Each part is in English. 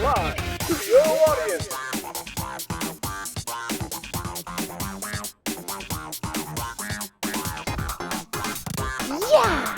Live to your audience. Yeah!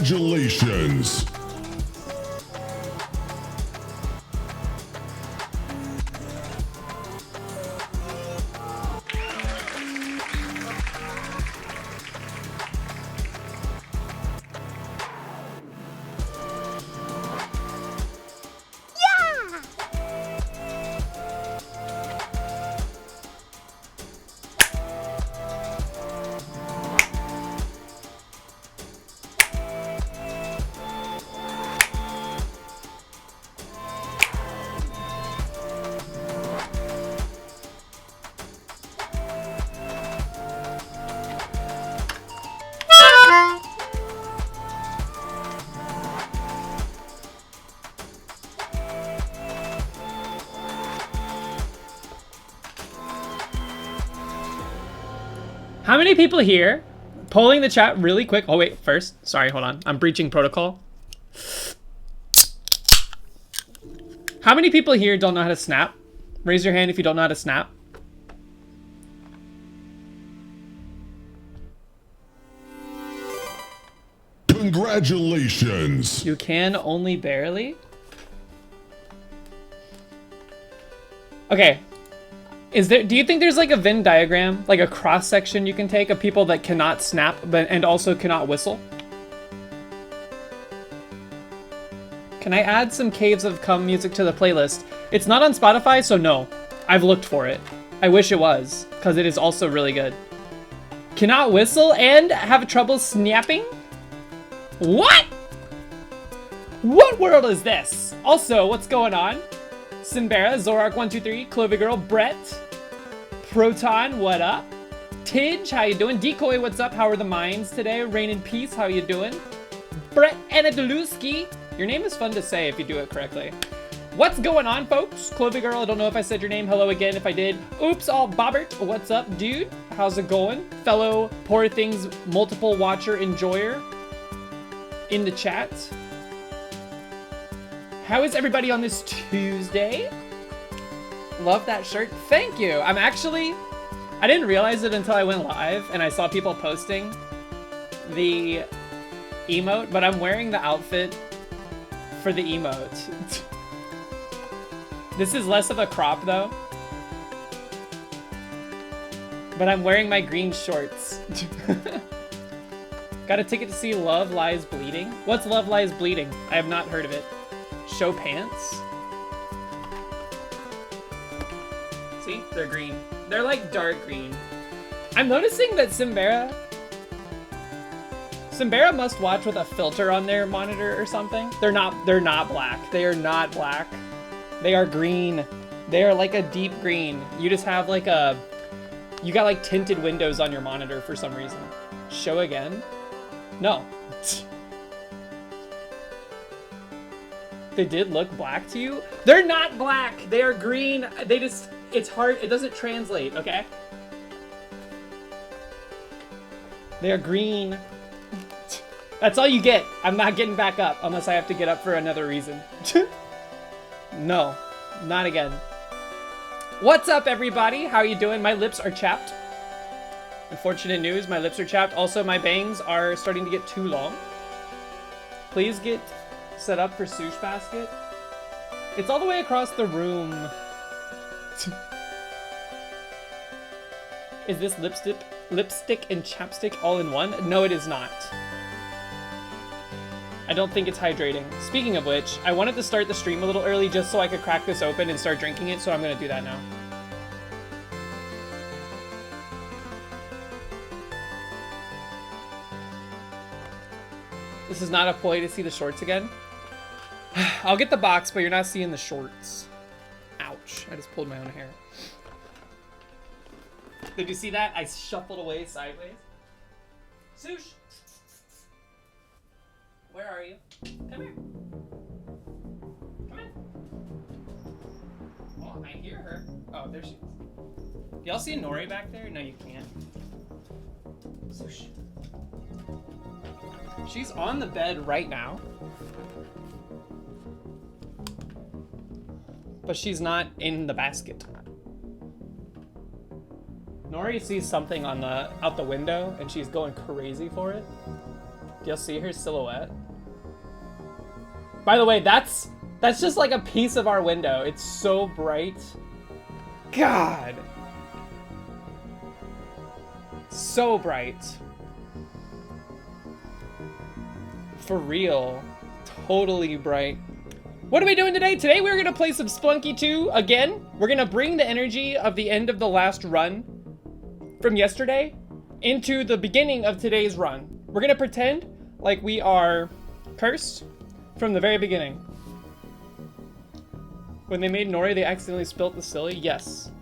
Congratulations! How many people here? Polling the chat really quick. Oh wait, first. Sorry, hold on. I'm breaching protocol. How many people here don't know how to snap? Raise your hand if you don't know how to snap. Congratulations. You can only barely? Okay. Do you think there's like a Venn diagram, like a cross section you can take of people that cannot snap and also cannot whistle? Can I add some Caves of Come music to the playlist? It's not on Spotify, so no. I've looked for it. I wish it was, because it is also really good. Cannot whistle and have trouble snapping? What? What world is this? Also, what's going on? Simbera, Zorak123, Clovy Girl, Brett, Proton, what up? Tidge, how you doing? Decoy, what's up? How are the mines today? Rain in Peace, how you doing? Brett Anadoluski, your name is fun to say if you do it correctly. What's going on, folks? Clovy Girl, I don't know if I said your name. Hello again if I did. Oops, all Bobbert, what's up, dude? How's it going? Fellow Poor Things multiple watcher enjoyer in the chat. How is everybody on this Tuesday? Love that shirt. Thank you. I didn't realize it until I went live and I saw people posting the emote, but I'm wearing the outfit for the emote. This is less of a crop though. But I'm wearing my green shorts. Got a ticket to see Love Lies Bleeding? What's Love Lies Bleeding? I have not heard of it. Show pants? See? They're green. They're like dark green. I'm noticing that Simbera must watch with a filter on their monitor or something. They're not black. They are not black. They are green. They are like a deep green. You just have like you got like tinted windows on your monitor for some reason. Show again? No. They did look black to you? They're not black. They are green. It's hard. It doesn't translate, okay? They are green. That's all you get. I'm not getting back up unless I have to get up for another reason. No, not again. What's up, everybody? How are you doing? My lips are chapped. Unfortunate news, my lips are chapped. Also, my bangs are starting to get too long. Please get set up for Sush Basket. It's all the way across the room. Is this lipstick and chapstick all in one? No, it is not. I don't think it's hydrating. Speaking of which, I wanted to start the stream a little early just so I could crack this open and start drinking it, so I'm gonna do that now. This is not a ploy to see the shorts again. I'll get the box, but you're not seeing the shorts. Ouch, I just pulled my own hair. Did you see that? I shuffled away sideways. Sush! Where are you? Come here. Come in. Oh, I hear her. Oh, there she is. Y'all see Nori back there? No, you can't. Sush. She's on the bed right now. But she's not in the basket. Nori sees something on out the window and she's going crazy for it. Do y'all see her silhouette? By the way, that's just like a piece of our window. It's so bright. God. So bright. For real. Totally bright. What are we doing today? Today we're gonna play some Spelunky 2 again. We're gonna bring the energy of the end of the last run from yesterday into the beginning of today's run. We're gonna pretend like we are cursed from the very beginning. When they made Nori, they accidentally spilt the silly. Yes.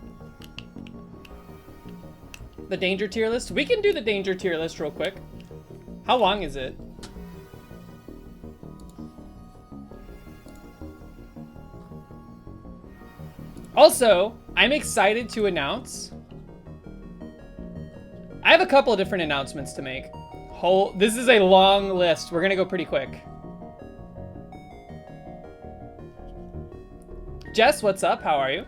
The danger tier list. We can do the danger tier list real quick. How long is it? Also, I'm excited to announce I have a couple of different announcements to make. This is a long list. We're gonna go pretty quick. Jess, what's up? How are you?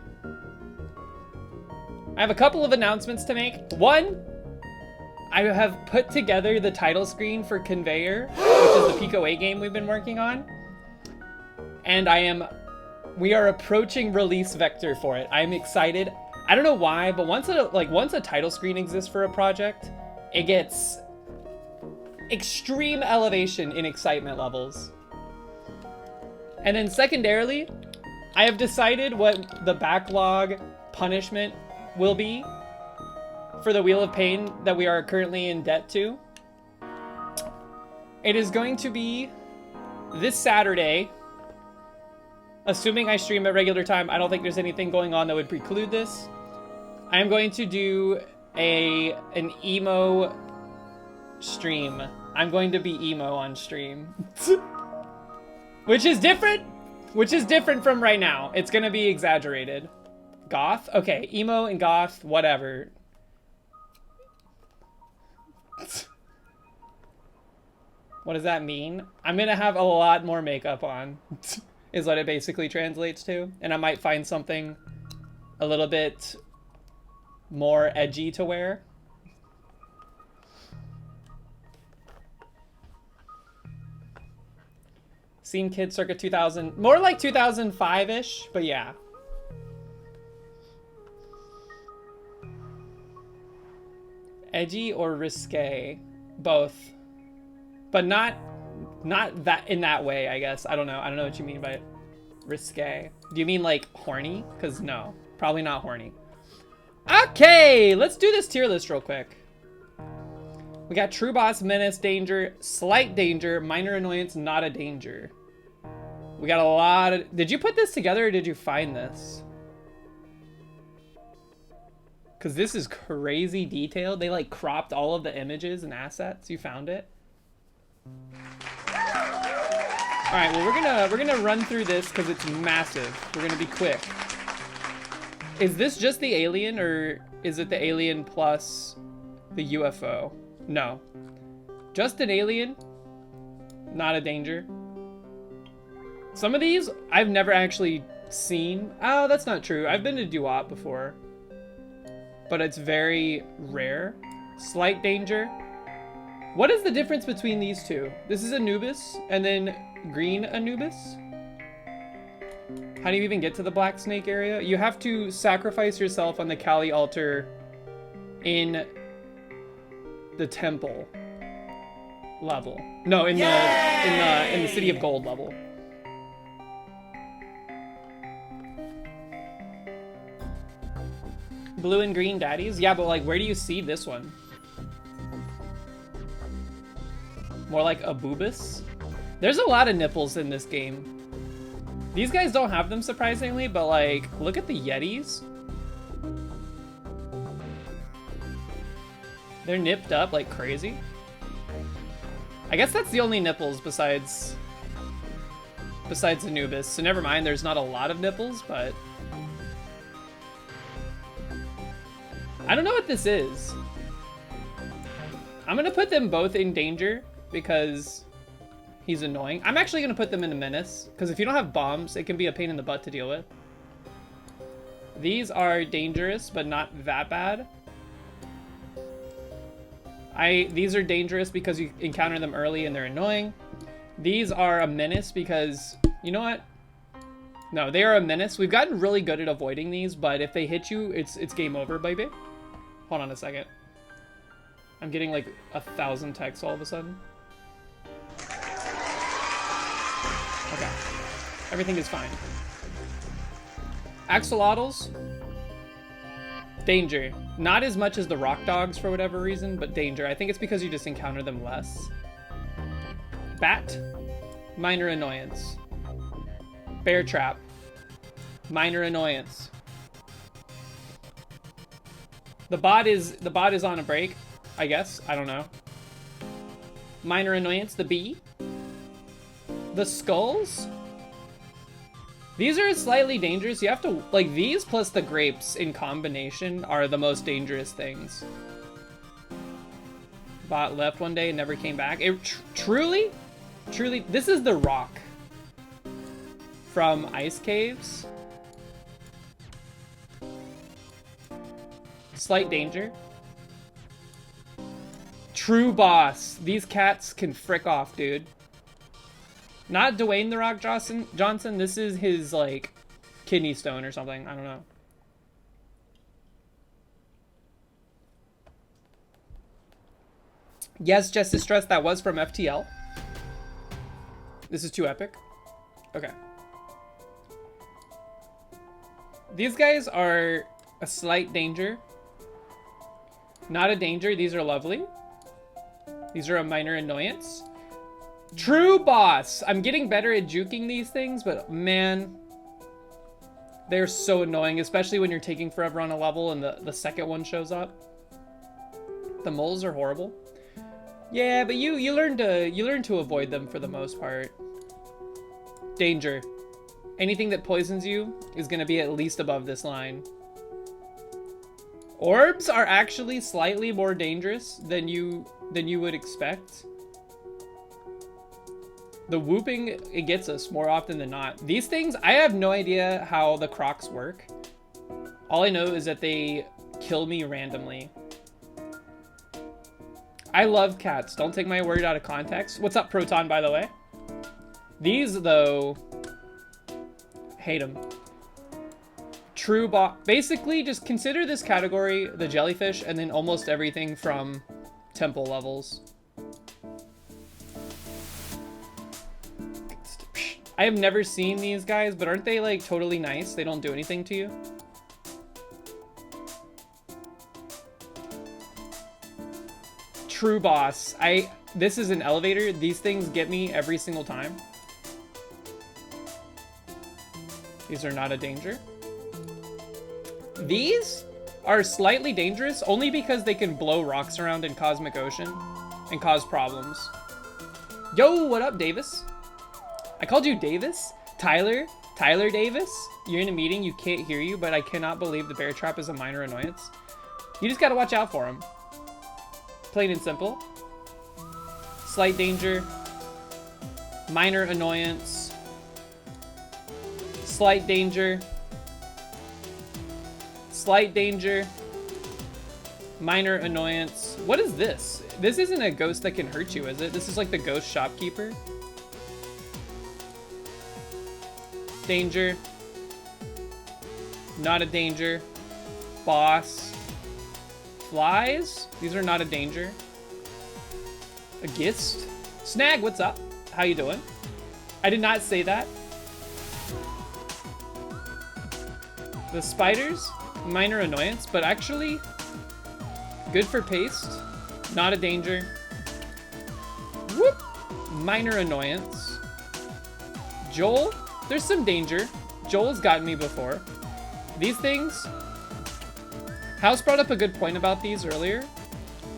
I have a couple of announcements to make. One, I have put together the title screen for Conveyor, which is the Pico 8 game we've been working on. And we are approaching release vector for it. I'm excited. I don't know why, but once a title screen exists for a project, it gets extreme elevation in excitement levels. And then secondarily, I have decided what the backlog punishment will be for the Wheel of Pain that we are currently in debt to. It is going to be this Saturday, assuming I stream at regular time. I don't think there's anything going on that would preclude this. I am going to do an emo stream. I'm going to be emo on stream. Which is different from right now. It's gonna be exaggerated. Goth? Okay, emo and goth, whatever. What does that mean? I'm gonna have a lot more makeup on, is what it basically translates to. And I might find something a little bit more edgy to wear. Seen kids circa 2000, more like 2005-ish, but yeah. Edgy or risque? Both. But not that in that way, I guess. I don't know what you mean by risque. Do you mean like horny? Because no, probably not horny. Okay, let's do this tier list real quick. We got True Boss, Menace, Danger, Slight Danger, Minor Annoyance, Not a Danger. We got a lot of... Did you put this together or did you find this? Because this is crazy detailed. They like cropped all of the images and assets. You found it? Alright, well we're gonna run through this because it's massive. We're gonna be quick. Is this just the alien or is it the alien plus the UFO? No. Just an alien, not a danger. Some of these I've never actually seen. Oh, that's not true. I've been to Duat before, but it's very rare. Slight Danger. What is the difference between these two? This is Anubis and then green Anubis. How do you even get to the Black Snake area? You have to sacrifice yourself on the Kali altar in the temple level. No, in the City of Gold level. Blue and green daddies? Yeah, but like, where do you see this one? More like a boobus? There's a lot of nipples in this game. These guys don't have them, surprisingly, but like, look at the Yetis. They're nipped up like crazy. I guess that's the only nipples besides Anubis. So never mind, there's not a lot of nipples, but... I don't know what this is. I'm gonna put them both in danger because he's annoying. I'm actually gonna put them in a menace because if you don't have bombs, it can be a pain in the butt to deal with. These are dangerous, but not that bad. These are dangerous because you encounter them early and they're annoying. These are a menace because, you know what? No, they are a menace. We've gotten really good at avoiding these, but if they hit you, it's game over, baby. Hold on a second. I'm getting like 1,000 texts all of a sudden. Okay. Everything is fine. Axolotls. Danger. Not as much as the rock dogs for whatever reason, but danger. I think it's because you just encounter them less. Bat. Minor annoyance. Bear trap. Minor annoyance. The bot is on a break, I guess. I don't know. Minor annoyance, the bee. The skulls. These are slightly dangerous. You have to, like, these plus the grapes in combination are the most dangerous things. bot left one day and never came back. Truly, this is the rock from Ice Caves. Slight danger. True boss. These cats can frick off, dude. Not Dwayne The Rock Johnson. This is his, like, kidney stone or something. I don't know. Yes, Justice Stress, that was from FTL. This is too epic. Okay. These guys are a slight danger. Not a danger. These are lovely. These are a minor annoyance. True boss. I'm getting better at juking these things, but man, they're so annoying, especially when you're taking forever on a level and the second one shows up. The moles are horrible. Yeah, but you learn to avoid them for the most part. Danger. Anything that poisons you is going to be at least above this line. Orbs are actually slightly more dangerous than you would expect. The whooping, it gets us more often than not. These things, I have no idea how the crocs work. All I know is that they kill me randomly. I love cats. Don't take my word out of context. What's up, Proton, by the way? These, though, hate them. True bot. Basically, just consider this category the jellyfish and then almost everything from temple levels. I have never seen these guys, but aren't they like totally nice? They don't do anything to you. True boss. This is an elevator. These things get me every single time. These are not a danger. These are slightly dangerous only because they can blow rocks around in Cosmic Ocean and cause problems. Yo, what up, Davis? I called you Davis? Tyler Davis? You're in a meeting, you can't hear you, but I cannot believe the bear trap is a minor annoyance. You just gotta watch out for him. Plain and simple. Slight danger. Minor annoyance. Slight danger. Slight danger. Minor annoyance. What is this? This isn't a ghost that can hurt you, is it? This is like the ghost shopkeeper. Danger. Not a danger. Boss. Flies. These are not a danger. A gist. Snag, what's up? How you doing? I did not say that. The spiders. Minor annoyance, but actually good for paste. Not a danger. Whoop. Minor annoyance. Joel. There's some danger. Joel's gotten me before. These things. House brought up a good point about these earlier.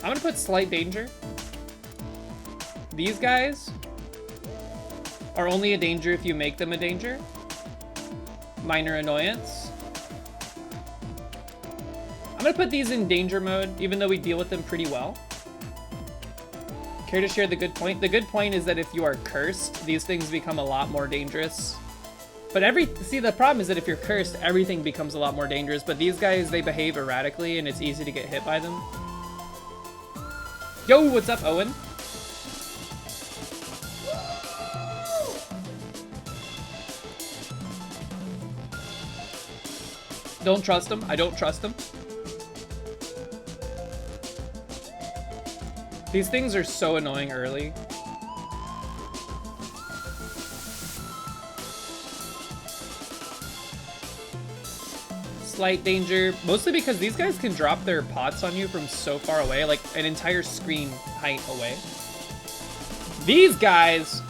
I'm gonna put slight danger. These guys are only a danger if you make them a danger. Minor annoyance. I'm gonna put these in danger mode, even though we deal with them pretty well. Care to share the good point? The good point is that if you are cursed, these things become a lot more dangerous. But see, the problem is that if you're cursed, everything becomes a lot more dangerous. But these guys, they behave erratically, and it's easy to get hit by them. Yo, what's up, Owen? Don't trust him. I don't trust him. These things are so annoying early. Slight danger, mostly because these guys can drop their pots on you from so far away, like an entire screen height away. These guys,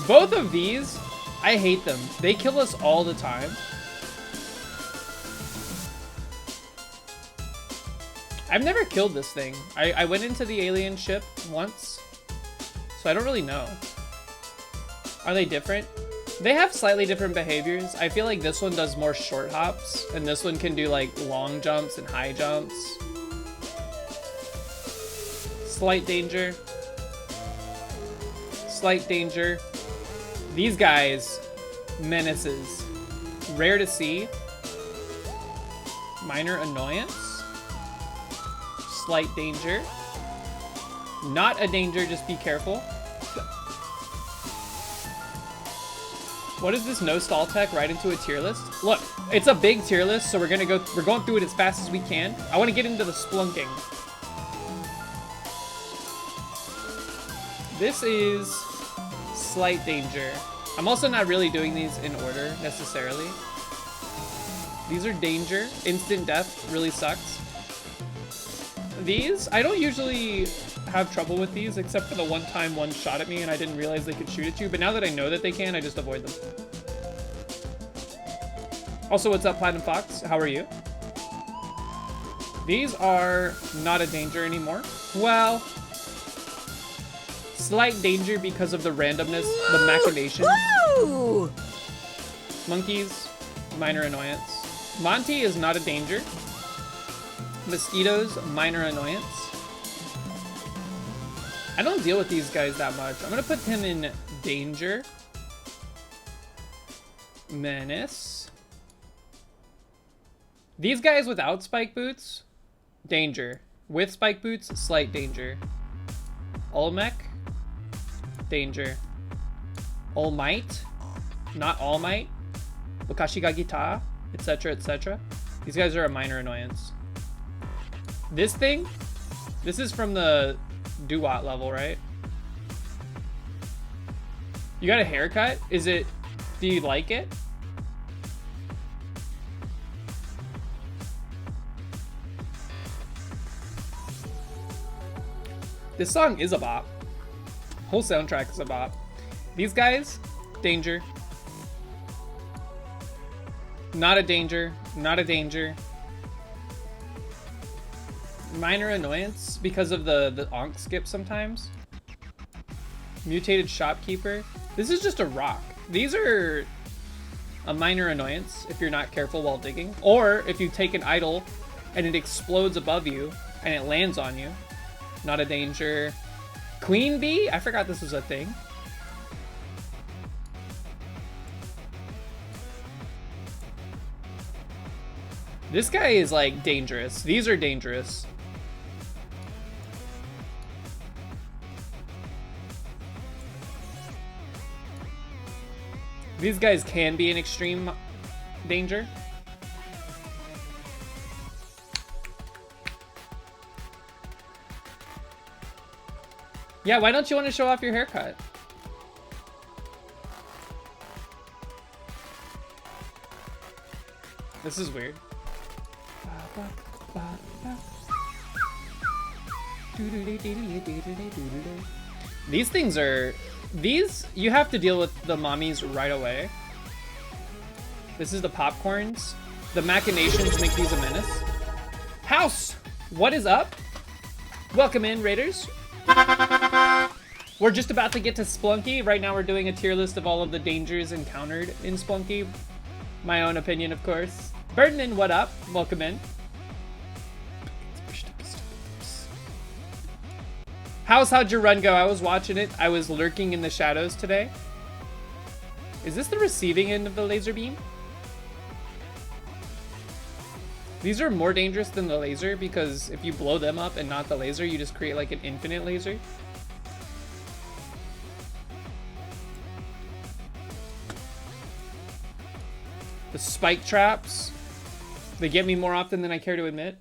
both of these, I hate them. They kill us all the time. I've never killed this thing. I went into the alien ship once, so I don't really know. Are they different? They have slightly different behaviors. I feel like this one does more short hops, and this one can do like long jumps and high jumps. Slight danger. Slight danger. These guys, menaces. Rare to see. Minor annoyance. Slight danger. Not a danger, just be careful. What is this no stall tech right into a tier list? Look, it's a big tier list, so we're going through it as fast as we can. I want to get into the splunking. This is slight danger. I'm also not really doing these in order necessarily. These are danger. Instant death really sucks. These, I don't usually have trouble with these except for the one time one shot at me and I didn't realize they could shoot at you, but now that I know that they can, I just avoid them. Also, what's up, Platinum Fox? How are you? These are not a danger anymore. Well, slight danger because of the randomness, the machination. Woo! Monkeys, minor annoyance. Monty is not a danger. Mosquitoes, minor annoyance. I don't deal with these guys that much. I'm gonna put him in danger. Menace. These guys without spike boots, danger. With spike boots, slight danger. Olmec, danger. All Might, not All Might. Bokashi ga Gita, etc., etc. These guys are a minor annoyance. This thing, this is from the Duat level, right? You got a haircut? Is it, do you like it? This song is a bop. Whole soundtrack is a bop. These guys, danger. Not a danger, not a danger. Minor annoyance because of the onk skip sometimes. Mutated shopkeeper. This is just a rock. These are a minor annoyance if you're not careful while digging. Or if you take an idol and it explodes above you and it lands on you. Not a danger. Queen bee? I forgot this was a thing. This guy is like dangerous. These are dangerous. These guys can be in extreme danger. Yeah, why don't you want to show off your haircut? This is weird. These things are... These, you have to deal with the mommies right away. This is the popcorns. The machinations make these a menace. House! What is up? Welcome in, Raiders. We're just about to get to Splunky. Right now we're doing a tier list of all of the dangers encountered in Splunky. My own opinion, of course. Birdman, what up? Welcome in. House, how'd your run go? I was watching it. I was lurking in the shadows today. Is this the receiving end of the laser beam? These are more dangerous than the laser because if you blow them up and not the laser, you just create like an infinite laser. The spike traps, they get me more often than I care to admit.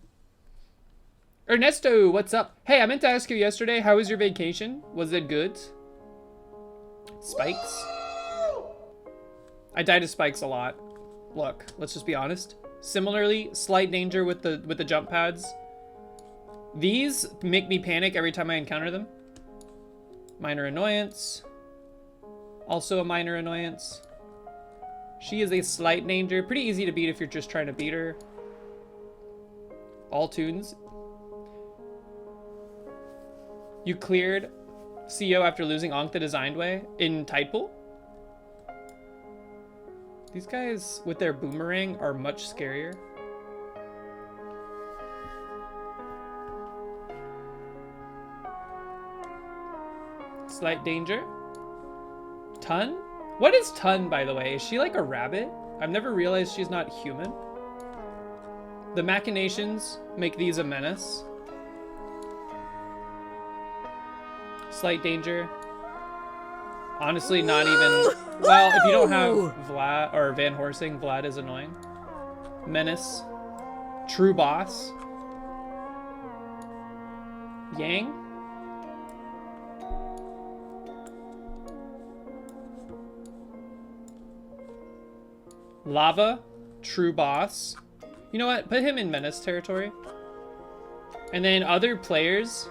Ernesto, what's up? Hey, I meant to ask you yesterday, how was your vacation? Was it good? Spikes? I died of spikes a lot. Look, let's just be honest. Similarly, slight danger with the jump pads. These make me panic every time I encounter them. Minor annoyance. Also a minor annoyance. She is a slight danger. Pretty easy to beat if you're just trying to beat her. All tunes. You cleared CO after losing Ankh the Designed Way in Tidepool? These guys with their boomerang are much scarier. Slight danger. Tun? What is Tun, by the way? Is she like a rabbit? I've never realized she's not human. The machinations make these a menace. Slight danger. Honestly, not even... Well, if you don't have Vlad or Van Horsing, Vlad is annoying. Menace. True boss. Yang. Lava. True boss. You know what? Put him in menace territory. And then other players...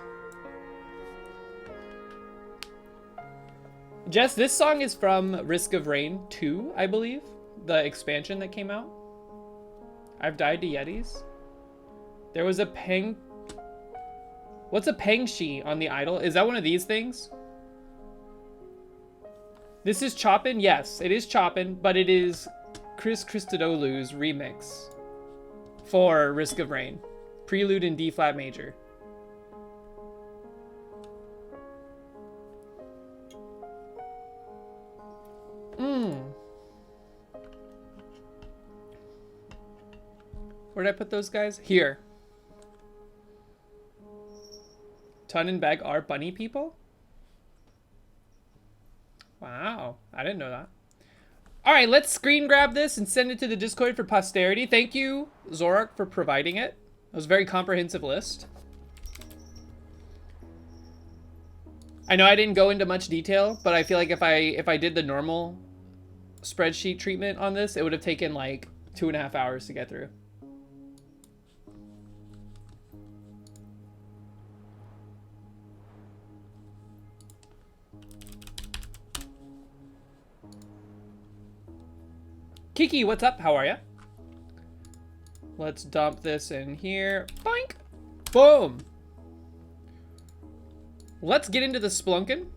Jess, this song is from Risk of Rain 2, I believe. The expansion that came out. I've died to Yetis. There was a Peng... What's a Pengshi on the idol? Is that one of these things? This is Chopin? Yes, it is Chopin, but it is Chris Christodoulou's remix for Risk of Rain. Prelude in D flat major. Where did I put those guys? Here. Tun and Beg are bunny people? Wow, I didn't know that. All right, let's screen grab this and send it to the Discord for posterity. Thank you, Zorak, for providing it. It was a very comprehensive list. I know I didn't go into much detail, but I feel like if I did the normal spreadsheet treatment on this, it would have taken like 2.5 hours to get through. Kiki, what's up? How are ya? Let's dump this in here. Boink! Boom! Let's get into the Splunkin'.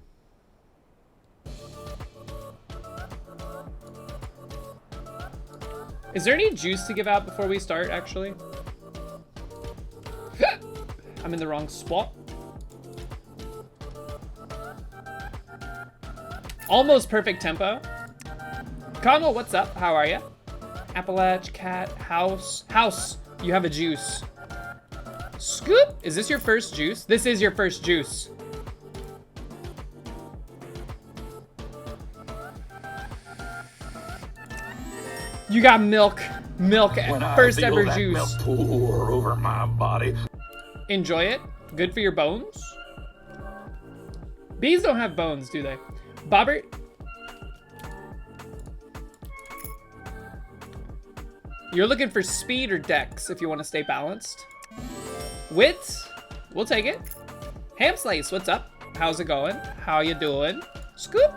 Is there any juice to give out before we start, actually? I'm in the wrong spot. Almost perfect tempo. Connell, what's up? How are ya? Appalach, cat, house. House, you have a juice. Scoop! Is this your first juice? This is your first juice. You got milk. Milk, first ever juice. Milk pour over my body. Enjoy it. Good for your bones. Bees don't have bones, do they? Bobbert. You're looking for speed or dex if you want to stay balanced. Wit, we'll take it. Ham Slice, what's up? How's it going? How you doing? Scoop.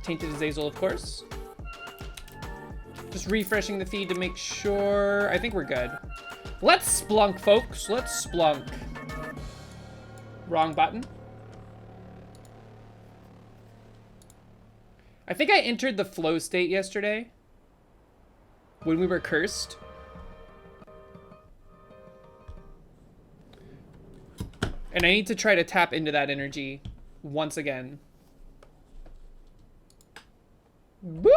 Tainted Azazel, of course. Just refreshing the feed to make sure. I think we're good. Let's splunk, folks. Let's splunk. Wrong button. I think I entered the flow state yesterday when we were cursed. And I need to try to tap into that energy once again. Boop!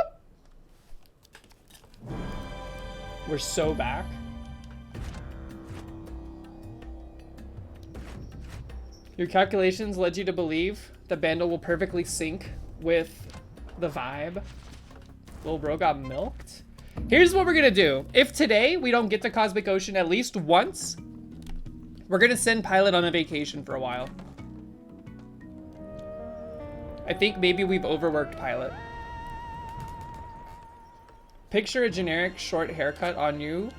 We're so back. Your calculations led you to believe the bundle will perfectly sync with the vibe. Little bro got milked. Here's what we're gonna do. If today we don't get to Cosmic Ocean at least once, we're gonna send Pilot on a vacation for a while. I think maybe we've overworked Pilot. Picture a generic short haircut on you.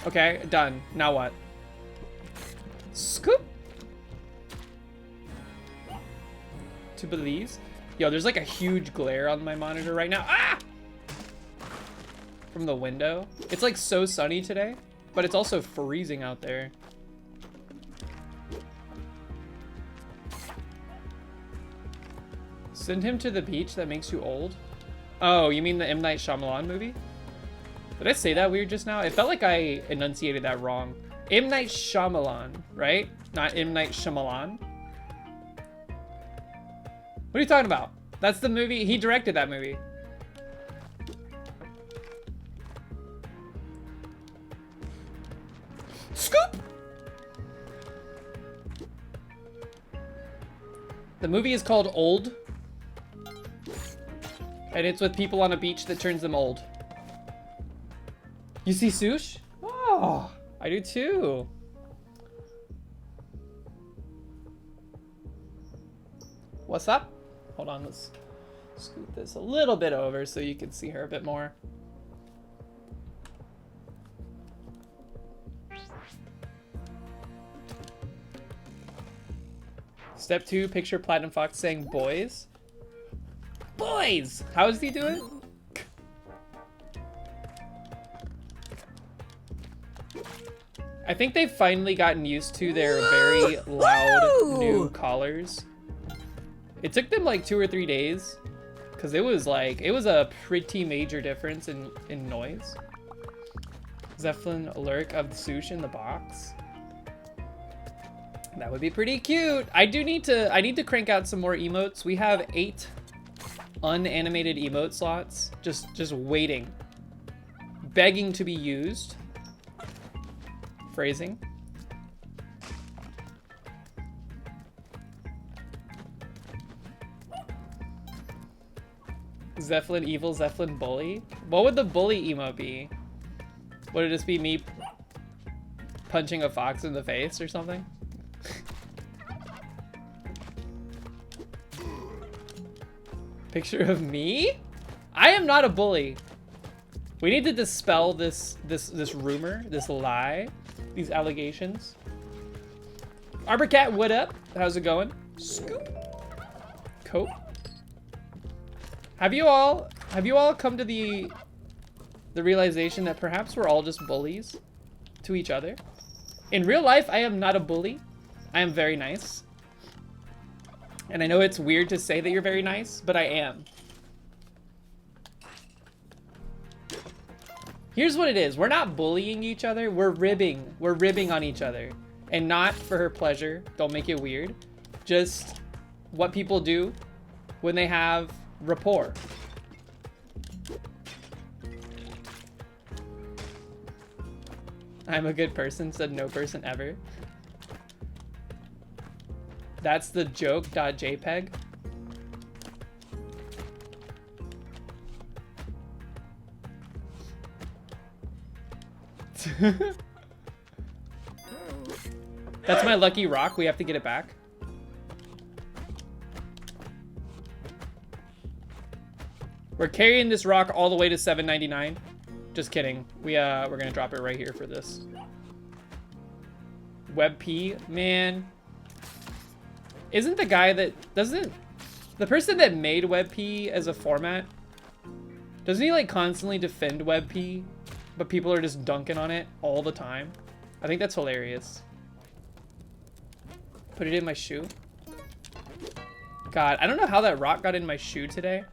Okay, done. Now what? Scoop. To Belize. Yo, there's like a huge glare on my monitor right now. Ah! From the window. It's like so sunny today, but it's also freezing out there. Send him to the beach that makes you old. Oh, you mean the M. Night Shyamalan movie? Did I say that weird just now? It felt like I enunciated that wrong. M. Night Shyamalan, right? Not M. Night Shyamalan. What are you talking about? That's the movie. He directed that movie. Scoop! The movie is called Old. And it's with people on a beach that turns them old. You see Sush? Oh, I do too. What's up? Hold on, let's scoot this a little bit over so you can see her a bit more. Step 2, picture Platinum Fox saying boys. Boys! How is he doing? I think they've finally gotten used to their very loud new collars. It took them like 2 or 3 days because it was a pretty major difference in noise. Zeppelin Lurk of Sush in the box. That would be pretty cute. I need to crank out some more emotes. We have 8 unanimated emote slots just waiting, begging to be used. Phrasing. Zeppelin evil, Zeppelin bully. What would the bully emote be? Would it just be me punching a fox in the face or something? Picture of me? I am not a bully. We need to dispel this rumor, this lie, these allegations. Arborcat, what up? How's it going? Scoop. Cope. Have you all come to the realization that perhaps we're all just bullies to each other? In real life, I am not a bully. I am very nice. And I know it's weird to say that you're very nice, but I am. Here's what it is. We're not bullying each other. We're ribbing. We're ribbing on each other. And not for her pleasure. Don't make it weird. Just what people do when they have rapport. I'm a good person, said no person ever. That's the joke.jpg. That's my lucky rock. We have to get it back. We're carrying this rock all the way to 799. Just kidding. We're gonna drop it right here for this. WebP, man. Isn't the guy that the person that made WebP as a format, doesn't he like constantly defend WebP, but people are just dunking on it all the time? I think that's hilarious. Put it in my shoe. God, I don't know how that rock got in my shoe today.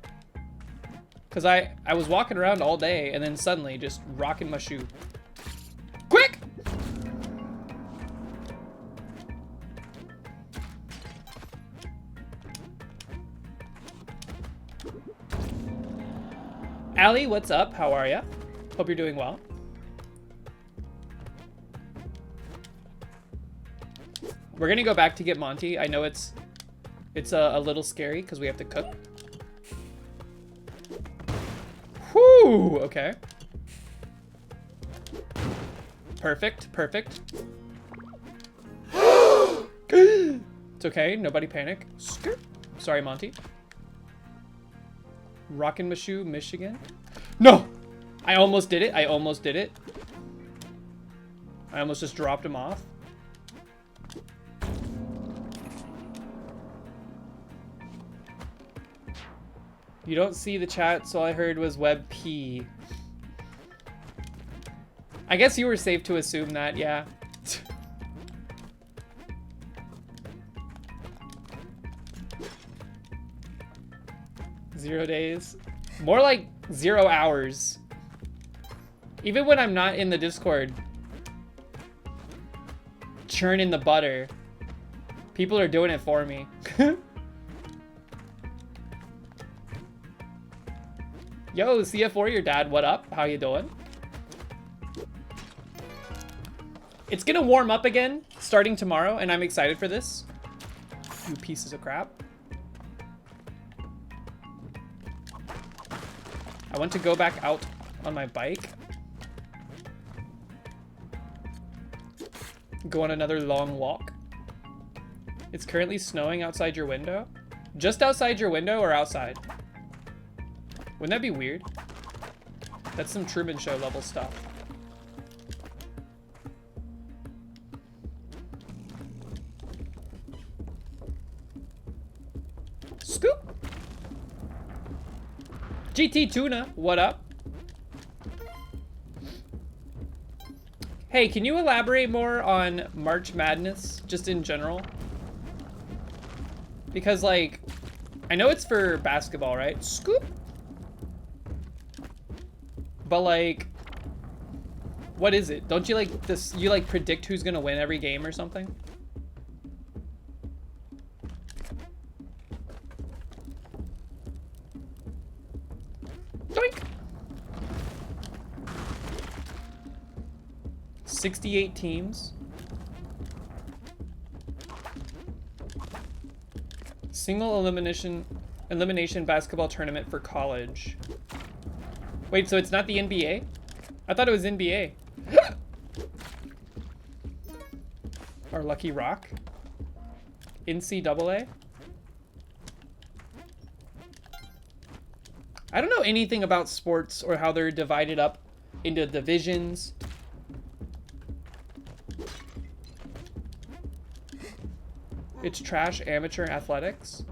Cause I was walking around all day and then suddenly just rocking my shoe. Quick! Allie, what's up? How are ya? Hope you're doing well. We're gonna go back to get Monty. I know it's a little scary because we have to cook. Whew, okay. Perfect, perfect. It's okay, nobody panic. Sorry, Monty. Rockin' Mashu, Michigan. No! I almost did it, I almost did it. I almost just dropped him off. You don't see the chat, so all I heard was WebP. I guess you were safe to assume that, yeah. 0 days. More like 0 hours. Even when I'm not in the Discord, churning the butter, people are doing it for me. Yo, CF Warrior Dad, what up? How you doing? It's gonna warm up again starting tomorrow, and I'm excited for this. You pieces of crap. I want to go back out on my bike. Go on another long walk. It's currently snowing outside your window. Just outside your window or outside? Wouldn't that be weird? That's some Truman Show level stuff. Scoop! GT Tuna, what up? Hey, can you elaborate more on March Madness, just in general? Because, like, I know it's for basketball, right? Scoop! But, like, what is it? Don't you, like, this, you, like, predict who's gonna win every game or something? Doink! 68 teams. Single elimination basketball tournament for college. Wait, so it's not the NBA? I thought it was NBA. Our Lucky Rock. NCAA. I don't know anything about sports or how they're divided up into divisions. It's trash amateur athletics.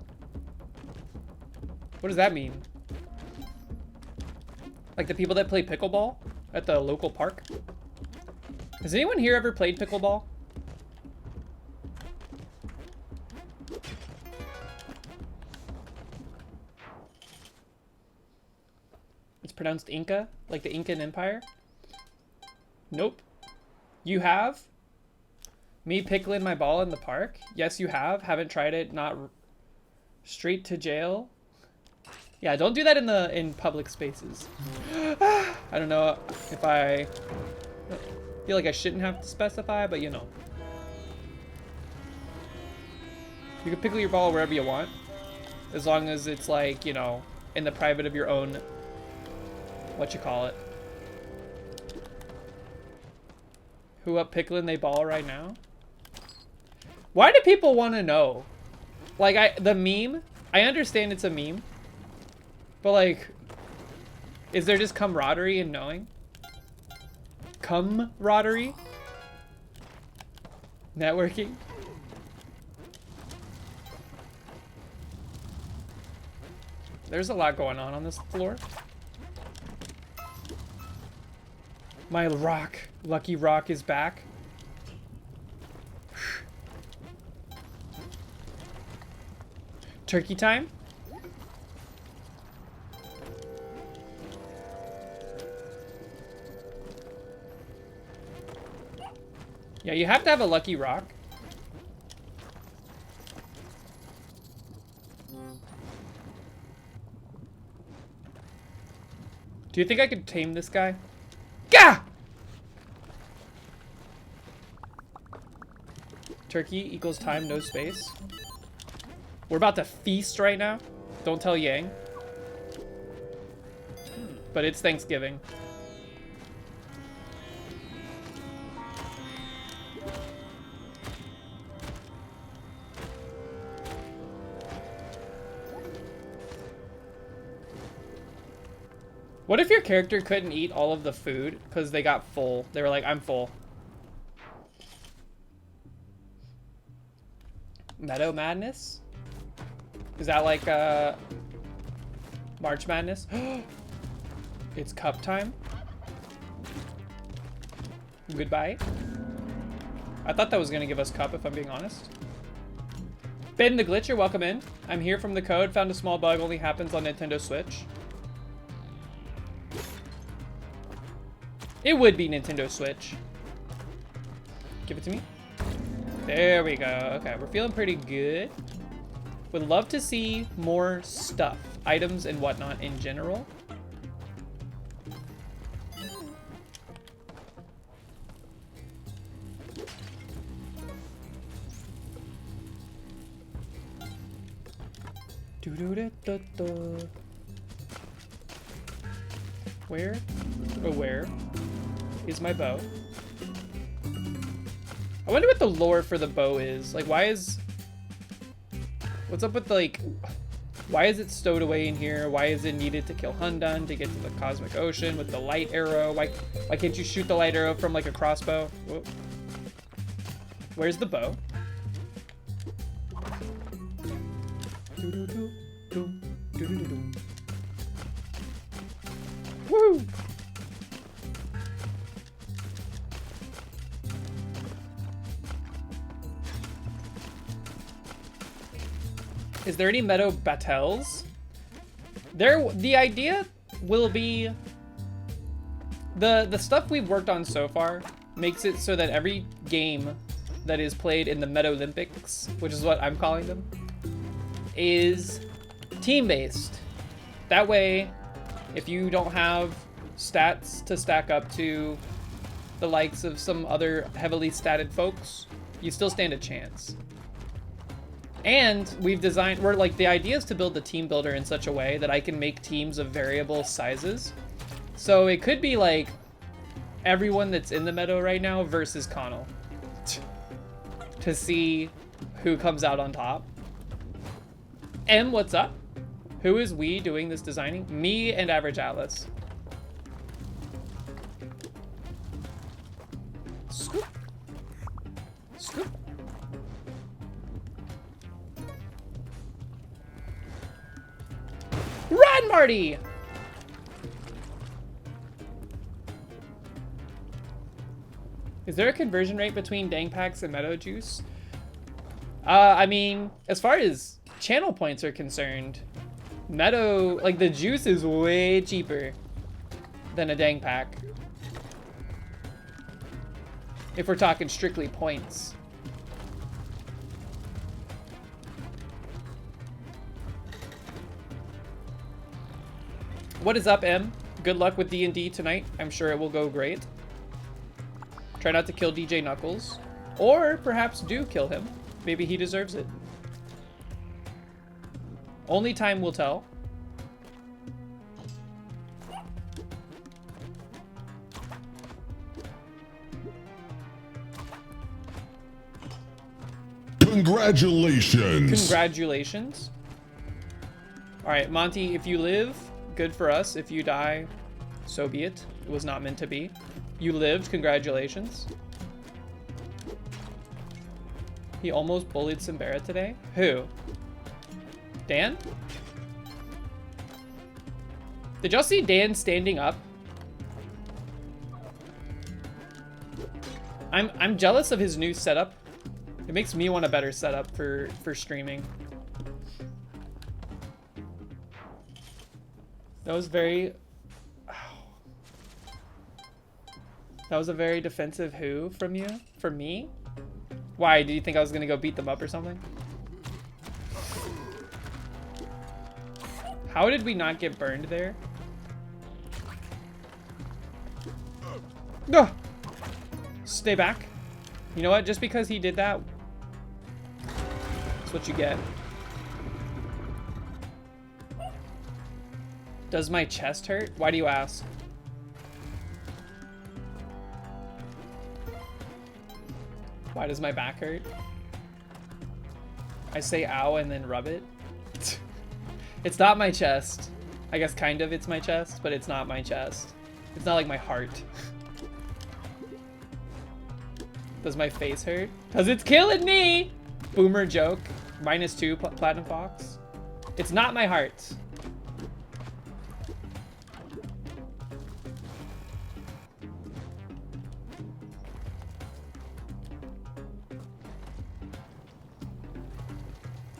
What does that mean? Like the people that play pickleball at the local park? Has anyone here ever played pickleball? It's pronounced Inca, like the Incan Empire? Nope. You have? Me pickling my ball in the park? Yes, you have. Haven't tried it. Not straight to jail. Yeah, don't do that in public spaces. I don't know if I feel like I shouldn't have to specify, but you know. You can pickle your ball wherever you want, as long as it's like, you know, in the private of your own, what you call it. Who up pickling they ball right now? Why do people want to know? Like, the meme, I understand it's a meme, but like, is there just camaraderie in knowing? Camaraderie? Networking? There's a lot going on this floor. My rock, Lucky Rock is back. Turkey time? Yeah, you have to have a Lucky Rock. Do you think I could tame this guy? Gah! Turkey equals time, no space. We're about to feast right now. Don't tell Yang. But it's Thanksgiving. What if your character couldn't eat all of the food because they got full? They were like, I'm full. Meadow Madness? Is that like March Madness? It's cup time. Goodbye. I thought that was gonna give us cup, if I'm being honest. Ben the Glitcher, welcome in. I'm here from the code. Found a small bug, only happens on Nintendo Switch. It would be Nintendo Switch. Give it to me. There we go. Okay, we're feeling pretty good. Would love to see more stuff, items and whatnot in general. Where? Oh, where is my bow? I wonder what the lore for the bow is. Like, why is... What's up with, like... Why is it stowed away in here? Why is it needed to kill Hundun to get to the Cosmic Ocean with the light arrow? Why can't you shoot the light arrow from, like, a crossbow? Whoa. Where's the bow? Woo! Is there any Meadow battles? The idea will be the stuff we've worked on so far makes it so that every game that is played in the Meadow Olympics, which is what I'm calling them, is team-based. That way, if you don't have stats to stack up to the likes of some other heavily statted folks, you still stand a chance. And we're like, the idea is to build the team builder in such a way that I can make teams of variable sizes. So it could be like everyone that's in the Meadow right now versus Connell to see who comes out on top. M, what's up? Who is we doing this designing? Me and Average Atlas. Scoop. Scoop. Run, Marty! Is there a conversion rate between Dang Packs and Meadow Juice? I mean, as far as channel points are concerned, Meadow, like the juice is way cheaper than a Dang Pack. If we're talking strictly points. What is up, M? Good luck with D&D tonight. I'm sure it will go great. Try not to kill DJ Knuckles. Or perhaps do kill him. Maybe he deserves it. Only time will tell. Congratulations. Congratulations. All right, Monty, if you live, good for us. If you die, so be it. It was not meant to be. You lived, congratulations. He almost bullied Simbera today. Who? Dan? Did y'all see Dan standing up? I'm jealous of his new setup. It makes me want a better setup for streaming. That was very... That was a very defensive who from you? From me? Why? Did you think I was gonna go beat them up or something? How did we not get burned there? No! Stay back. You know what? Just because he did that, that's what you get. Does my chest hurt? Why do you ask? Why does my back hurt? I say ow and then rub it. It's not my chest. I guess kind of it's my chest, but it's not my chest. It's not like my heart. Does my face hurt? Cause it's killing me! Boomer joke. -2 Platinum Fox. It's not my heart.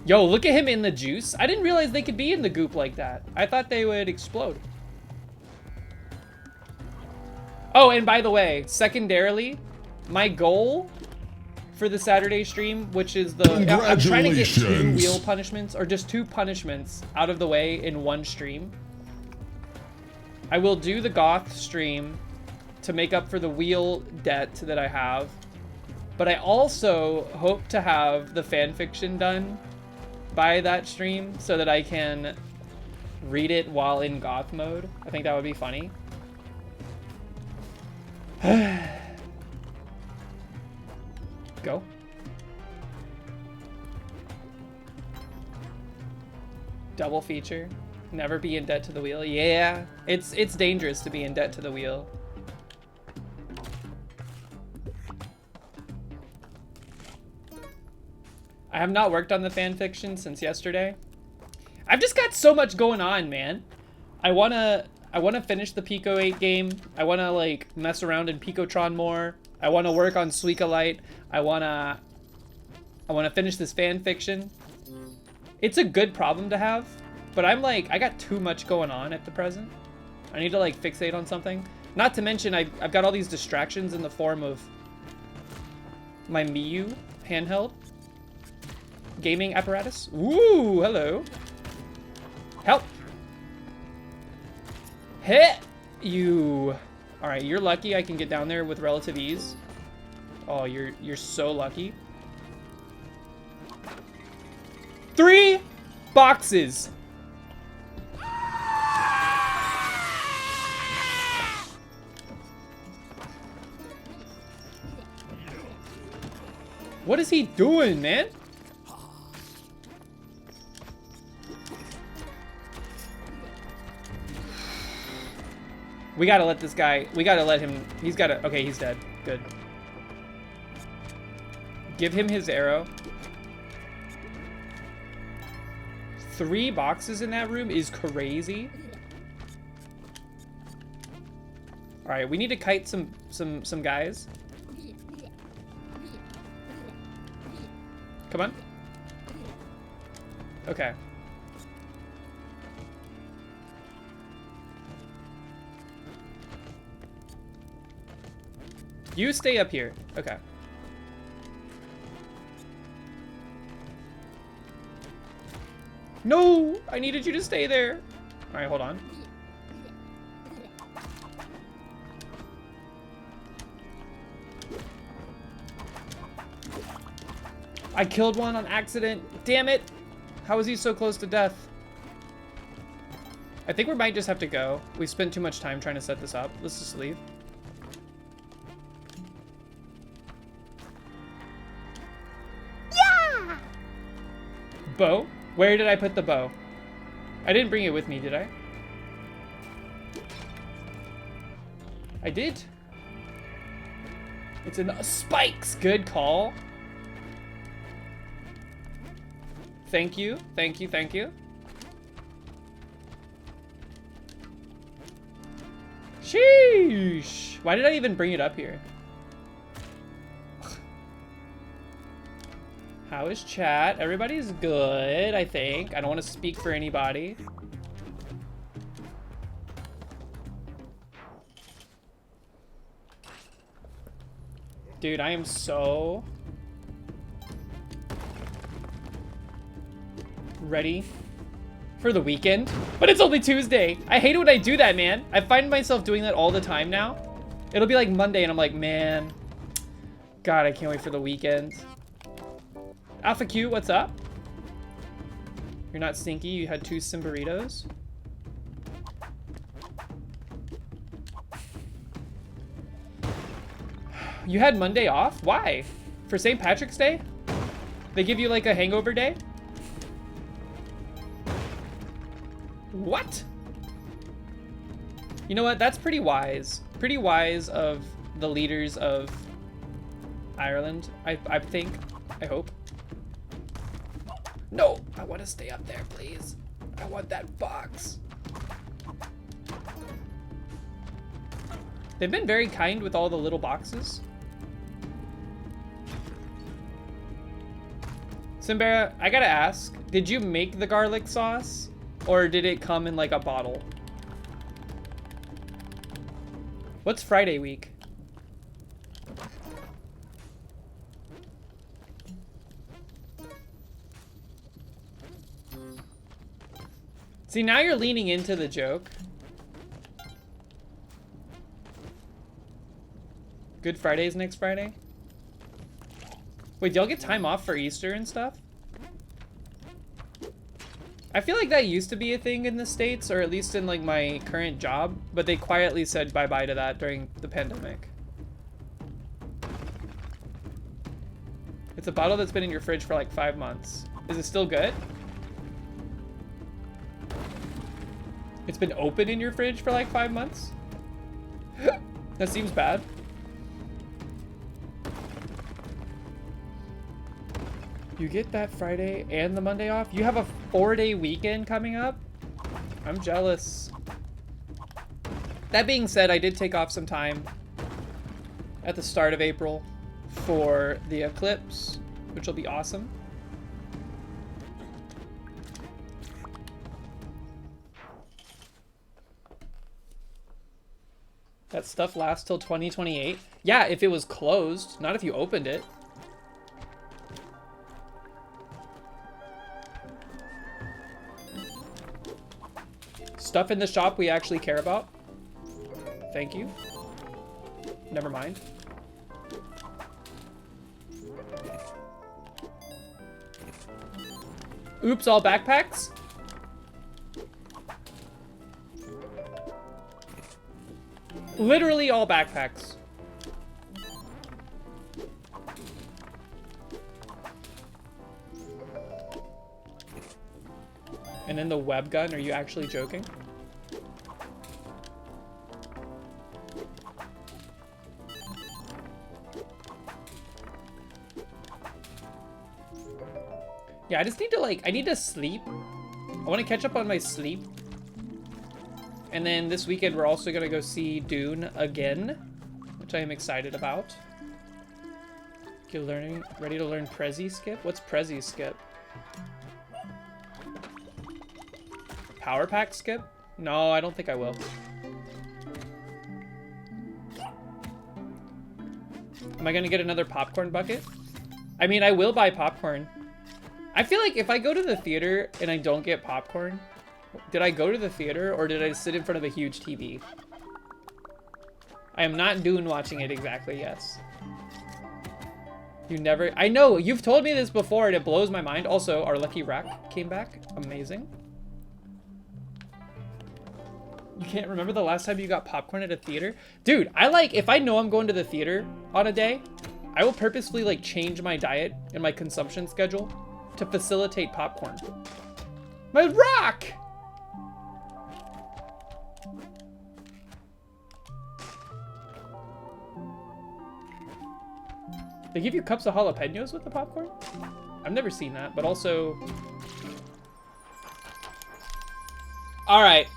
Yo, look at him in the juice. I didn't realize they could be in the goop like that. I thought they would explode. Oh, and by the way, secondarily, my goal for the Saturday stream, which is the... I'm trying to get 2 wheel punishments, or just 2 punishments out of the way in one stream. I will do the goth stream to make up for the wheel debt that I have. But I also hope to have the fanfiction done by that stream so that I can read it while in goth mode. I think that would be funny. Go. Double feature. Never be in debt to the wheel. Yeah, it's dangerous to be in debt to the wheel. I have not worked on the fanfiction since yesterday. I've just got so much going on, man. I wanna finish the Pico 8 game. I wanna like mess around in Picotron more. I wanna work on Suika Light. I wanna finish this fanfiction. It's a good problem to have, but I'm like, I got too much going on at the present. I need to like fixate on something. Not to mention I've got all these distractions in the form of my Miu handheld gaming apparatus. Ooh, hello. Help. Hit you. All right, you're lucky I can get down there with relative ease. Oh, you're so lucky. 3 boxes. What is he doing, man? We gotta let this guy, we gotta let him, he's gotta, okay, he's dead. Good. Give him his arrow. 3 boxes in that room is crazy. All right, we need to kite some guys. Come on. Okay. You stay up here. Okay. No! I needed you to stay there. All right, hold on. I killed one on accident. Damn it! How is he so close to death? I think we might just have to go. We spent too much time trying to set this up. Let's just leave. Bow? Where did I put the bow? I didn't bring it with me, did I? I did. It's in the spikes. Good call. Thank you. Thank you. Thank you. Sheesh. Why did I even bring it up here? How is chat? Everybody's good, I think. I don't want to speak for anybody. Dude, I am so ready for the weekend. But it's only Tuesday. I hate it when I do that, man. I find myself doing that all the time now. It'll be like Monday and I'm like, man, God, I can't wait for the weekend. Alpha Q, what's up? You're not stinky, you had 2 Simbaritos. You had Monday off? Why? For St. Patrick's Day? They give you like a hangover day? What? You know what? That's pretty wise. Pretty wise of the leaders of Ireland, I think. I hope. No! I want to stay up there, please. I want that box. They've been very kind with all the little boxes. Simbara, I gotta ask, did you make the garlic sauce? Or did it come in like a bottle? What's Friday week? See, now you're leaning into the joke. Good Friday's next Friday? Wait, do y'all get time off for Easter and stuff? I feel like that used to be a thing in the States, or at least in like my current job, but they quietly said bye-bye to that during the pandemic. It's a bottle that's been in your fridge for like 5 months. Is it still good? It's been open in your fridge for like 5 months? That seems bad. You get that Friday and the Monday off? You have a 4-day weekend coming up? I'm jealous. That being said, I did take off some time at the start of April for the eclipse, which will be awesome. That stuff lasts till 2028? Yeah, if it was closed, not if you opened it. Stuff in the shop we actually care about. Thank you. Never mind. Oops, all backpacks? Literally all backpacks. And then the web gun, are you actually joking? Yeah, I just need to I need to sleep. I want to catch up on my sleep. And then this weekend we're also gonna go see Dune again, which I am excited about. You're ready to learn Prezi skip? What's Prezi skip? Power pack skip? No, I don't think I will. Am I gonna get another popcorn bucket? I mean, I will buy popcorn. I feel like if I go to the theater and I don't get popcorn, did I go to the theater or did I sit in front of a huge TV? I am not Dune watching it exactly, yes. You never, I know, you've told me this before and it blows my mind. Also, our Lucky Rack came back, amazing. You can't remember the last time you got popcorn at a theater? Dude, if I know I'm going to the theater on a day, I will purposefully change my diet and my consumption schedule to facilitate popcorn. My rock! They give you cups of jalapenos with the popcorn? I've never seen that, but also... All right.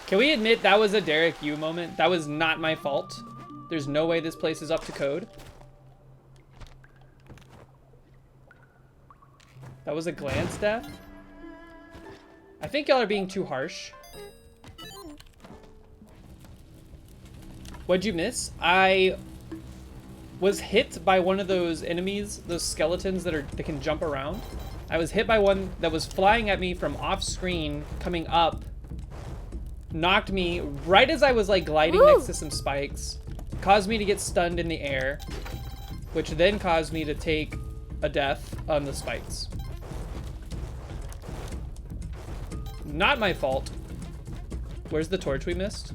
Can we admit that was a Derek Yu moment? That was not my fault. There's no way this place is up to code. That was a glance death? I think y'all are being too harsh. What'd you miss? I was hit by one of those enemies, those skeletons that can jump around. I was hit by one that was flying at me from off screen, coming up, knocked me right as I was gliding next to some spikes, caused me to get stunned in the air, which then caused me to take a death on the spikes. Not my fault. Where's the torch we missed?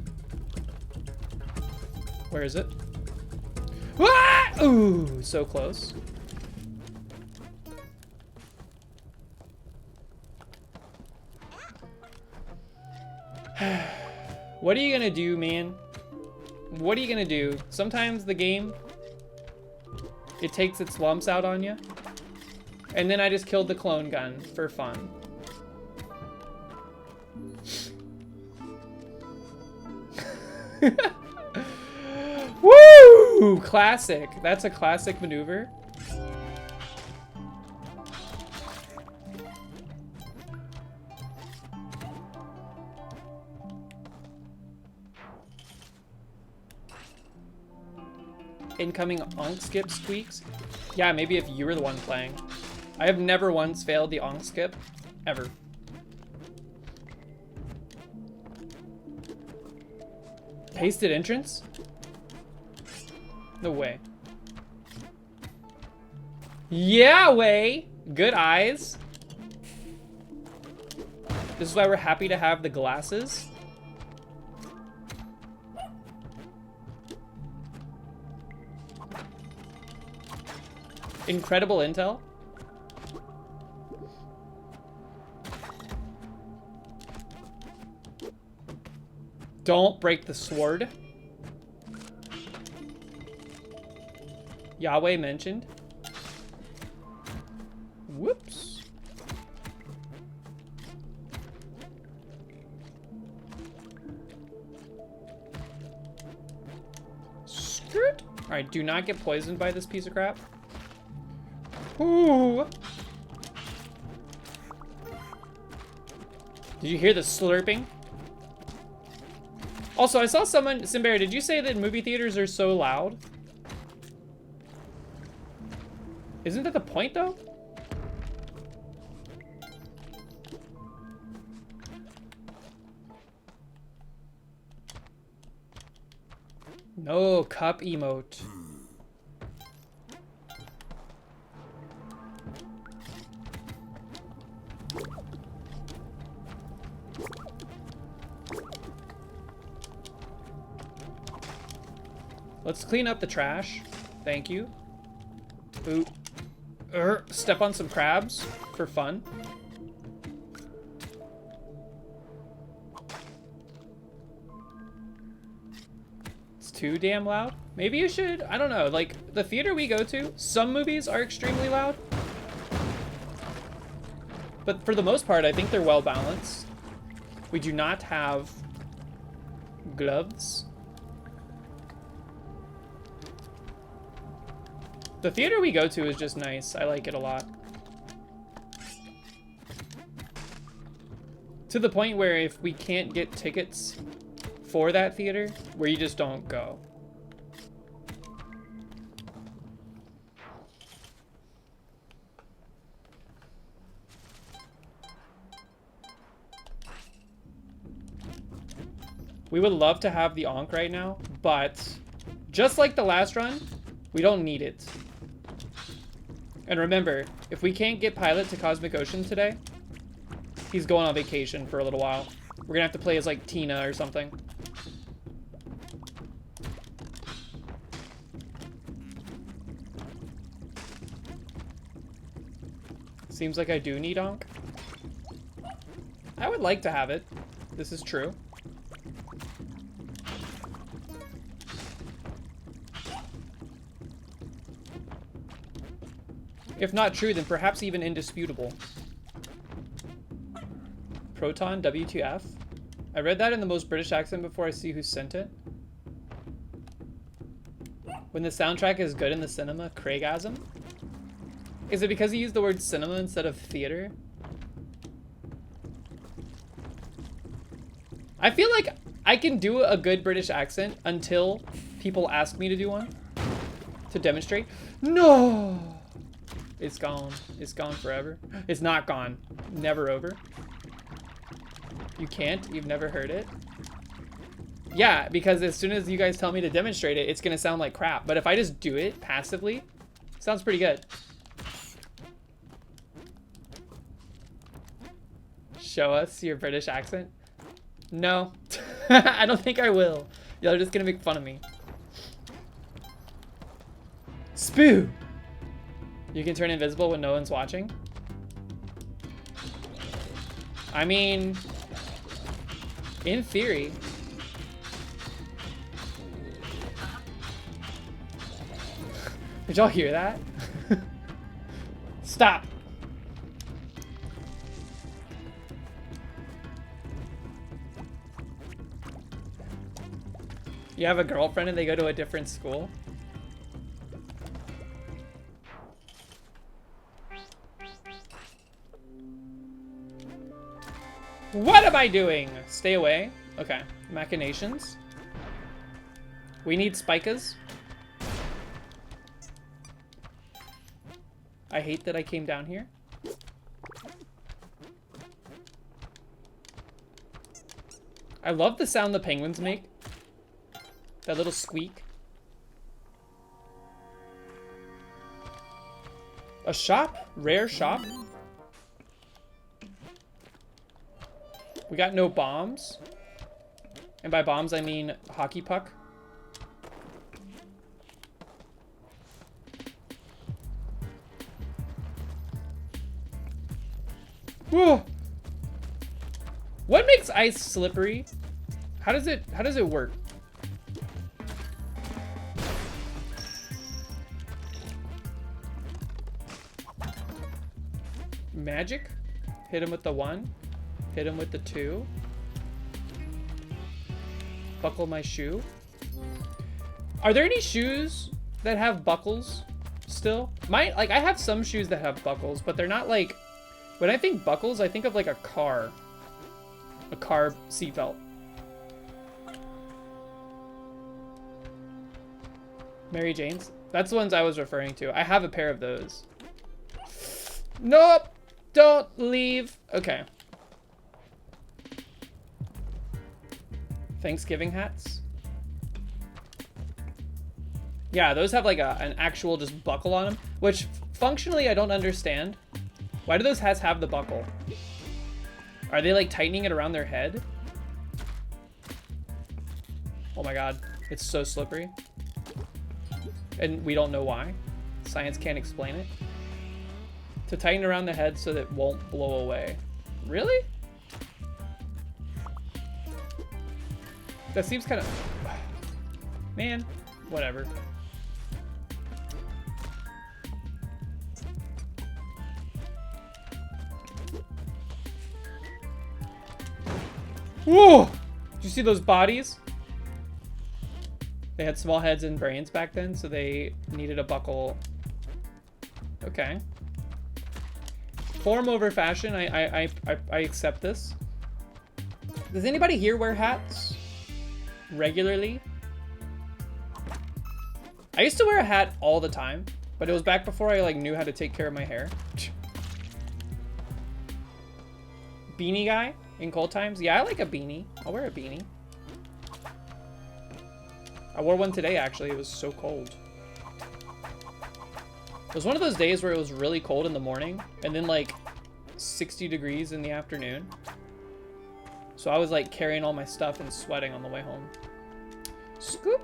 Where is it? Ah! Ooh, so close. What are you gonna do, man? What are you gonna do? Sometimes the game, it takes its lumps out on you. And then I just killed the clone gun for fun. Woo! Classic. That's a classic maneuver. Incoming onk skip squeaks. Yeah, maybe if you were the one playing. I have never once failed the onk skip, ever. Pasted entrance? No way. Yeah, way. Good eyes. This is why we're happy to have the glasses. Incredible intel. Don't break the sword. Yahweh mentioned. Whoops. Skirt. All right, do not get poisoned by this piece of crap. Ooh. Did you hear the slurping? Also, I saw someone, Simbear, did you say that movie theaters are so loud? Isn't that the point, though? No cup emote. Let's clean up the trash. Thank you. Ooh. Step on some crabs for fun. It's too damn loud. Maybe you should, I don't know, like the theater we go to, some movies are extremely loud. But for the most part, I think they're well balanced. We do not have gloves. The theater we go to is just nice. I like it a lot. To the point where if we can't get tickets for that theater, where you just don't go. We would love to have the Onk right now, but just like the last run, we don't need it. And remember, if we can't get Pilot to Cosmic Ocean today, he's going on vacation for a little while. We're gonna have to play as like Tina or something. Seems like I do need Onk. I would like to have it. This is true. If not true, then perhaps even indisputable. Proton, W2F. I read that in the most British accent before I see who sent it. When the soundtrack is good in the cinema, Craigasm? Is it because he used the word cinema instead of theater? I feel like I can do a good British accent until people ask me to do one. To demonstrate. No! It's gone. It's gone forever. It's not gone. Never over. You can't? You've never heard it? Yeah, because as soon as you guys tell me to demonstrate it, it's gonna sound like crap. But if I just do it passively, it sounds pretty good. Show us your British accent? No. I don't think I will. Y'all are just gonna make fun of me. Spoo! You can turn invisible when no one's watching? I mean, in theory. Did y'all hear that? Stop. You have a girlfriend and they go to a different school? What am I doing? Stay away. Okay. Machinations. We need spikas. I hate that I came down here. I love the sound the penguins make. That little squeak. A shop? Rare shop? We got no bombs. And by bombs, I mean hockey puck. Whoa! What makes ice slippery? How does it work? Magic? Hit him with the 1. Hit him with the 2. Buckle my shoe. Are there any shoes that have buckles still? I have some shoes that have buckles, but they're not like, when I think buckles, I think of like a car seatbelt. Mary Jane's? That's the ones I was referring to. I have a pair of those. Nope! Don't leave. Okay. Thanksgiving hats. Yeah, those have like an actual just buckle on them, which functionally I don't understand. Why do those hats have the buckle? Are they like tightening it around their head? Oh my god, it's so slippery. And we don't know why. Science can't explain it. To tighten around the head so that it won't blow away. Really? That seems kind of... Man, whatever. Whoa! Did you see those bodies? They had small heads and brains back then, so they needed a buckle. Okay. Form over fashion. I accept this. Does anybody here wear hats regularly? I used to wear a hat all the time, but it was back before I like knew how to take care of my hair. Beanie guy in cold times? Yeah, I like a beanie. I'll wear a beanie. I wore one today, actually. It was so cold. It was one of those days where it was really cold in the morning and then like 60 degrees in the afternoon. So I was like carrying all my stuff and sweating on the way home. Scoop.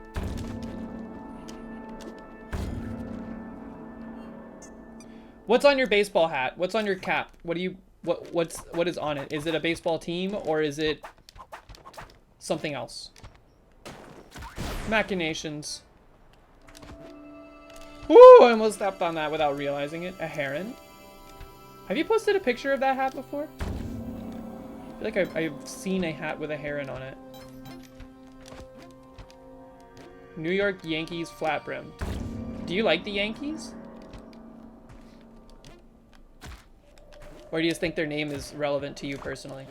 What's on your baseball hat? What's on your cap? What is on it? Is it a baseball team or is it something else? Machinations. Ooh, I almost stepped on that without realizing it. A heron. Have you posted a picture of that hat before? I feel like I've seen a hat with a heron on it. New York Yankees flat brim. Do you like the Yankees? Or do you just think their name is relevant to you personally?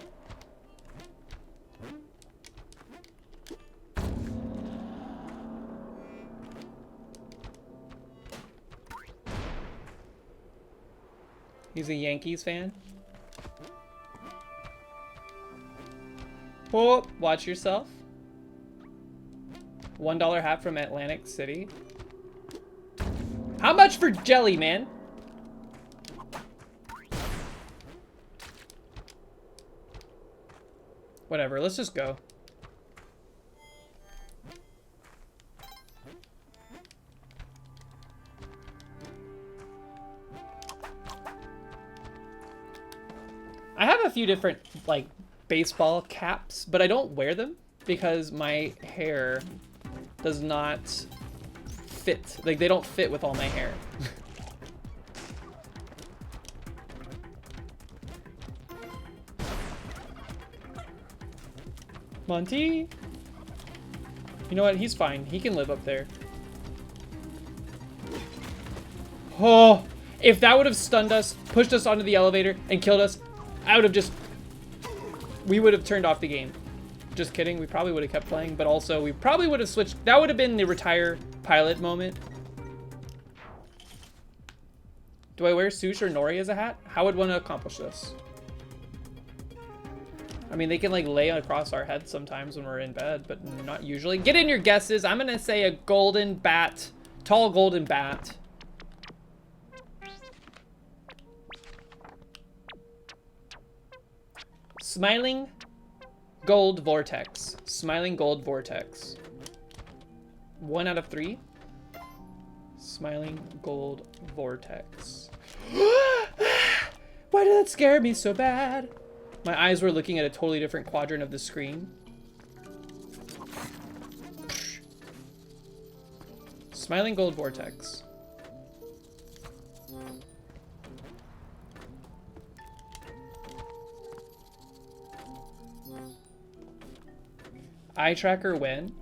He's a Yankees fan. Oh, watch yourself. $1 hat from Atlantic City. How much for jelly, man? Whatever, let's just go. I have a few different, like, baseball caps, but I don't wear them because my hair does not fit. Like, they don't fit with all my hair. Monty? You know what? He's fine. He can live up there. Oh, if that would have stunned us, pushed us onto the elevator, and killed us, I would have just... We would have turned off the game. Just kidding. We probably would have kept playing, but also we probably would have switched. That would have been the retire pilot moment. Do I wear Sush or Nori as a hat? How would one accomplish this? I mean, they can like lay across our heads sometimes when we're in bed, but not usually. Get in your guesses. I'm gonna say a golden bat. Tall golden bat. Smiling gold vortex. Smiling gold vortex. 1 out of 3. Smiling gold vortex. Why did that scare me so bad? My eyes were looking at a totally different quadrant of the screen. Smiling gold vortex. Eye tracker when?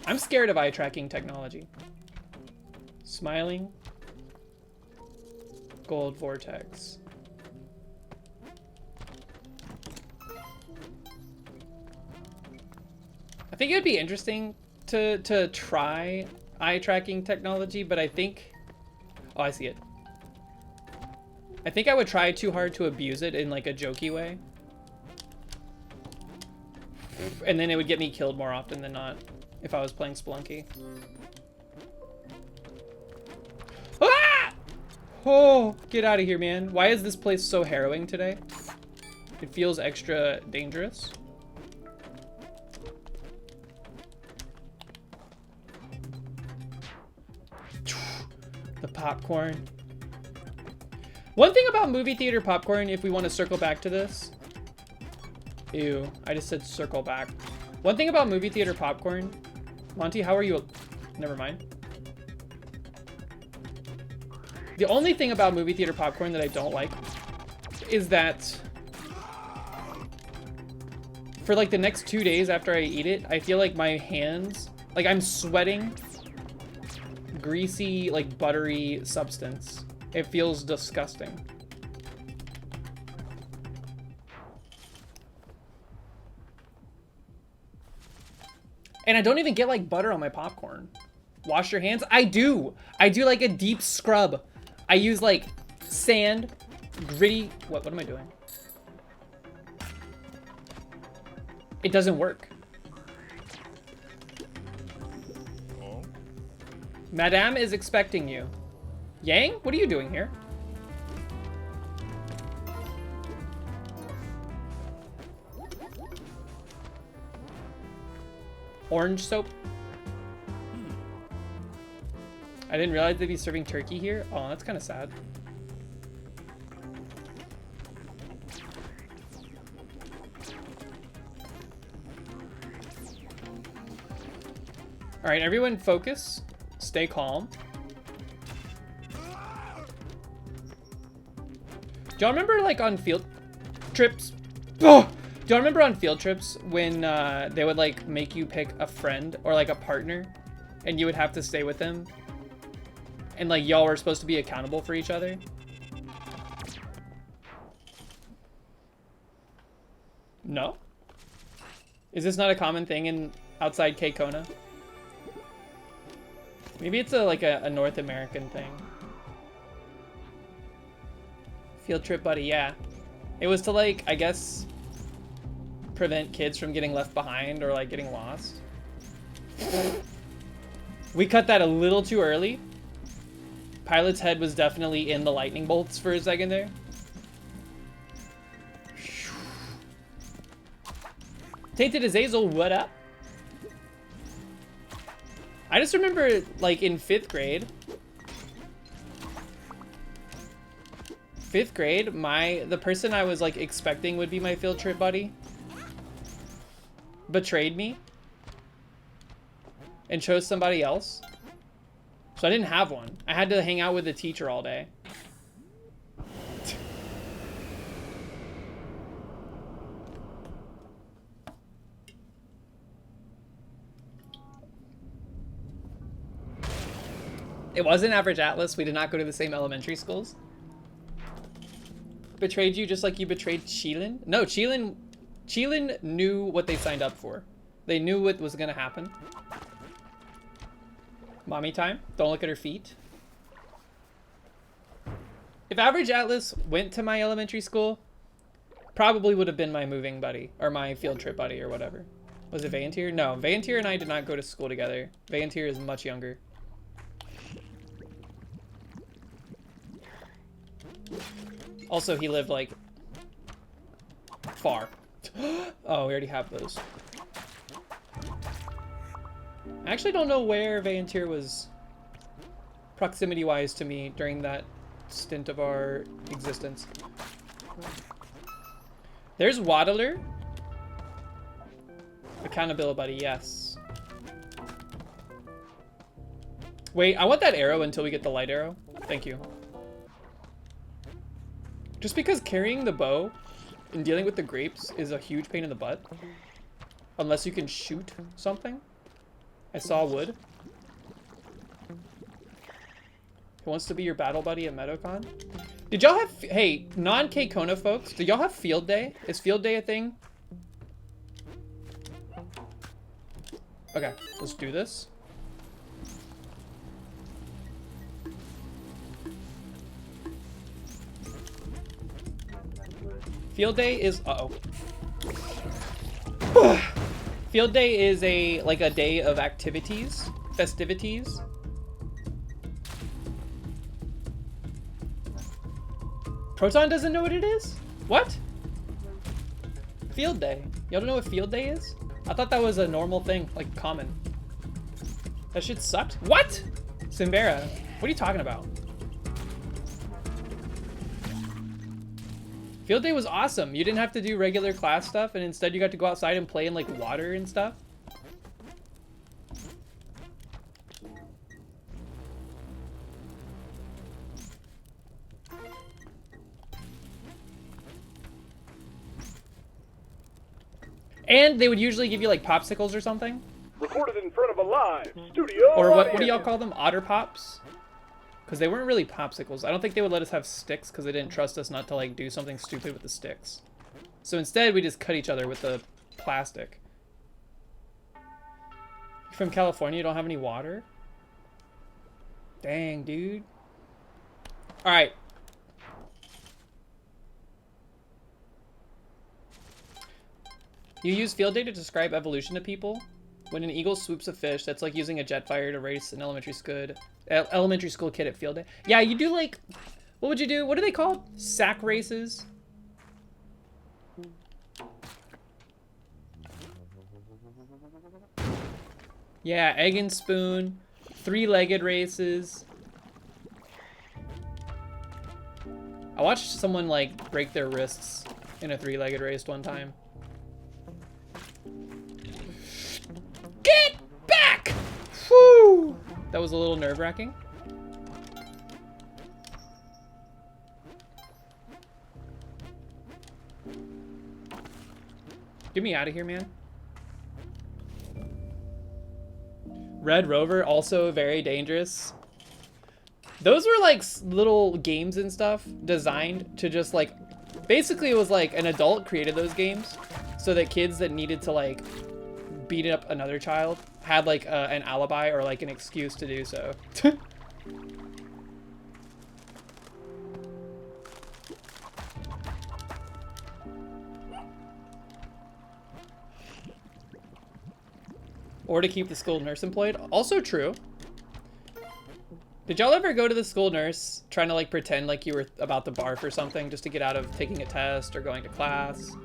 I'm scared of eye tracking technology. Smiling gold vortex. I think it would be interesting to try eye tracking technology, but I think, oh, I see it. I think I would try too hard to abuse it in like a jokey way. And then it would get me killed more often than not if I was playing Spelunky. Ah! Oh, get out of here, man. Why is this place so harrowing today? It feels extra dangerous. The popcorn. One thing about movie theater popcorn, if we want to circle back to this. Ew, I just said circle back. One thing about movie theater popcorn. Monty, how are you? Never mind. The only thing about movie theater popcorn that I don't like is that for like the next 2 days after I eat it, I feel like my hands, like I'm sweating greasy, like buttery substance. It feels disgusting. And I don't even get like butter on my popcorn. Wash your hands? I do like a deep scrub. I use like sand, gritty, what am I doing? It doesn't work. Madame is expecting you. Yang, what are you doing here? Orange soap. I didn't realize they'd be serving turkey here. Oh, that's kind of sad. All right, everyone focus. Stay calm. Do y'all remember like on field trips? Oh! Do y'all remember on field trips when they would like make you pick a friend or like a partner and you would have to stay with them? And like y'all were supposed to be accountable for each other? No? Is this not a common thing in outside Cape Kona? Maybe it's like a North American thing. Field trip buddy, yeah. It was to like, I guess, prevent kids from getting left behind or like getting lost. We cut that a little too early. Pilot's head was definitely in the lightning bolts for a second there. Tainted Azazel, what up? I just remember like in 5th grade. 5th grade, the person I was like expecting would be my field trip buddy betrayed me and chose somebody else. So I didn't have one. I had to hang out with the teacher all day. It wasn't Average Atlas. We did not go to the same elementary schools. Betrayed you just like you betrayed Cheelin? No, Cheelin knew what they signed up for. They knew what was gonna happen. Mommy time. Don't look at her feet. If Average Atlas went to my elementary school, probably would have been my moving buddy or my field trip buddy or whatever. Was it Vayantir? No, Vayantir and I did not go to school together. Vayantir is much younger. Also, he lived like far. Oh, we already have those. I actually don't know where Vayantir was proximity-wise to me during that stint of our existence. There's Waddler. Accountability buddy, yes. Wait, I want that arrow until we get the light arrow. Thank you. Just because carrying the bow and dealing with the grapes is a huge pain in the butt. Unless you can shoot something. I saw wood. Who wants to be your battle buddy at MeadowCon? Did y'all have, hey, non-K-Kona folks, do y'all have field day? Is field day a thing? Okay, let's do this. Field day is, uh-oh. Field day is like a day of activities, festivities. Proton doesn't know what it is? What? Field day. Y'all don't know what field day is? I thought that was a normal thing, like common. That shit sucked. What? Simbera, what are you talking about? Field day was awesome. You didn't have to do regular class stuff, and instead you got to go outside and play in like water and stuff. And they would usually give you like popsicles or something. Recorded in front of a live studio Or what do audience. y'all call them? Otter Pops? Because they weren't really popsicles. I don't think they would let us have sticks because they didn't trust us not to like do something stupid with the sticks. So instead we just cut each other with the plastic. You're from California, you don't have any water? Dang, dude. Alright. You use field day to describe evolution to people. When an eagle swoops a fish, that's like using a Jetfire to race an elementary school kid at field day. Yeah, you do like, what would you do? What are they called? Sack races? Yeah, egg and spoon, 3-legged races. I watched someone like break their wrists in a 3-legged race one time. Get back! Whew! That was a little nerve-wracking. Get me out of here, man. Red Rover, also very dangerous. Those were like little games and stuff designed to just like, basically it was like an adult created those games so that kids that needed to like beat up another child had like an alibi or like an excuse to do so. Or to keep the school nurse employed. Also true. Did y'all ever go to the school nurse trying to like pretend like you were about to barf or something just to get out of taking a test or going to class?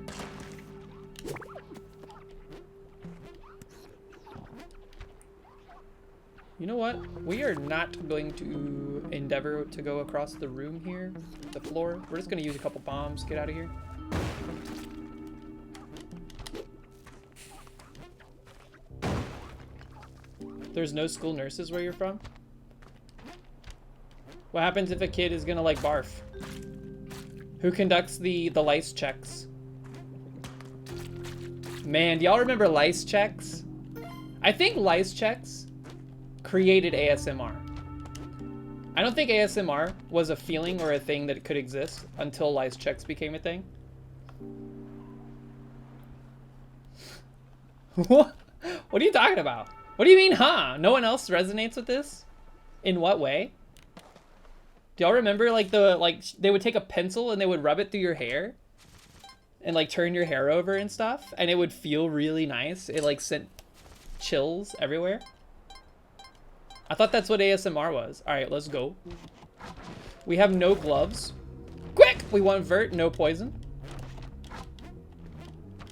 You know what? We are not going to endeavor to go across the room here, the floor. We're just gonna use a couple bombs, get out of here. There's no school nurses where you're from? What happens if a kid is gonna like barf? Who conducts the lice checks? Man, do y'all remember lice checks? I think lice checks created ASMR. I don't think ASMR was a feeling or a thing that could exist until lice checks became a thing. What? What are you talking about? What do you mean, huh? No one else resonates with this? In what way? Do y'all remember like they would take a pencil and they would rub it through your hair and like turn your hair over and stuff, and it would feel really nice. It like sent chills everywhere. I thought that's what ASMR was. All right, let's go. We have no gloves. Quick! We want vert, no poison.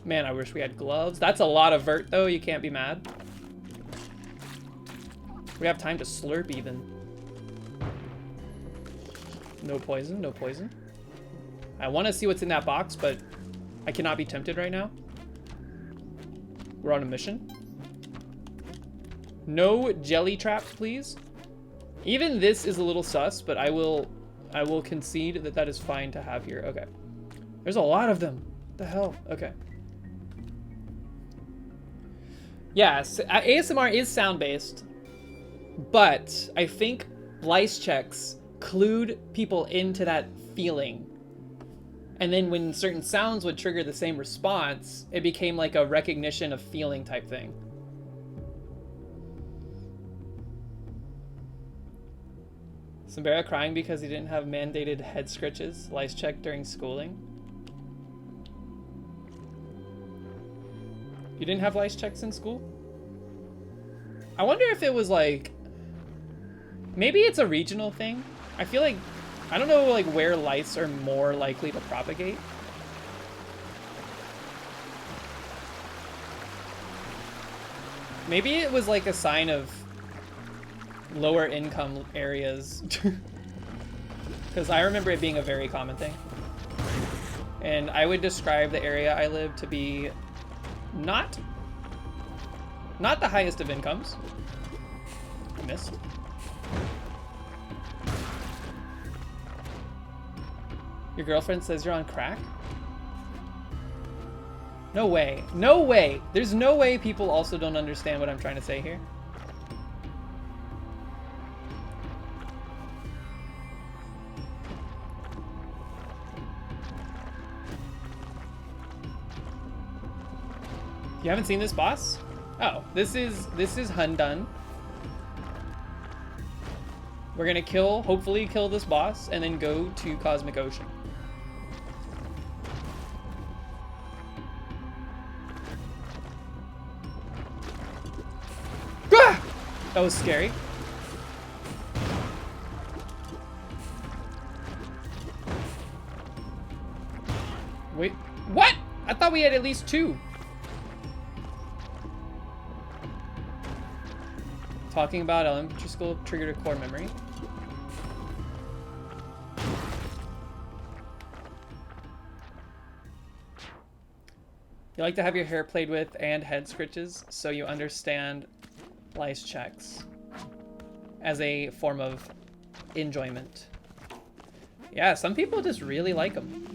Man, I wish we had gloves. That's a lot of vert though, you can't be mad. We have time to slurp even. No poison, no poison. I want to see what's in that box, but I cannot be tempted right now. We're on a mission. No jelly traps, please. Even this is a little sus, but I will concede that that is fine to have here. Okay. There's a lot of them. What the hell? Okay. Yes, ASMR is sound-based, but I think lice checks clued people into that feeling. And then when certain sounds would trigger the same response, it became like a recognition of feeling type thing. Sambera crying because he didn't have mandated head scritches, lice check during schooling. You didn't have lice checks in school? I wonder if it was like, maybe it's a regional thing. I feel like, I don't know like where lice are more likely to propagate. Maybe it was like a sign of lower income areas. Because I remember it being a very common thing. And I would describe the area I live to be not the highest of incomes. I missed. Your girlfriend says you're on crack? No way. No way. There's no way people also don't understand what I'm trying to say here. You haven't seen this boss? Oh, this is Hundun. We're gonna hopefully kill this boss, and then go to Cosmic Ocean. Ah! That was scary. Wait, what? I thought we had at least 2. Talking about elementary school triggered a core memory. You like to have your hair played with and head scritches, so you understand lice checks as a form of enjoyment. Yeah, some people just really like them.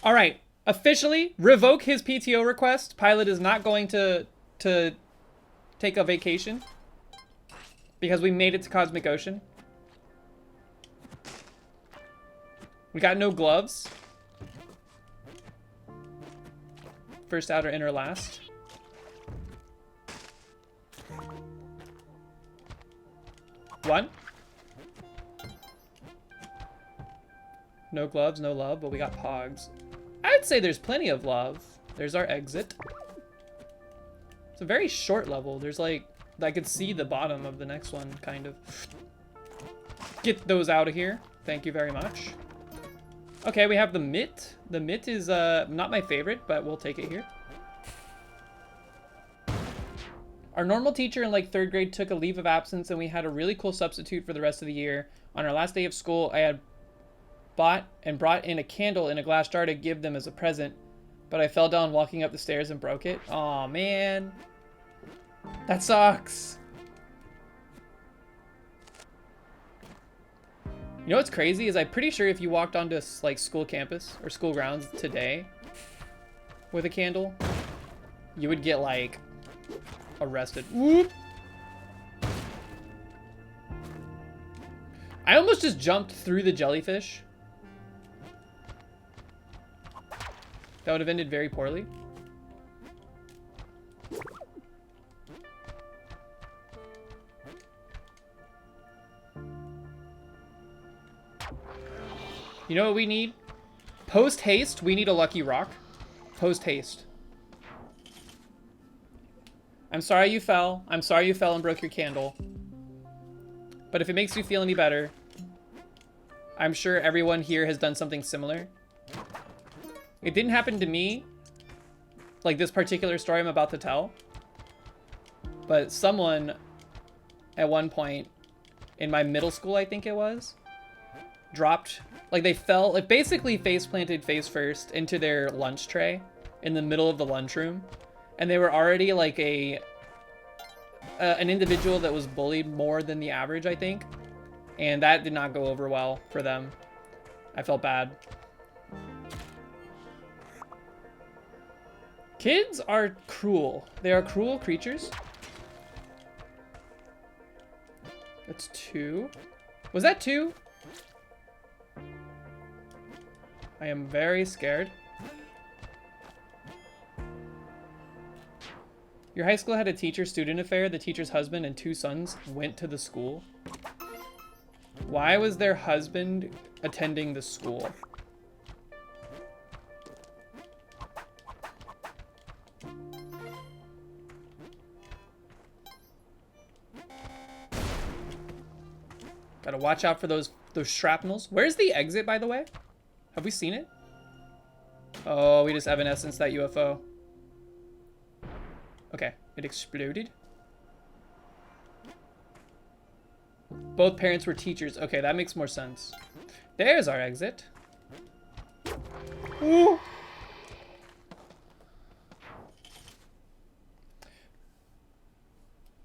All right. Officially revoke his PTO request. Pilot is not going to take a vacation because we made it to Cosmic Ocean. We got no gloves. First, outer, inner, last. One. No gloves, no love, but we got pogs. I'd say there's plenty of love. There's our exit. It's a very short level. There's like, I could see the bottom of the next one, kind of. Get those out of here. Thank you very much. Okay, we have the mitt. The mitt is not my favorite, but we'll take it here. Our normal teacher in like 3rd grade took a leave of absence, and we had a really cool substitute for the rest of the year. On our last day of school, I had bought and brought in a candle in a glass jar to give them as a present, but I fell down walking up the stairs and broke it. Aw, man. That sucks. You know what's crazy is I'm pretty sure if you walked onto like school campus or school grounds today with a candle, you would get like arrested. Whoop. I almost just jumped through the jellyfish. That would have ended very poorly. You know what we need? Post haste, we need a lucky rock. Post haste. I'm sorry you fell. I'm sorry you fell and broke your candle. But if it makes you feel any better, I'm sure everyone here has done something similar. It didn't happen to me, like this particular story I'm about to tell. But someone at one point in my middle school, I think it was, dropped, like they fell, like basically face planted face first into their lunch tray in the middle of the lunchroom. And they were already like an individual that was bullied more than the average, I think. And that did not go over well for them. I felt bad. Kids are cruel. They are cruel creatures. That's 2. Was that 2? I am very scared. Your high school had a teacher-student affair. The teacher's husband and 2 sons went to the school. Why was their husband attending the school? Gotta watch out for those shrapnels. Where's the exit, by the way? Have we seen it? Oh, we just evanescenced that UFO. Okay, it exploded. Both parents were teachers. Okay, that makes more sense. There's our exit. Ooh.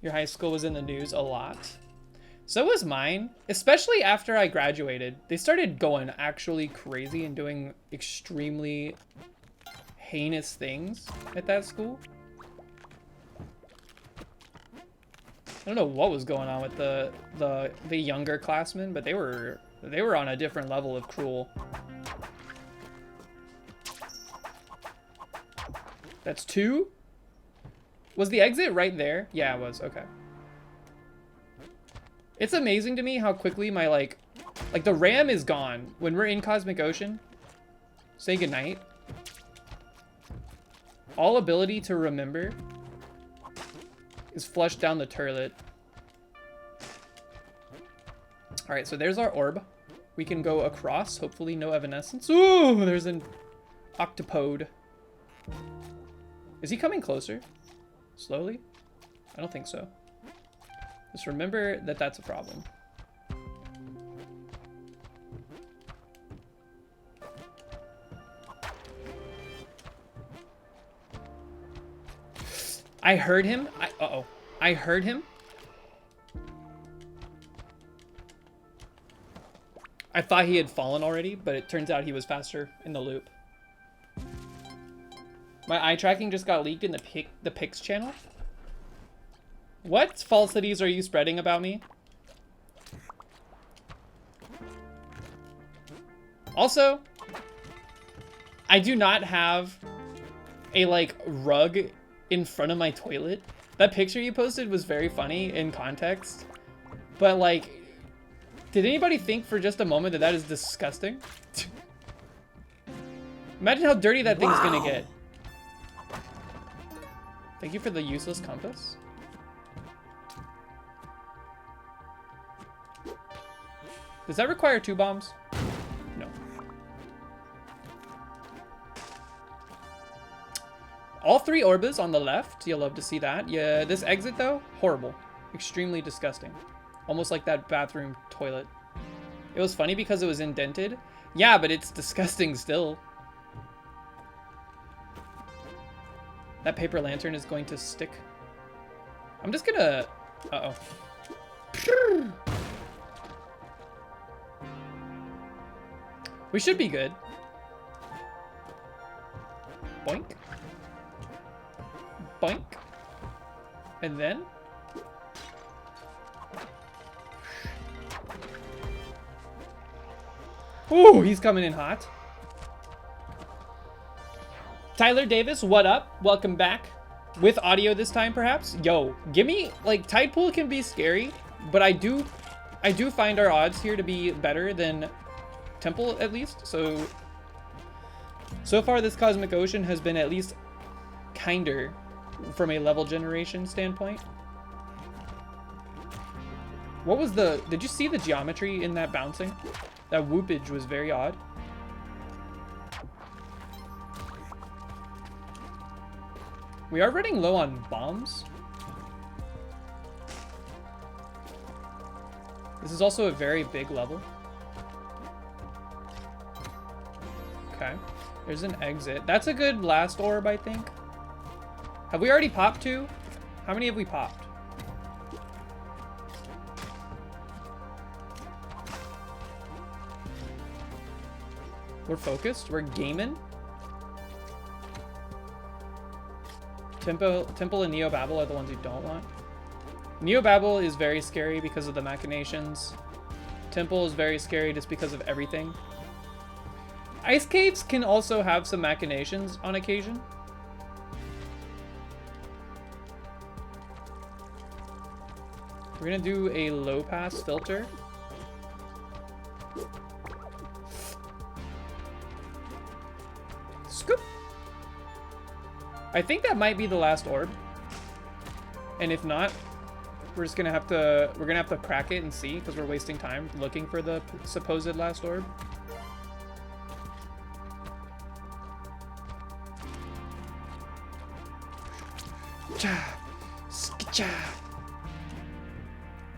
Your high school was in the news a lot. So was mine, especially after I graduated. They started going actually crazy and doing extremely heinous things at that school. I don't know what was going on with the younger classmen, but they were on a different level of cruel. That's 2? Was the exit right there? Yeah, it was. Okay. It's amazing to me how quickly my, like the RAM is gone. When we're in Cosmic Ocean, say goodnight. All ability to remember is flushed down the turlet. Alright, so there's our orb. We can go across. Hopefully no evanescence. Ooh, there's an octopode. Is he coming closer? Slowly? I don't think so. Just remember that that's a problem. I heard him. Uh-oh. I heard him. I thought he had fallen already, but it turns out he was faster in the loop. My eye tracking just got leaked in the Pix channel. What falsities are you spreading about me? Also, I do not have a, like, rug in front of my toilet. That picture you posted was very funny in context. But, like, did anybody think for just a moment that that is disgusting? Imagine how dirty that thing's gonna get. Thank you for the useless compass. Does that require 2 bombs? No. All 3 orbs on the left. You'll love to see that. Yeah, this exit though, horrible. Extremely disgusting. Almost like that bathroom toilet. It was funny because it was indented. Yeah, but it's disgusting still. That paper lantern is going to stick. I'm just gonna... Uh-oh. We should be good. Boink. Boink. And then... Ooh, he's coming in hot. Tyler Davis, what up? Welcome back. With audio this time, perhaps? Yo, give me... Like, Tide Pool can be scary, but I do find our odds here to be better than temple at least. So far this Cosmic Ocean has been at least kinder from a level generation standpoint. What was the... Did you see the geometry in that bouncing? That whoopage was very odd. We are running low on bombs. This is also a very big level. Okay. There's an exit. That's a good last orb, I think. Have we already popped 2? How many have we popped? We're focused. We're gaming. Temple and Neobabble are the ones you don't want. Neobabble is very scary because of the machinations. Temple is very scary just because of everything. Ice caves can also have some machinations on occasion. We're gonna do a low pass filter. Scoop. I think that might be the last orb. And if not, we're gonna have to crack it and see, because we're wasting time looking for the supposed last orb.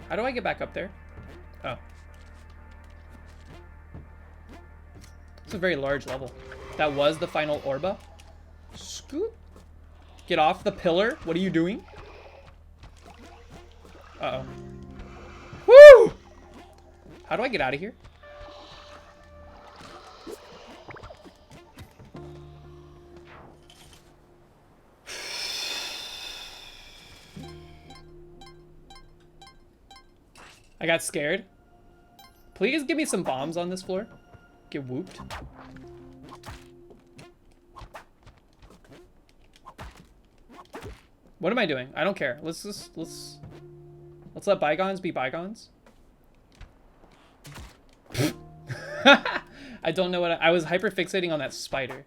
How do I get back up there? Oh. It's a very large level. That was the final Orba. Scoop. Get off the pillar. What are you doing? Uh-oh. Woo! How do I get out of here? I got scared. Please give me some bombs on this floor. Get whooped. What am I doing? I don't care. Let's let bygones be bygones. I don't know what I was hyper fixating on that spider.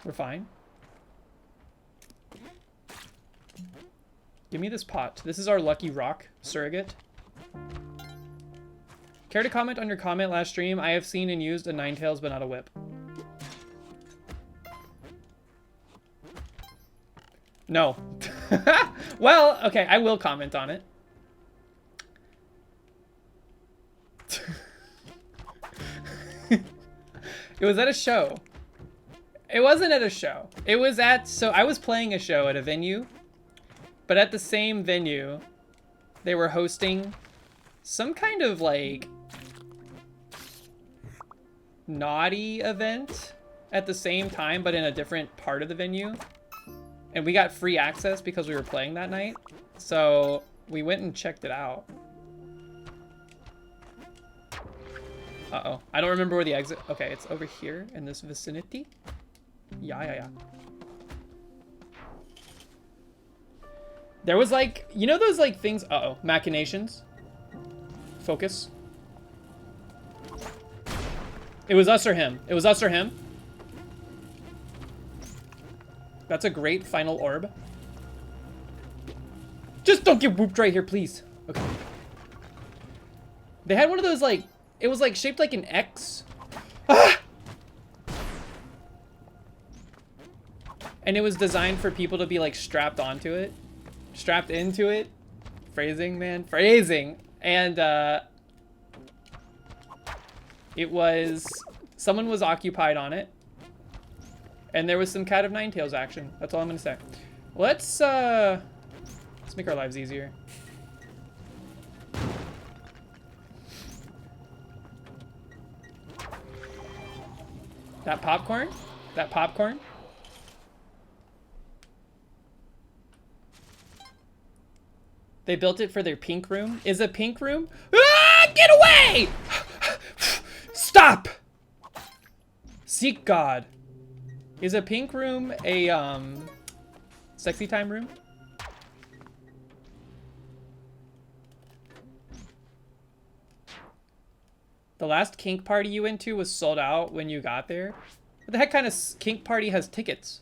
We're fine. Give me this pot. This is our lucky rock surrogate. Care to comment on your comment last stream? I have seen and used a Ninetales, but not a whip. No. Well, okay, I will comment on it. It was at a show. It wasn't at a show. It was at, so I was playing a show at a venue, but at the same venue, they were hosting some kind of like naughty event at the same time, but in a different part of the venue. And we got free access because we were playing that night. So we went and checked it out. Uh-oh. I don't remember where the exit... Okay, it's over here in this vicinity. Yeah. There was like... You know those like things... Uh-oh. Machinations. Focus. It was us or him. It was us or him. That's a great final orb. Just don't get whooped right here, please. Okay. They had one of those like... It was like shaped like an X. Ah! And it was designed for people to be like strapped onto it. Strapped into it. Phrasing, man. Phrasing. And it was... Someone was occupied on it. And there was some Cat of Ninetales action. That's all I'm gonna say. Let's make our lives easier. That popcorn? That popcorn? They built it for their pink room. Is a pink room? Ah, get away! Stop! Seek God. Is a pink room a sexy time room? The last kink party you went to was sold out when you got there. What the heck kind of kink party has tickets?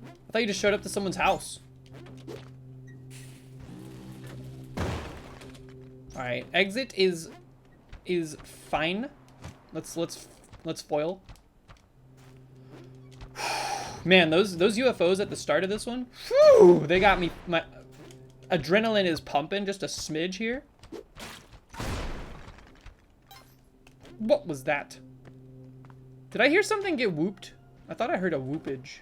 I thought you just showed up to someone's house. All right, exit is fine. Let's foil. Man, those UFOs at the start of this one, whew, they got me. My adrenaline is pumping just a smidge here. What was that? Did I hear something get whooped? I thought I heard a whoopage.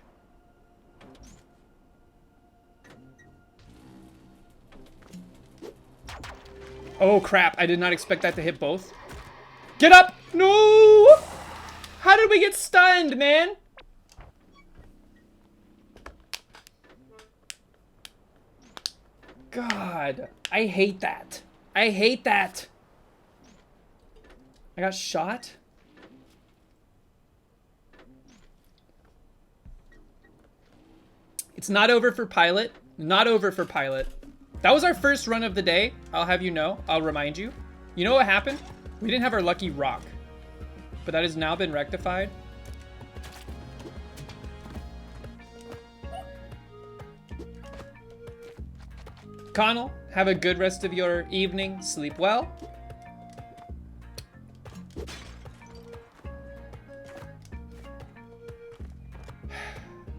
Oh crap, I did not expect that to hit both. Get up! No! How did we get stunned, man? God, I hate that. I hate that. I got shot? It's not over for Pilot. Not over for Pilot. That was our first run of the day. I'll have you know. I'll remind you. You know what happened? We didn't have our lucky rock. But that has now been rectified. Connell, have a good rest of your evening. Sleep well.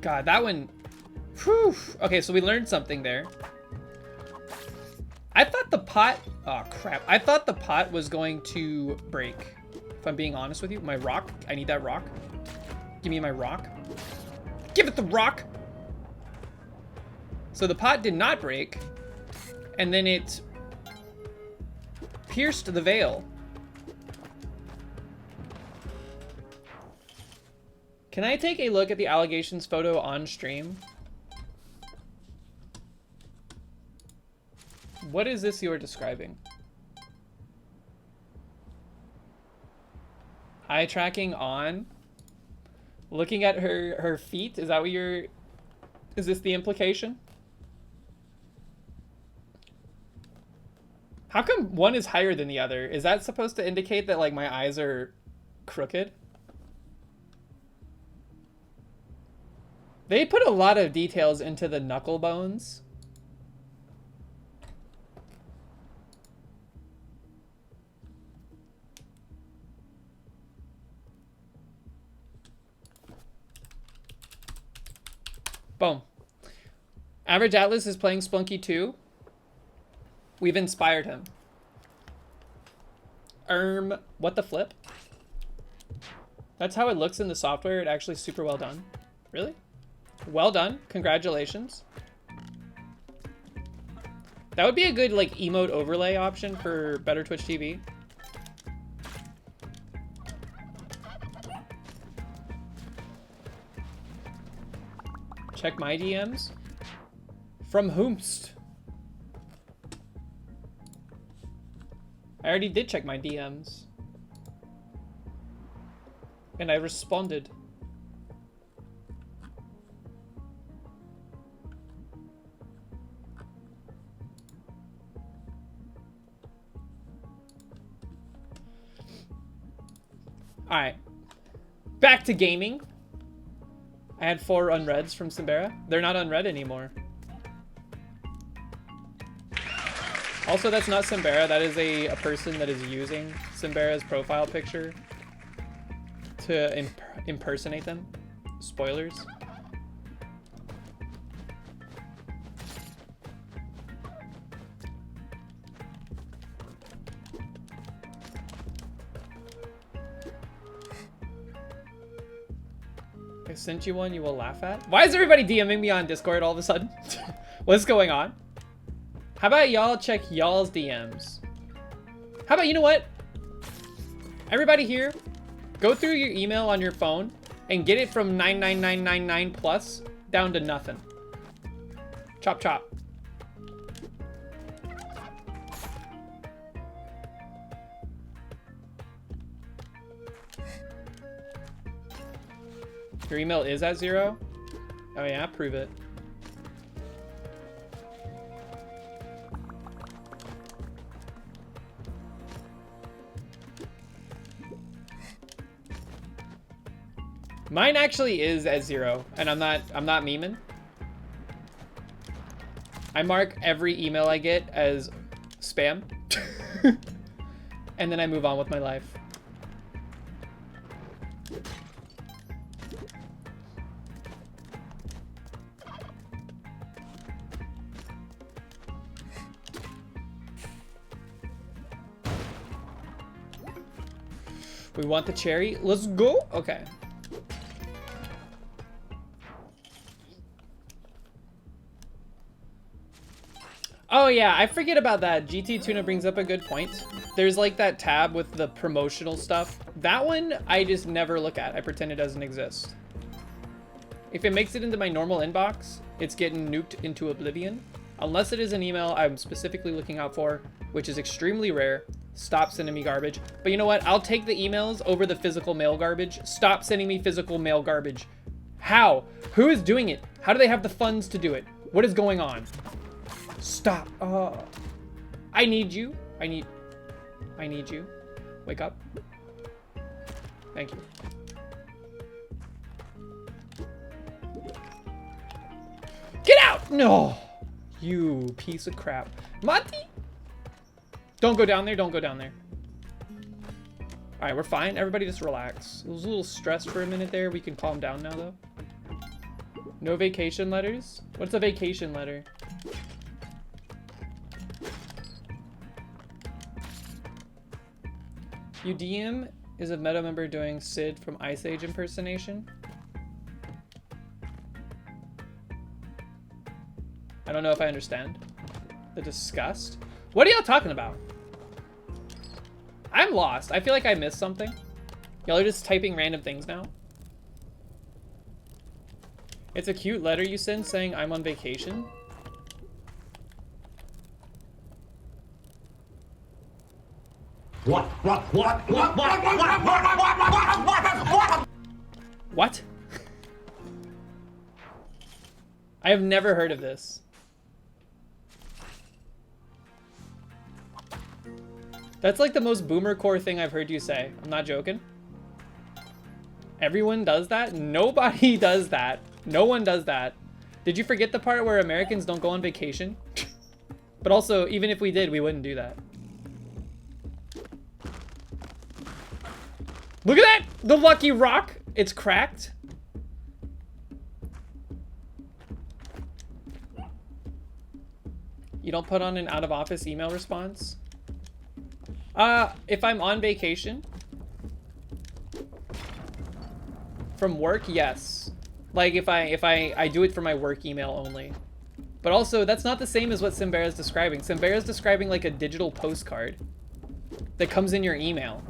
God, that one... Whew. Okay, so we learned something there. I thought the pot... Oh, crap. I thought the pot was going to break. If I'm being honest with you. My rock. I need that rock. Give me my rock. Give it the rock! So the pot did not break. And then it pierced the veil. Can I take a look at the allegations photo on stream? What is this you're describing? Eye tracking on? Looking at her feet? Is that what you're... Is this the implication? How come one is higher than the other? Is that supposed to indicate that, like, my eyes are crooked? They put a lot of details into the knuckle bones. Boom. Average Atlas is playing Splunky 2. We've inspired him. What the flip? That's how it looks in the software. It actually super well done. Really? Well done. Congratulations. That would be a good, like, emote overlay option for Better Twitch TV. Check my DMs. From whomst? I already did check my DMs. And I responded. Alright. Back to gaming. I had 4 unreads from Simbera. They're not unread anymore. Also, that's not Simbera. That is a person that is using Simbera's profile picture to impersonate them. Spoilers. I sent you one you will laugh at. Why is everybody DMing me on Discord all of a sudden? What's going on? How about y'all check y'all's DMs? How about, you know what? Everybody here, go through your email on your phone and get it from 99999 plus down to nothing. Chop chop. Your email is at 0? Oh yeah, prove it. Mine actually is at 0, and I'm not memeing. I mark every email I get as spam. And then I move on with my life. We want the cherry. Let's go. Okay. Oh yeah, I forget about that. GT Tuna brings up a good point. There's like that tab with the promotional stuff. That one I just never look at. I pretend it doesn't exist. If it makes it into my normal inbox, it's getting nuked into oblivion. Unless it is an email I'm specifically looking out for, which is extremely rare. Stop sending me garbage. But you know what? I'll take the emails over the physical mail garbage. Stop sending me physical mail garbage. How? Who is doing it? How do they have the funds to do it? What is going on? Stop. I need you. I need you. Wake up. Thank you. Get out! No. You piece of crap. Mati! Don't go down there. Don't go down there. All right, we're fine. Everybody just relax. It was a little stressed for a minute there. We can calm down now, though. No vacation letters? What's a vacation letter? UDM is a meta member doing Sid from Ice Age impersonation. I don't know if I understand. The disgust? What are y'all talking about? I'm lost. I feel like I missed something. Y'all are just typing random things now. It's a cute letter you send saying I'm on vacation. What? What? I have never heard of this. That's like the most boomer core thing I've heard you say. I'm not joking. Everyone does that? Nobody does that. No one does that. Did you forget the part where Americans don't go on vacation? But also, even if we did, we wouldn't do that. Look at that! The lucky rock! It's cracked. You don't put on an out-of-office email response? If I'm on vacation from work, yes. Like if I do it for my work email only. But also, that's not the same as what Simbera is describing. Simbera is describing like a digital postcard that comes in your email.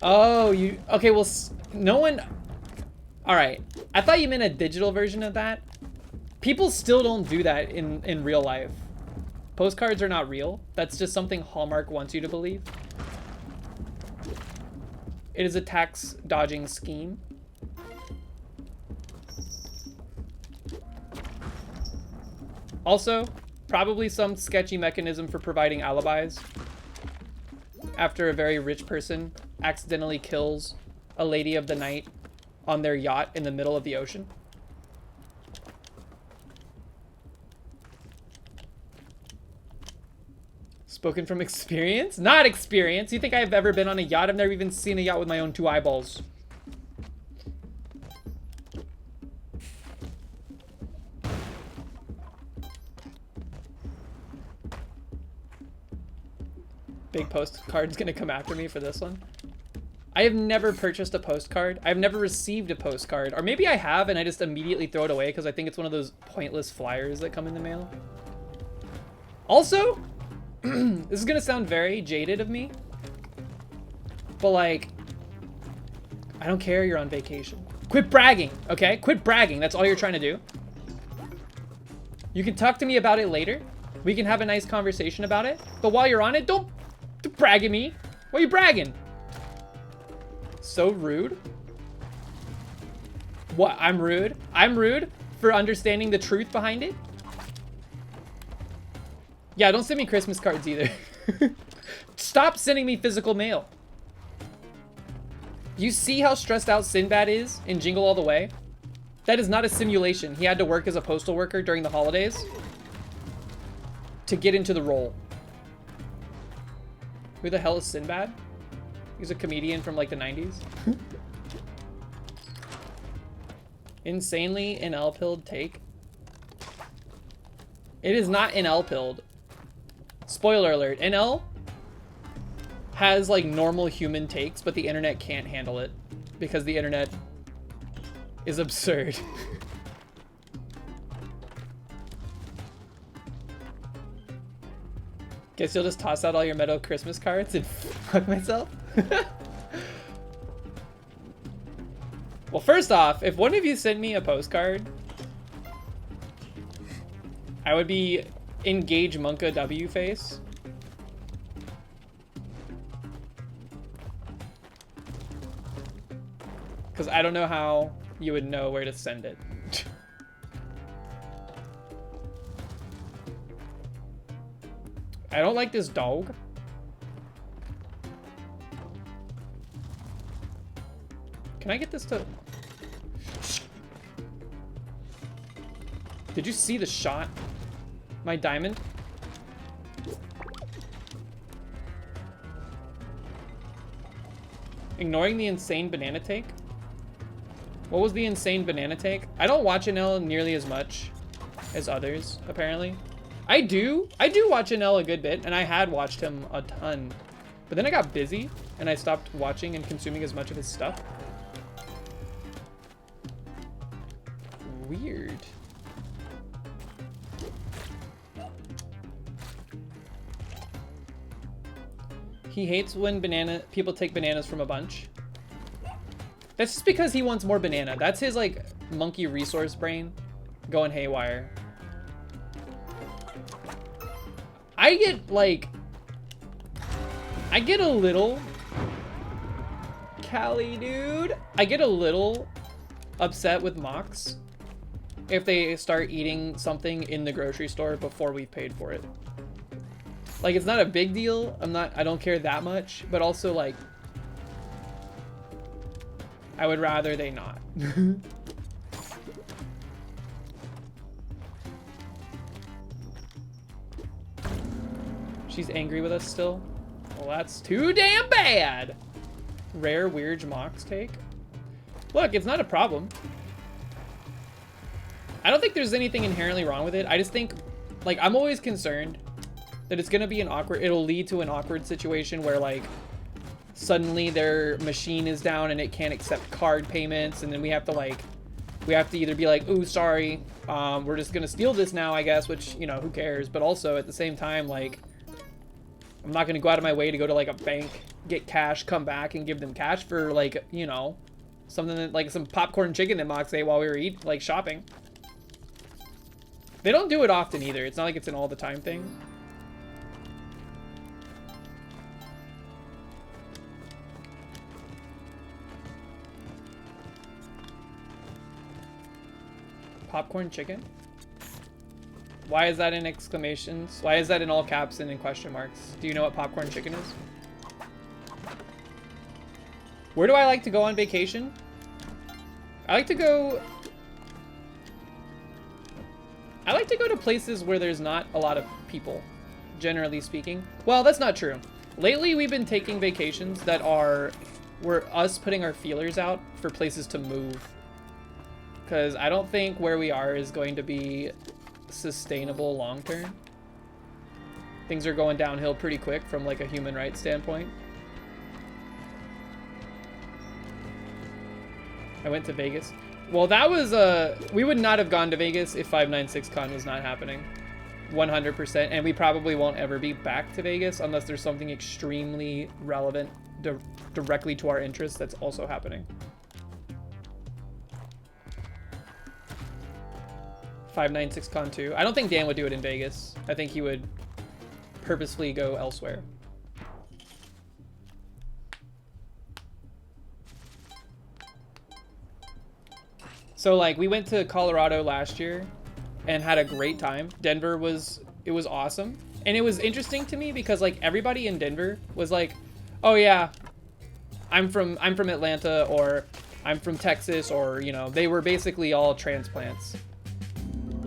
Oh, you... Okay, well, no one... Alright. I thought you meant a digital version of that. People still don't do that in real life. Postcards are not real. That's just something Hallmark wants you to believe. It is a tax dodging scheme. Also, probably some sketchy mechanism for providing alibis. After a very rich person accidentally kills a lady of the night on their yacht in the middle of the ocean. Spoken from experience? Not experience. You think I've ever been on a yacht? I've never even seen a yacht with my own 2 eyeballs. Big postcard's gonna come after me for this one. I have never purchased a postcard. I've never received a postcard. Or maybe I have and I just immediately throw it away because I think it's one of those pointless flyers that come in the mail. Also, this is gonna sound very jaded of me, but like, I don't care you're on vacation. Quit bragging, okay? Quit bragging, that's all you're trying to do. You can talk to me about it later. We can have a nice conversation about it, but while you're on it, don't brag at me. Why are you bragging? So rude. What, I'm rude? I'm rude for understanding the truth behind it? Yeah, don't send me Christmas cards either. Stop sending me physical mail. You see how stressed out Sinbad is in Jingle All the Way? That is not a simulation. He had to work as a postal worker during the holidays to get into the role. Who the hell is Sinbad? He's a comedian from like the 90s. Insanely NL-pilled take. It is not NL-pilled. Spoiler alert. NL has like normal human takes, but the internet can't handle it because the internet is absurd. Guess you'll just toss out all your metal Christmas cards and fuck myself? Well, first off, if one of you sent me a postcard, I would be engage Monka W face. Because I don't know how you would know where to send it. I don't like this dog. Can I get this to... Did you see the shot? My diamond? Ignoring the insane banana take? What was the insane banana take? I don't watch NL nearly as much as others, apparently. I do watch NL a good bit, and I had watched him a ton. But then I got busy, and I stopped watching and consuming as much of his stuff. Weird. He hates when people take bananas from a bunch. That's just because he wants more banana. That's his, like, monkey resource brain going haywire. I get, like... I get a little... Callie, dude. I get a little upset with Mox if they start eating something in the grocery store before we've paid for it. Like, it's not a big deal. I don't care that much, but also, like, I would rather they not. She's angry with us still? Well, that's too damn bad. Rare Weird Mox take. Look, it's not a problem. I don't think there's anything inherently wrong with it. I just think, like, I'm always concerned that it's gonna be it'll lead to an awkward situation where, like, suddenly their machine is down and it can't accept card payments, and then we have to either be like, ooh, sorry, we're just gonna steal this now, I guess, which, you know, who cares? But also at the same time, like, I'm not gonna go out of my way to go to, like, a bank, get cash, come back and give them cash for, like, you know, something that, like, some popcorn chicken that Mox ate while we were shopping. They don't do it often either. It's not like it's an all the time thing. Popcorn chicken? Why is that in exclamations? Why is that in all caps and in question marks? Do you know what popcorn chicken is? Where do I like to go on vacation? I like to go to places where there's not a lot of people, generally speaking. Well, that's not true. Lately, we've been taking vacations that were us putting our feelers out for places to move. Because I don't think where we are is going to be sustainable long term. Things are going downhill pretty quick from, like, a human rights standpoint. I went to Vegas. Well, that was we would not have gone to Vegas if 596Con was not happening. 100%. And we probably won't ever be back to Vegas unless there's something extremely relevant directly to our interests that's also happening. 596Con 2. I don't think Dan would do it in Vegas. I think he would purposefully go elsewhere. So, like, we went to Colorado last year and had a great time. Denver was It was awesome. And it was interesting to me because like everybody in Denver was like, oh yeah, I'm from Atlanta, or I'm from Texas, or you know, they were basically all transplants.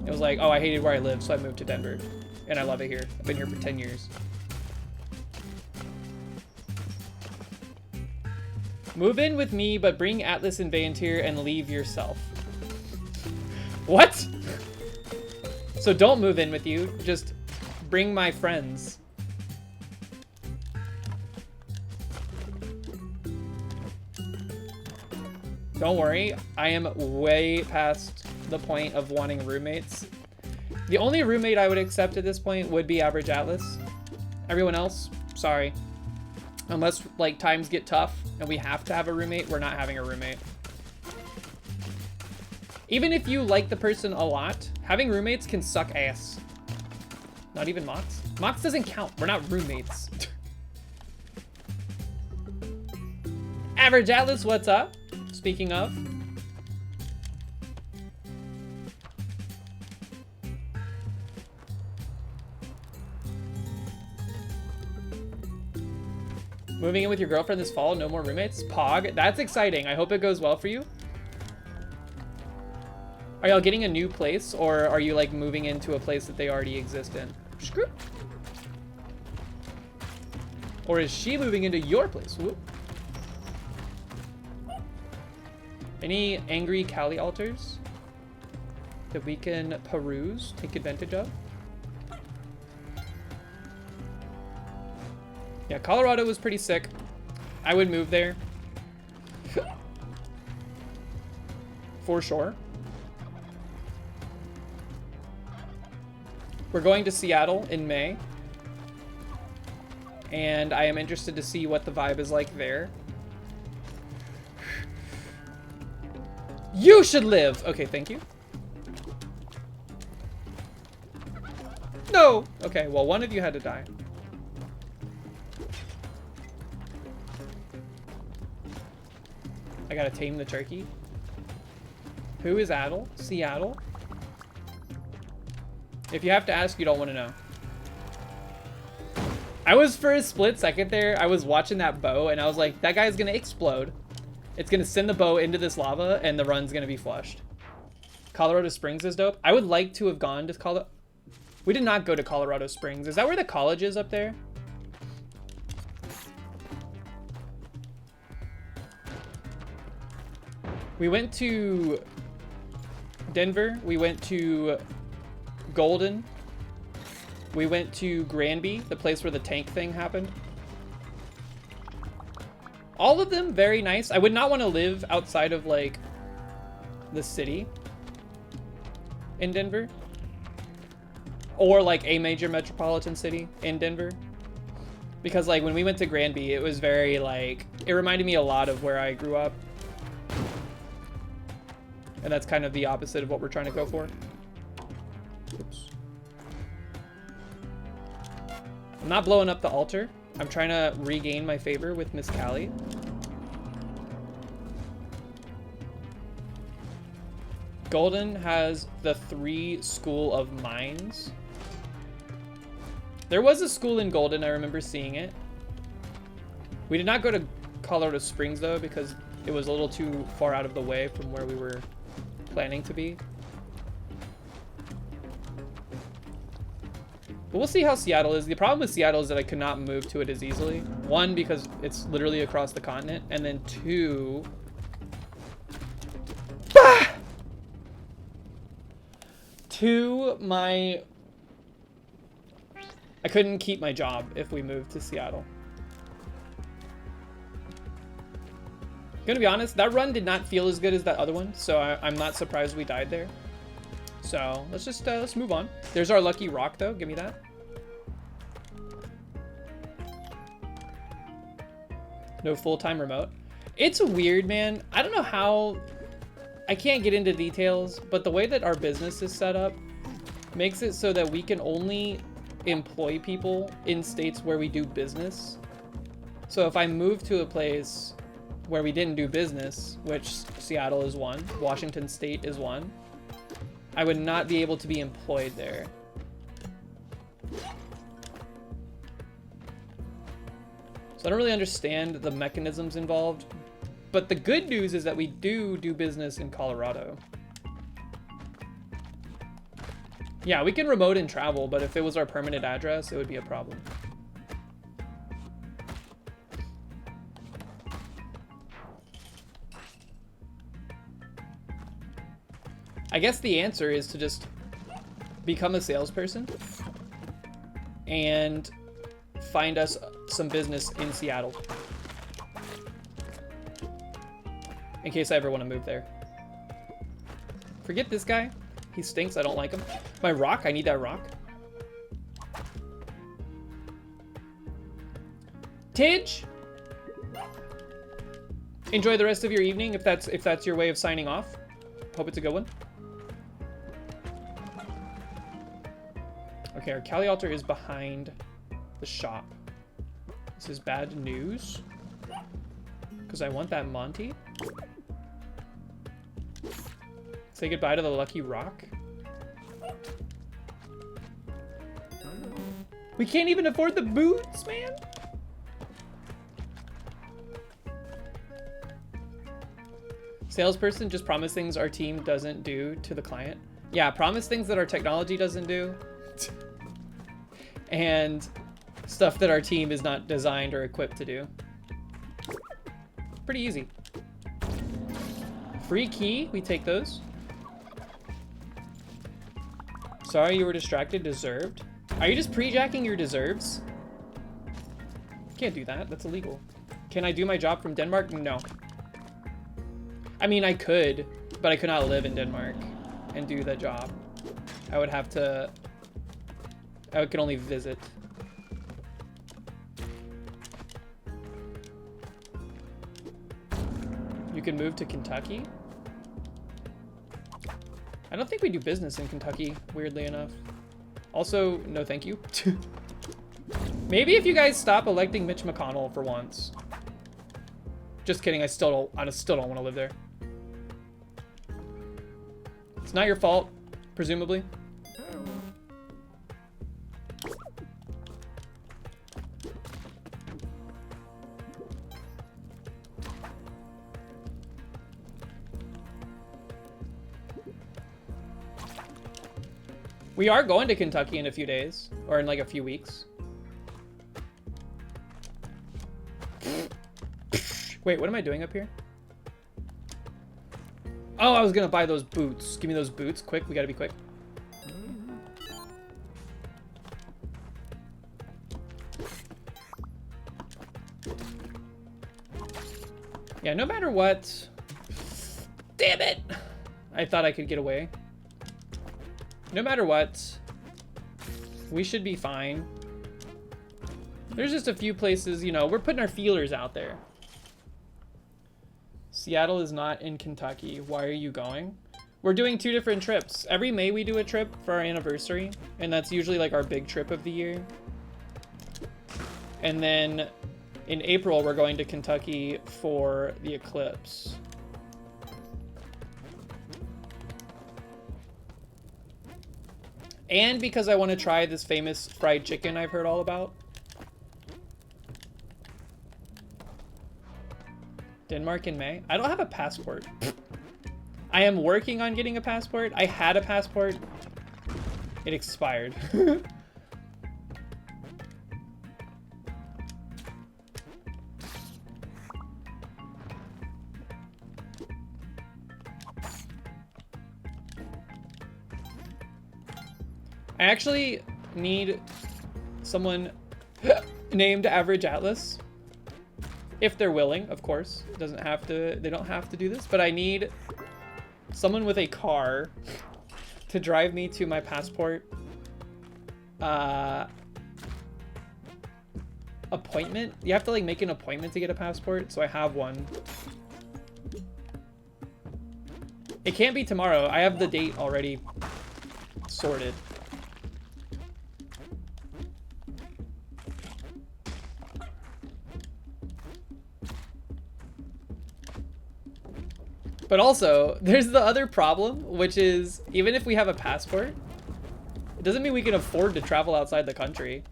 It was like, oh, I hated where I lived, so I moved to Denver. And I love it here. I've been here for 10 years. Move in with me, but bring Atlas and Vantir and leave yourself. What? So don't move in with you, just bring my friends. Don't worry, I am way past the point of wanting roommates. The only roommate I would accept at this point would be Average Atlas. Everyone else, sorry. Unless like times get tough and we have to have a roommate, we're not having a roommate. Even if you like the person a lot, having roommates can suck ass. Not even Mox. Mox doesn't count, we're not roommates. Average Atlas, what's up? Speaking of. Moving in with your girlfriend this fall, no more roommates? Pog, that's exciting. I hope it goes well for you. Are y'all getting a new place, or are you like moving into a place that they already exist in? Screw. Or is she moving into your place? Whoop. Any angry Cali altars that we can peruse, take advantage of? Yeah, Colorado was pretty sick. I would move there. For sure. We're going to Seattle in May. And I am interested to see what the vibe is like there. You should live! Okay, thank you. No! Okay, well, one of you had to die. I gotta tame the turkey. Who is Adel? Seattle? If you have to ask, you don't want to know. I was, for a split second there, I was watching that bow, and I was like, that guy's gonna explode. It's gonna send the bow into this lava, and the run's gonna be flushed. Colorado Springs is dope. I would like to have gone to Colorado. We did not go to Colorado Springs. Is that where the college is up there? We went to Denver. We went to Golden. We went to Granby, the place where the tank thing happened. All of them very nice. I would not want to live outside of like the city in Denver, or like a major metropolitan city in Denver, because like when we went to Granby, it was very like, it reminded me a lot of where I grew up, and that's kind of the opposite of what we're trying to go for. Oops. I'm not blowing up the altar. I'm trying to regain my favor with Miss Callie. Golden has the 3 School of Mines. There was a school in Golden, I remember seeing it. We did not go to Colorado Springs though, because it was a little too far out of the way from where we were planning to be. But we'll see how Seattle is. The problem with Seattle is that I could not move to it as easily. 1, because it's literally across the continent, and then 2... Ah! 2, I couldn't keep my job if we moved to Seattle. Gonna be honest, that run did not feel as good as that other one, so I'm not surprised we died there. So let's just let's move on. There's our lucky rock though. Give me that. No full-time remote. It's weird, man. I don't know how. I can't get into details, but the way that our business is set up makes it so that we can only employ people in states where we do business. So if I move to a place where we didn't do business, which Seattle is one, Washington State is one, I would not be able to be employed there. So I don't really understand the mechanisms involved. But the good news is that we do business in Colorado. Yeah, we can remote and travel, but if it was our permanent address, it would be a problem. I guess the answer is to just become a salesperson and find us some business in Seattle. In case I ever want to move there. Forget this guy. He stinks. I don't like him. My rock. I need that rock. Tidge. Enjoy the rest of your evening if that's your way of signing off. Hope it's a good one. Okay, our Kali altar is behind the shop. This is bad news. Because I want that Monty. Say goodbye to the lucky rock. We can't even afford the boots, man. Salesperson, just promise things our team doesn't do to the client. Yeah, promise things that our technology doesn't do. And stuff that our team is not designed or equipped to do. Pretty easy. Free key, we take those. Sorry you were distracted, deserved. Are you just pre-jacking your deserves? Can't do that, that's illegal. Can I do my job from Denmark? No. I mean, I could, but I could not live in Denmark and do the job. I would have to, I could only visit. You can move to Kentucky? I don't think we do business in Kentucky, weirdly enough. Also, no thank you. Maybe if you guys stop electing Mitch McConnell for once. Just kidding, I still don't want to live there. It's not your fault, presumably. We are going to Kentucky in a few days, or in like a few weeks. Wait, what am I doing up here? Oh, I was gonna buy those boots. Give me those boots, quick, we gotta be quick. Yeah, no matter what. Damn it! I thought I could get away. No matter what, we should be fine. There's just a few places, you know, we're putting our feelers out there. Seattle is not in Kentucky. Why are you going? We're doing 2 different trips. Every May we do a trip for our anniversary, and that's usually like our big trip of the year. And then in April, we're going to Kentucky for the eclipse. And because I want to try this famous fried chicken I've heard all about. Denmark in May? I don't have a passport. I am working on getting a passport. I had a passport. It expired. I actually need someone named Average Atlas. If they're willing, of course. It doesn't have to, they don't have to do this, but I need someone with a car to drive me to my passport appointment. You have to like make an appointment to get a passport, so I have one. It can't be tomorrow. I have the date already sorted. But also, there's the other problem, which is, even if we have a passport, it doesn't mean we can afford to travel outside the country.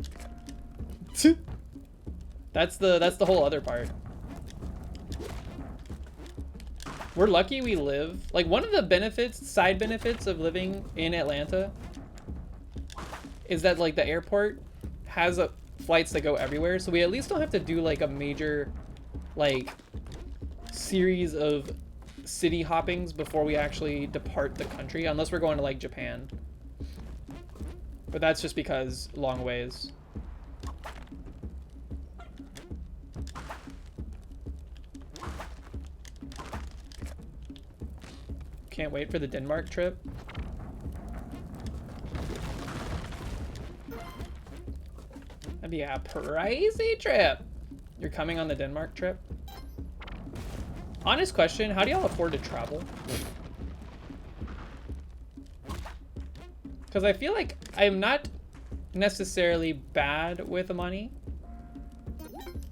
That's the whole other part. We're lucky we live. Like, one of the benefits, side benefits of living in Atlanta is that, like, the airport has flights that go everywhere. So we at least don't have to do, like, a major, like, series of city hoppings before we actually depart the country. Unless we're going to, like, Japan. But that's just because long ways. Can't wait for the Denmark trip. That'd be a pricey trip. You're coming on the Denmark trip? Honest question, how do y'all afford to travel? Because I feel like I'm not necessarily bad with the money.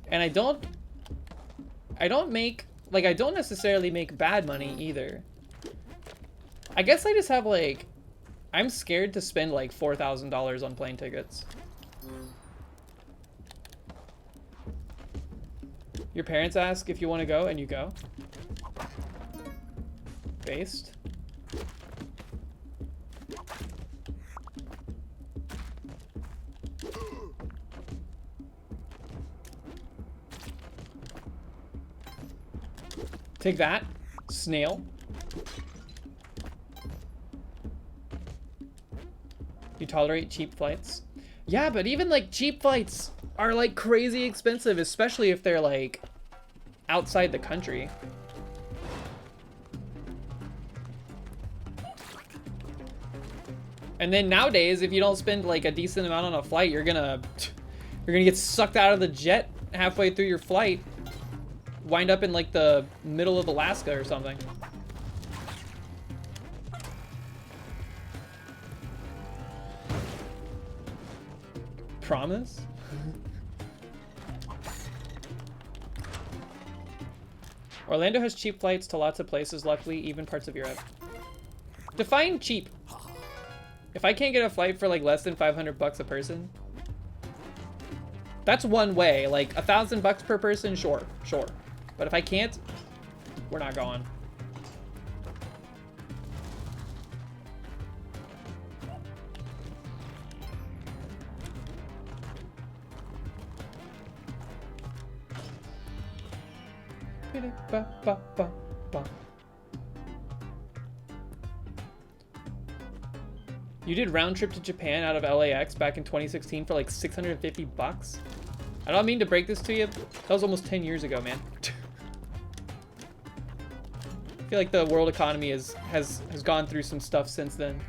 And I don't necessarily make bad money either. I guess I just have, like, I'm scared to spend like $4,000 on plane tickets. Your parents ask if you want to go and you go. Based. Take that, snail. You tolerate cheap flights? Yeah, but even like cheap flights are like crazy expensive, especially if they're like outside the country. And then nowadays, if you don't spend like a decent amount on a flight, you're gonna get sucked out of the jet halfway through your flight. Wind up in like the middle of Alaska or something. Promise? Orlando has cheap flights to lots of places, luckily, even parts of Europe. Define cheap. If I can't get a flight for like less than 500 bucks a person, that's one way. Like $1,000 per person, sure. But if I can't, we're not going. You did round trip to Japan out of LAX back in 2016 for like 650 bucks? I don't mean to break this to you. That was almost 10 years ago, man. I feel like the world economy has gone through some stuff since then.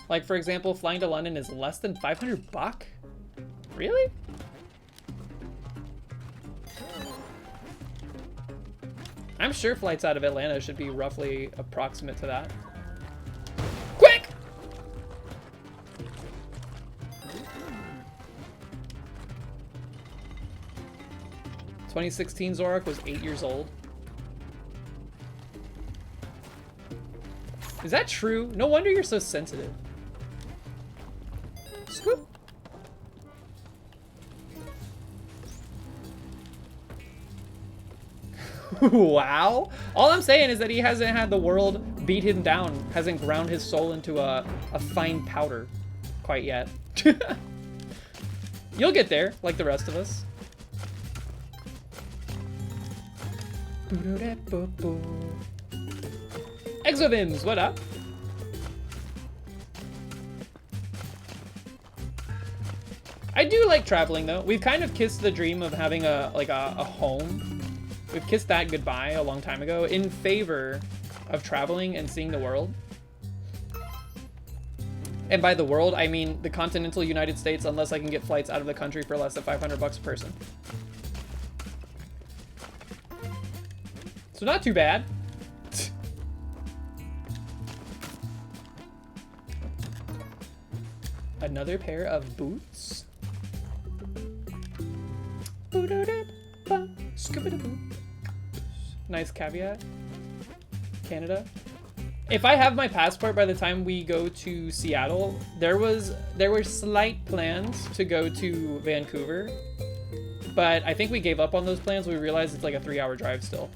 Like, for example, flying to London is less than 500 bucks? Really? I'm sure flights out of Atlanta should be roughly approximate to that. Quick! "2016 Zorak was 8 years old." Is that true? No wonder you're so sensitive. Scoop. Wow. All I'm saying is that he hasn't had the world beat him down, hasn't ground his soul into a fine powder quite yet. You'll get there, like the rest of us. Exovims, what up? I do like traveling though. We've kind of kissed the dream of having a home. We've kissed that goodbye a long time ago in favor of traveling and seeing the world. And by the world, I mean the continental United States, unless I can get flights out of the country for less than 500 bucks a person. So not too bad. Another pair of boots. Nice caveat. Canada. If I have my passport by the time we go to Seattle, there were slight plans to go to Vancouver, but I think we gave up on those plans. We realized it's like a 3-hour drive still.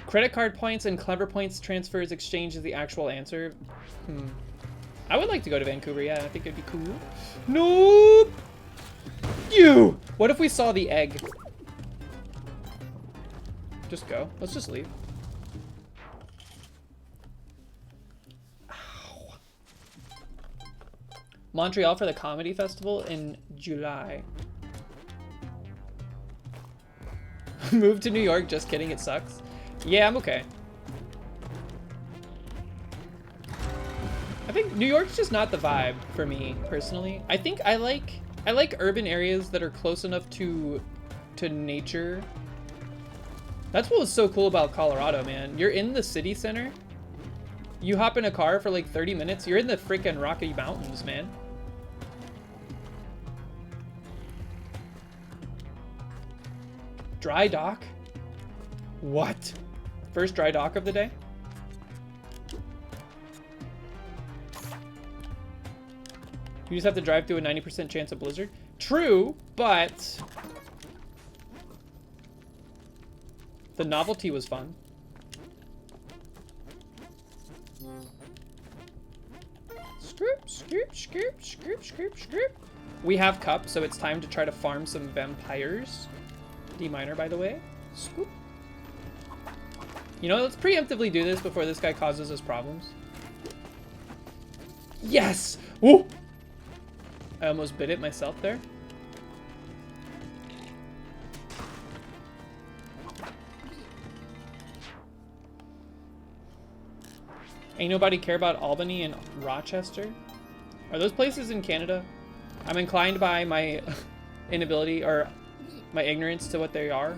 Credit card points and clever points transfers exchange is the actual answer. I would like to go to Vancouver, yeah, I think it'd be cool. Nope! You! What if we saw the egg? Just go. Let's just leave. Ow. Montreal for the comedy festival in July. Move to New York, just kidding, it sucks. Yeah, I'm okay. I think New York's just not the vibe for me personally. I think I like urban areas that are close enough to nature. That's what was so cool about Colorado, man. You're in the city center. You hop in a car for like 30 minutes. You're in the freaking Rocky Mountains, man. Dry dock? What? First dry dock of the day? You just have to drive through a 90% chance of blizzard. True, but the novelty was fun. Scoop, scoop, scoop, scoop, scoop, scoop. We have Cup, so it's time to try to farm some vampires. D minor, by the way. Scoop. You know, let's preemptively do this before this guy causes us problems. Yes! Woo! I almost bit it myself there. Ain't nobody care about Albany and Rochester? Are those places in Canada? I'm inclined by my inability or my ignorance to what they are.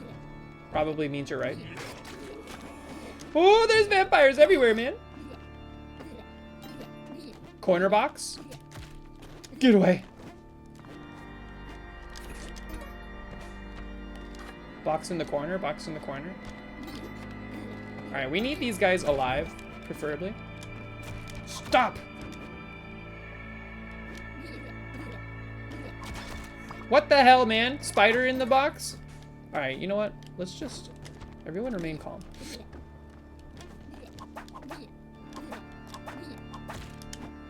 Probably means you're right. Oh, there's vampires everywhere, man. Corner box. Get away. Box in the corner, box in the corner. All right, we need these guys alive, preferably. Stop. What the hell, man? Spider in the box? All right, you know what? Let's just, everyone remain calm.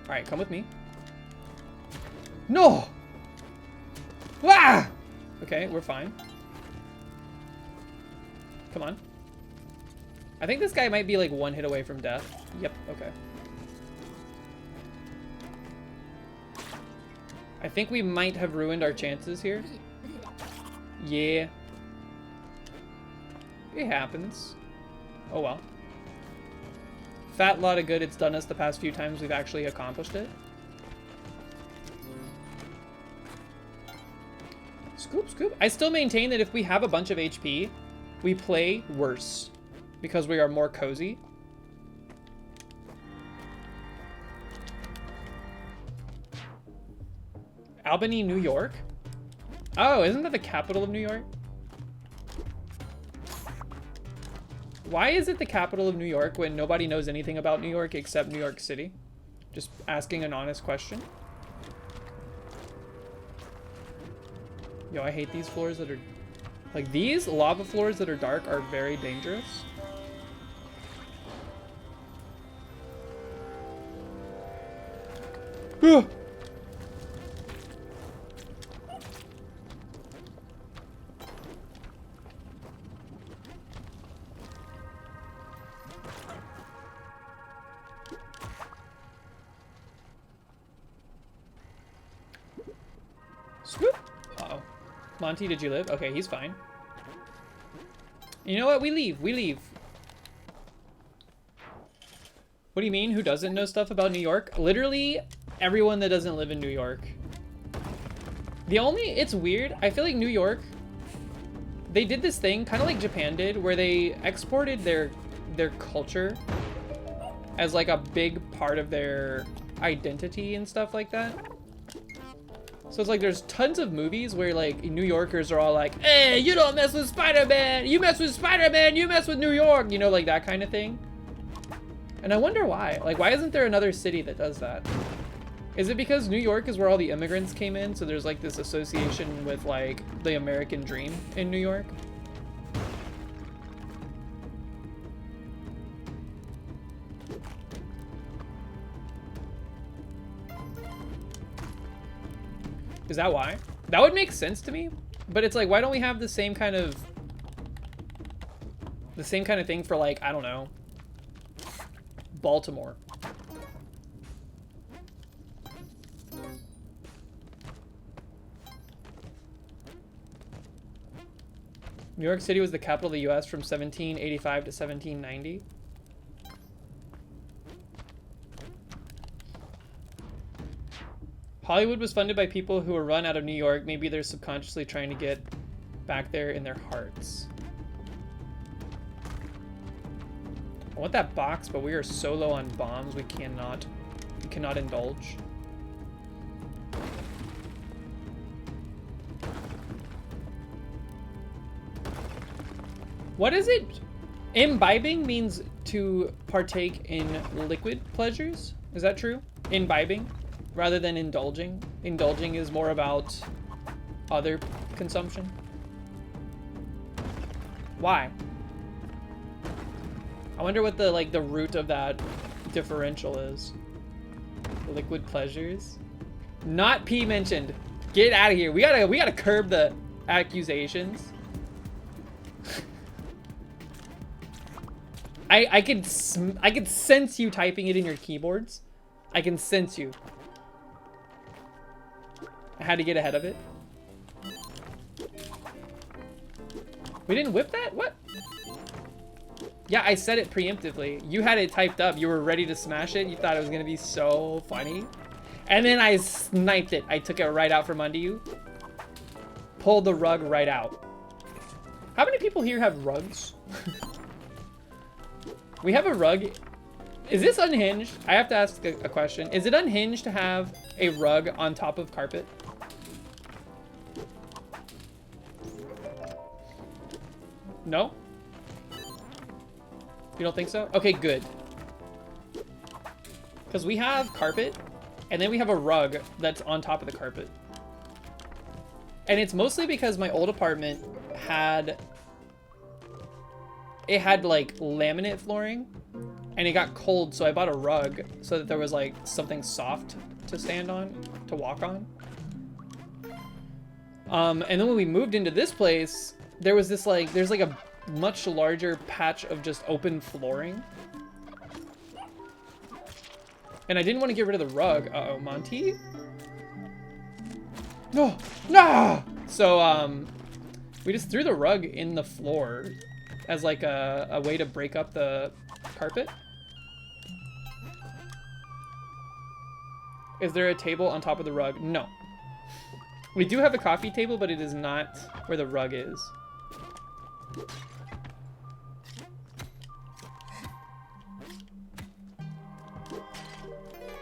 All right, come with me. No! Ah! Okay, we're fine. Come on. I think this guy might be like one hit away from death. Yep, okay. I think we might have ruined our chances here. Yeah. It happens. Oh well. Fat lot of good it's done us the past few times we've actually accomplished it. Scoop, scoop. I still maintain that if we have a bunch of HP, we play worse because we are more cozy. Albany, New York? Oh, isn't that the capital of New York? Why is it the capital of New York when nobody knows anything about New York except New York City? Just asking an honest question. Yo, I hate these floors that are... Like, these lava floors that are dark are very dangerous. Ugh. Scoop. Uh-oh. Monty, did you live? Okay, he's fine. You know what? We leave. We leave. What do you mean? Who doesn't know stuff about New York? Literally everyone that doesn't live in New York. It's weird. I feel like New York, they did this thing, kind of like Japan did, where they exported their culture as like a big part of their identity and stuff like that. So it's like there's tons of movies where like New Yorkers are all like, hey, you don't mess with Spider-Man, you mess with Spider-Man, you mess with New York, you know, like that kind of thing. And I wonder why. Like, why isn't there another city that does that? Is it because New York is where all the immigrants came in, so there's like this association with like the American dream in New York? Is that why? That would make sense to me, but it's like, why don't we have the same kind of thing for like, I don't know, Baltimore? New York City was the capital of the US from 1785 to 1790. Hollywood was funded by people who were run out of New York. Maybe they're subconsciously trying to get back there in their hearts. I want that box, but we are so low on bombs, we cannot indulge. What is it? Imbibing means to partake in liquid pleasures. Is that true? Imbibing rather than indulging. Indulging is more about other consumption. Why? I wonder what the root of that differential is. Liquid pleasures. Not P mentioned. Get out of here. We gotta curb the accusations. I could sense you typing it in your keyboards. I can sense you. I had to get ahead of it. We didn't whip that? What? Yeah, I said it preemptively. You had it typed up. You were ready to smash it. You thought it was gonna be so funny. And then I sniped it. I took it right out from under you. Pulled the rug right out. How many people here have rugs? We have a rug. Is this unhinged? I have to ask a question. Is it unhinged to have a rug on top of carpet? No? You don't think so? Okay, good. Because we have carpet, and then we have a rug that's on top of the carpet. And it's mostly because my old apartment had like laminate flooring, and it got cold, so I bought a rug so that there was like something soft to stand on, to walk on. And then when we moved into this place, there was this like, there's like a much larger patch of just open flooring. And I didn't want to get rid of the rug. Uh-oh, Monty? No! No! So, we just threw the rug in the floor as like a way to break up the carpet. Is there a table on top of the rug? No. We do have a coffee table, but it is not where the rug is.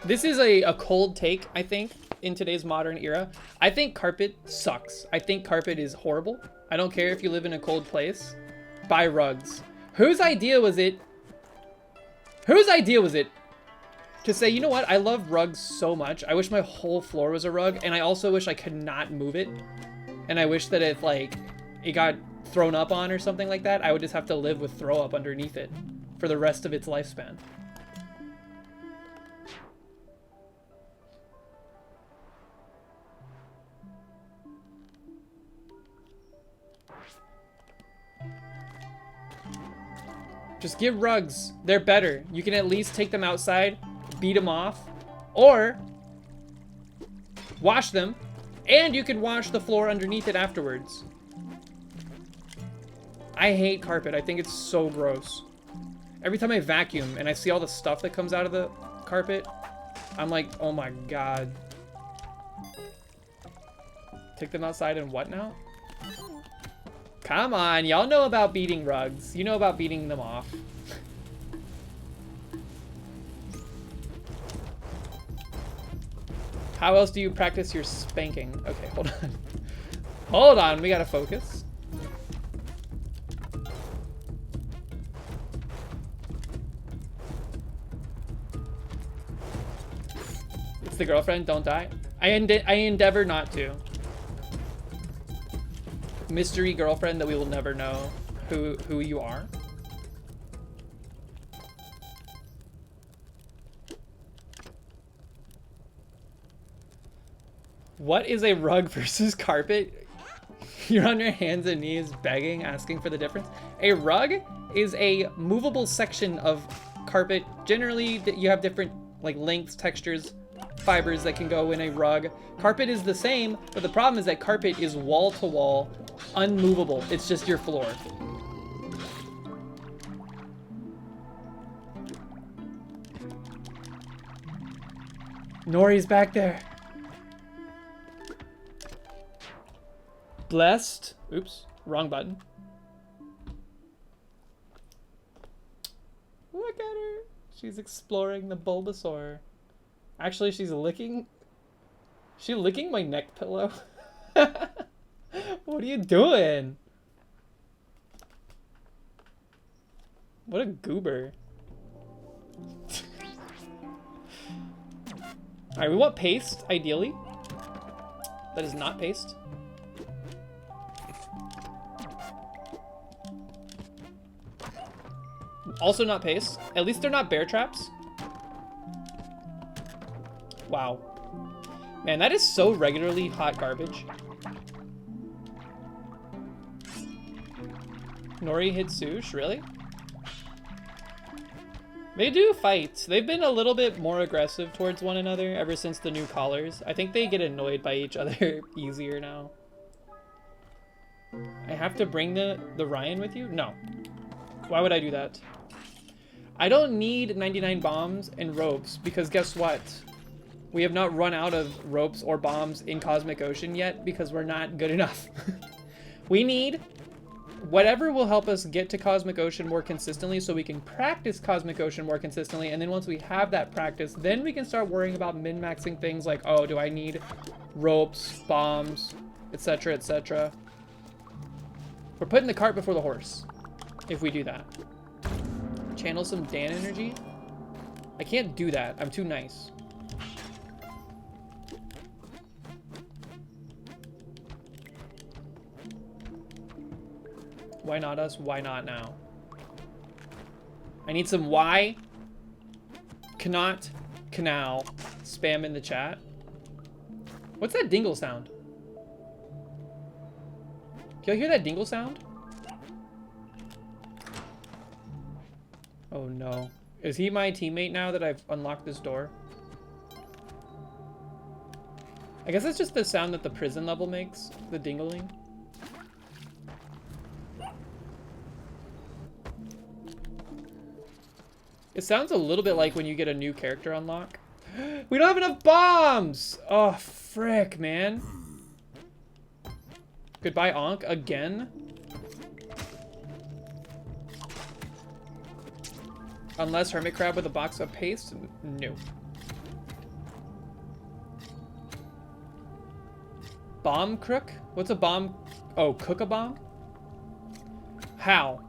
This is a cold take, I think, in today's modern era. I think carpet sucks. I think carpet is horrible. I don't care if you live in a cold place. Buy rugs. Whose idea was it? Whose idea was it to say, you know what? I love rugs so much. I wish my whole floor was a rug, and I also wish I could not move it. And I wish that if like it got thrown up on or something like that, I would just have to live with throw up underneath it for the rest of its lifespan. Just give rugs. They're better. You can at least take them outside, beat them off, or wash them, and you can wash the floor underneath it afterwards. I hate carpet. I think it's so gross. Every time I vacuum and I see all the stuff that comes out of the carpet, I'm like, oh my god. Take them outside and what now? Come on, y'all know about beating rugs. You know about beating them off. How else do you practice your spanking? Okay, hold on. Hold on, we gotta focus. It's the girlfriend, don't die. I endeavor not to. Mystery girlfriend that we will never know who you are. What is a rug versus carpet? You're on your hands and knees begging, asking for the difference. A rug is a movable section of carpet. Generally, you have different like lengths, textures, fibers that can go in a rug. Carpet is the same, but the problem is that carpet is wall to wall, unmovable. It's just your floor. Nori's back there. Blessed. Oops, wrong button. Look at her. She's exploring the Bulbasaur. Actually, she's licking my neck pillow? What are you doing? What a goober. Alright, we want paste, ideally. That is not paste. Also not paste. At least they're not bear traps. Wow. Man, that is so regularly hot garbage. Nori hit Sush, really? They do fight. They've been a little bit more aggressive towards one another ever since the new collars. I think they get annoyed by each other easier now. I have to bring the Ryan with you? No. Why would I do that? I don't need 99 bombs and ropes because guess what? We have not run out of ropes or bombs in Cosmic Ocean yet because we're not good enough. We need whatever will help us get to Cosmic Ocean more consistently so we can practice Cosmic Ocean more consistently, and then once we have that practice, then we can start worrying about min-maxing things like, oh, do I need ropes, bombs, etc., etc. We're putting the cart before the horse if we do that. Channel some Dan energy? I can't do that. I'm too nice. Why not us? Why not now? I need some why cannot canal spam in the chat. What's that dingle sound? Can you hear that dingle sound? Oh no. Is he my teammate now that I've unlocked this door? I guess it's just the sound that the prison level makes, the dingling. It sounds a little bit like when you get a new character unlock. We don't have enough bombs! Oh, frick, man. Goodbye, Ankh, again? Unless Hermit Crab with a box of paste? No. Bomb crook? What's a bomb? Oh, cook a bomb? How?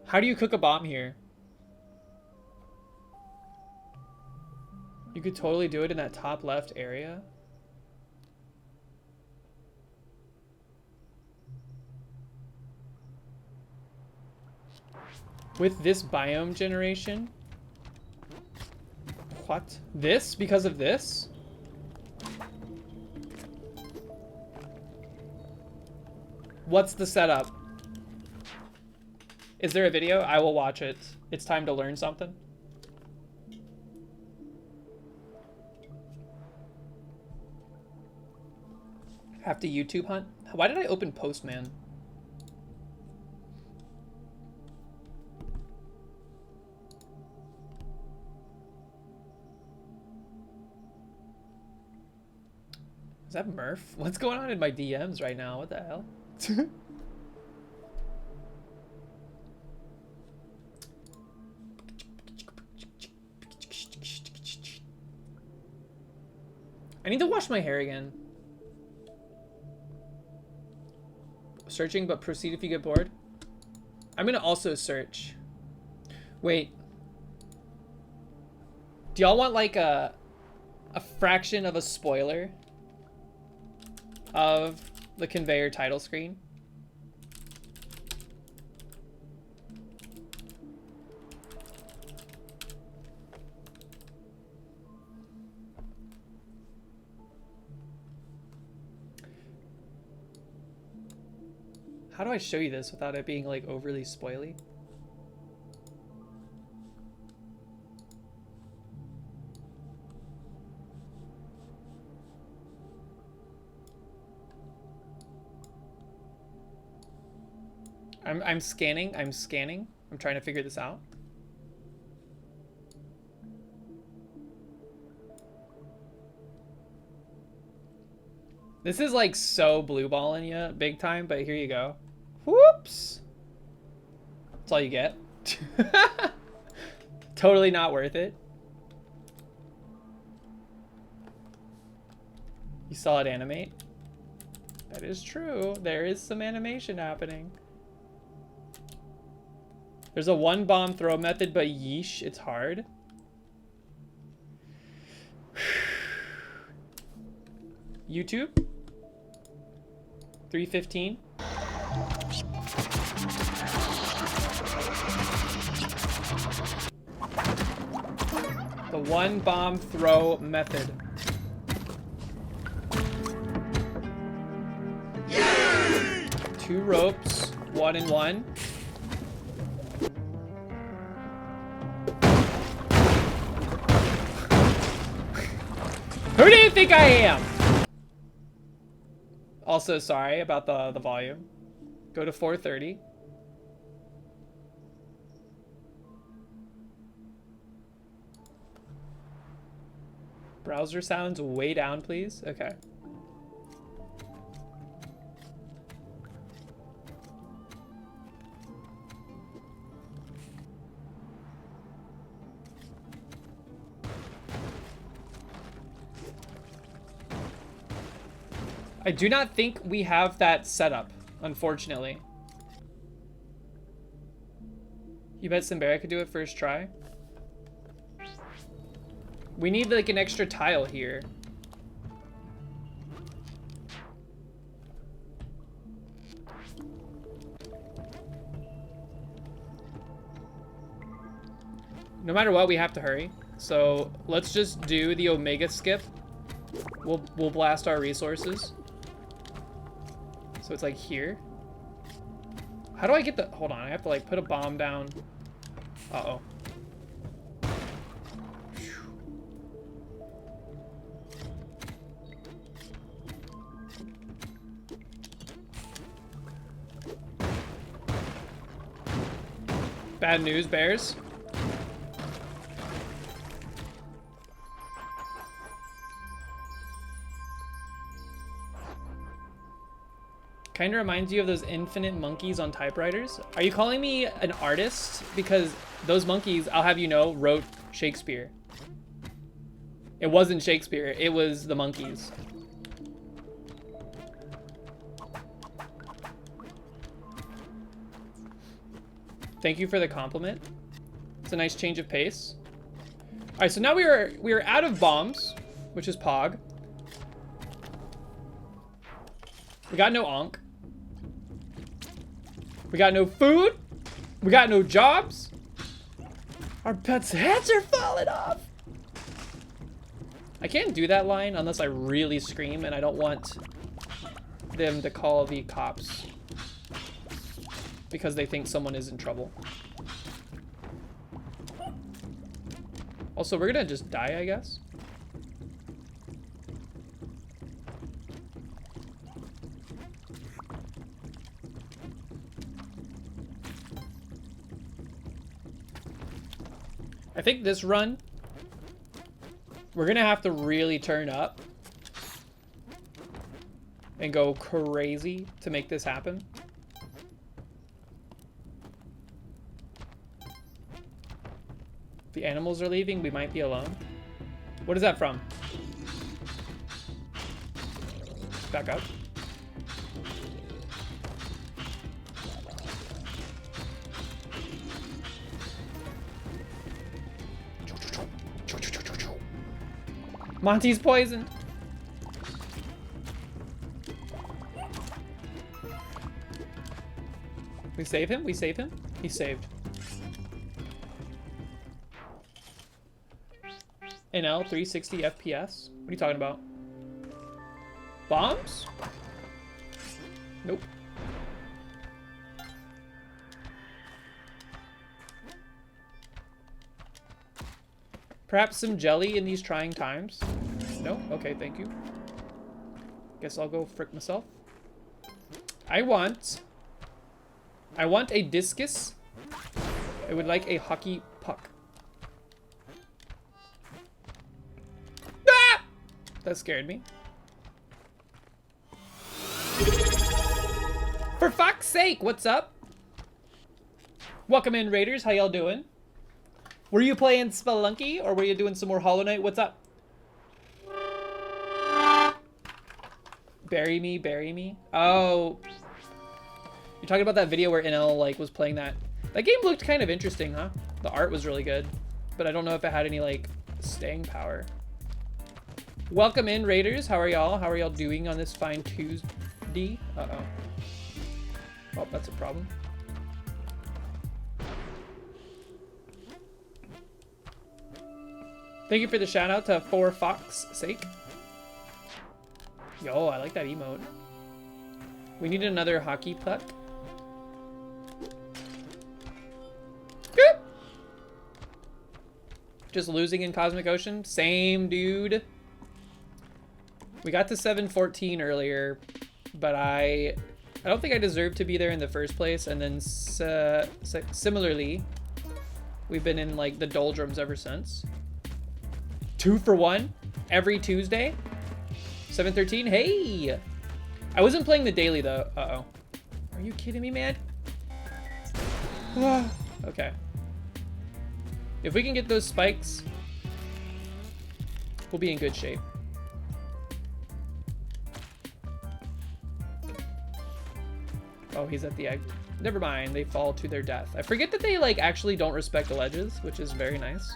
How do you cook a bomb here? You could totally do it in that top left area. With this biome generation? What? This? Because of this? What's the setup? Is there a video? I will watch it. It's time to learn something. Have to YouTube hunt? Why did I open Postman? Is that Murph? What's going on in my DMs right now? What the hell? I need to wash my hair again. Searching, but proceed if you get bored. I'm gonna also search. Wait. Do y'all want like a fraction of a spoiler of the conveyor title screen? How do I show you this without it being like overly spoily? I'm scanning. I'm trying to figure this out. This is like so blue balling you big time, but here you go. Whoops. That's all you get. Totally not worth it. You saw it animate? That is true. There is some animation happening. There's a one bomb throw method, but yeesh, it's hard. YouTube? 315. The one bomb throw method. Yay! 2 ropes, 1 and 1. Who do you think I am? Also, sorry about the volume. Go to 430. Browser sounds way down, please. Okay. I do not think we have that set up, unfortunately. You bet Simbera could do it first try? We need like an extra tile here. No matter what, we have to hurry. So let's just do the Omega skip. We'll blast our resources. So it's like here. How do I get the, hold on, I have to like put a bomb down. Uh-oh. Bad news, bears. Kind of reminds you of those infinite monkeys on typewriters. Are you calling me an artist? Because those monkeys, I'll have you know, wrote Shakespeare. It wasn't Shakespeare, it was the monkeys. Thank you for the compliment. It's a nice change of pace. All right, so now we are out of bombs, which is Pog. We got no Ankh. We got no food. We got no jobs. Our pets' heads are falling off. I can't do that line unless I really scream, and I don't want them to call the cops because they think someone is in trouble. Also, we're gonna just die, I guess. I think this run, we're gonna have to really turn up and go crazy to make this happen. The animals are leaving, we might be alone. What is that from? back up. Monty's poisoned. We save him? We save him? He's saved. NL 360 FPS? What are you talking about? Bombs? Nope. Perhaps some jelly in these trying times? No? Okay, thank you. Guess I'll go frick myself. I want a discus. I would like a hockey puck. Ah! That scared me. For fuck's sake, what's up? Welcome in, Raiders. How y'all doing? Were you playing Spelunky or were you doing some more Hollow Knight? What's up? Bury me, bury me. Oh, you're talking about that video where NL like was playing that. That game looked kind of interesting, huh? The art was really good, but I don't know if it had any like staying power. Welcome in, Raiders. How are y'all? How are y'all doing on this fine Tuesday? Uh-oh. Oh, that's a problem. Thank you for the shout out to For Fox's Sake. Yo, I like that emote. We need another hockey puck. Just losing in Cosmic Ocean. Same, dude. We got to 714 earlier, but I don't think I deserved to be there in the first place. And then similarly, we've been in like the doldrums ever since. 2 for 1 every Tuesday. 713. Hey, I wasn't playing the daily though. Uh-oh. Are you kidding me, man? Okay. If we can get those spikes, we'll be in good shape. Oh, he's at the egg. Never mind, they fall to their death. I forget that they like actually don't respect the ledges, which is very nice.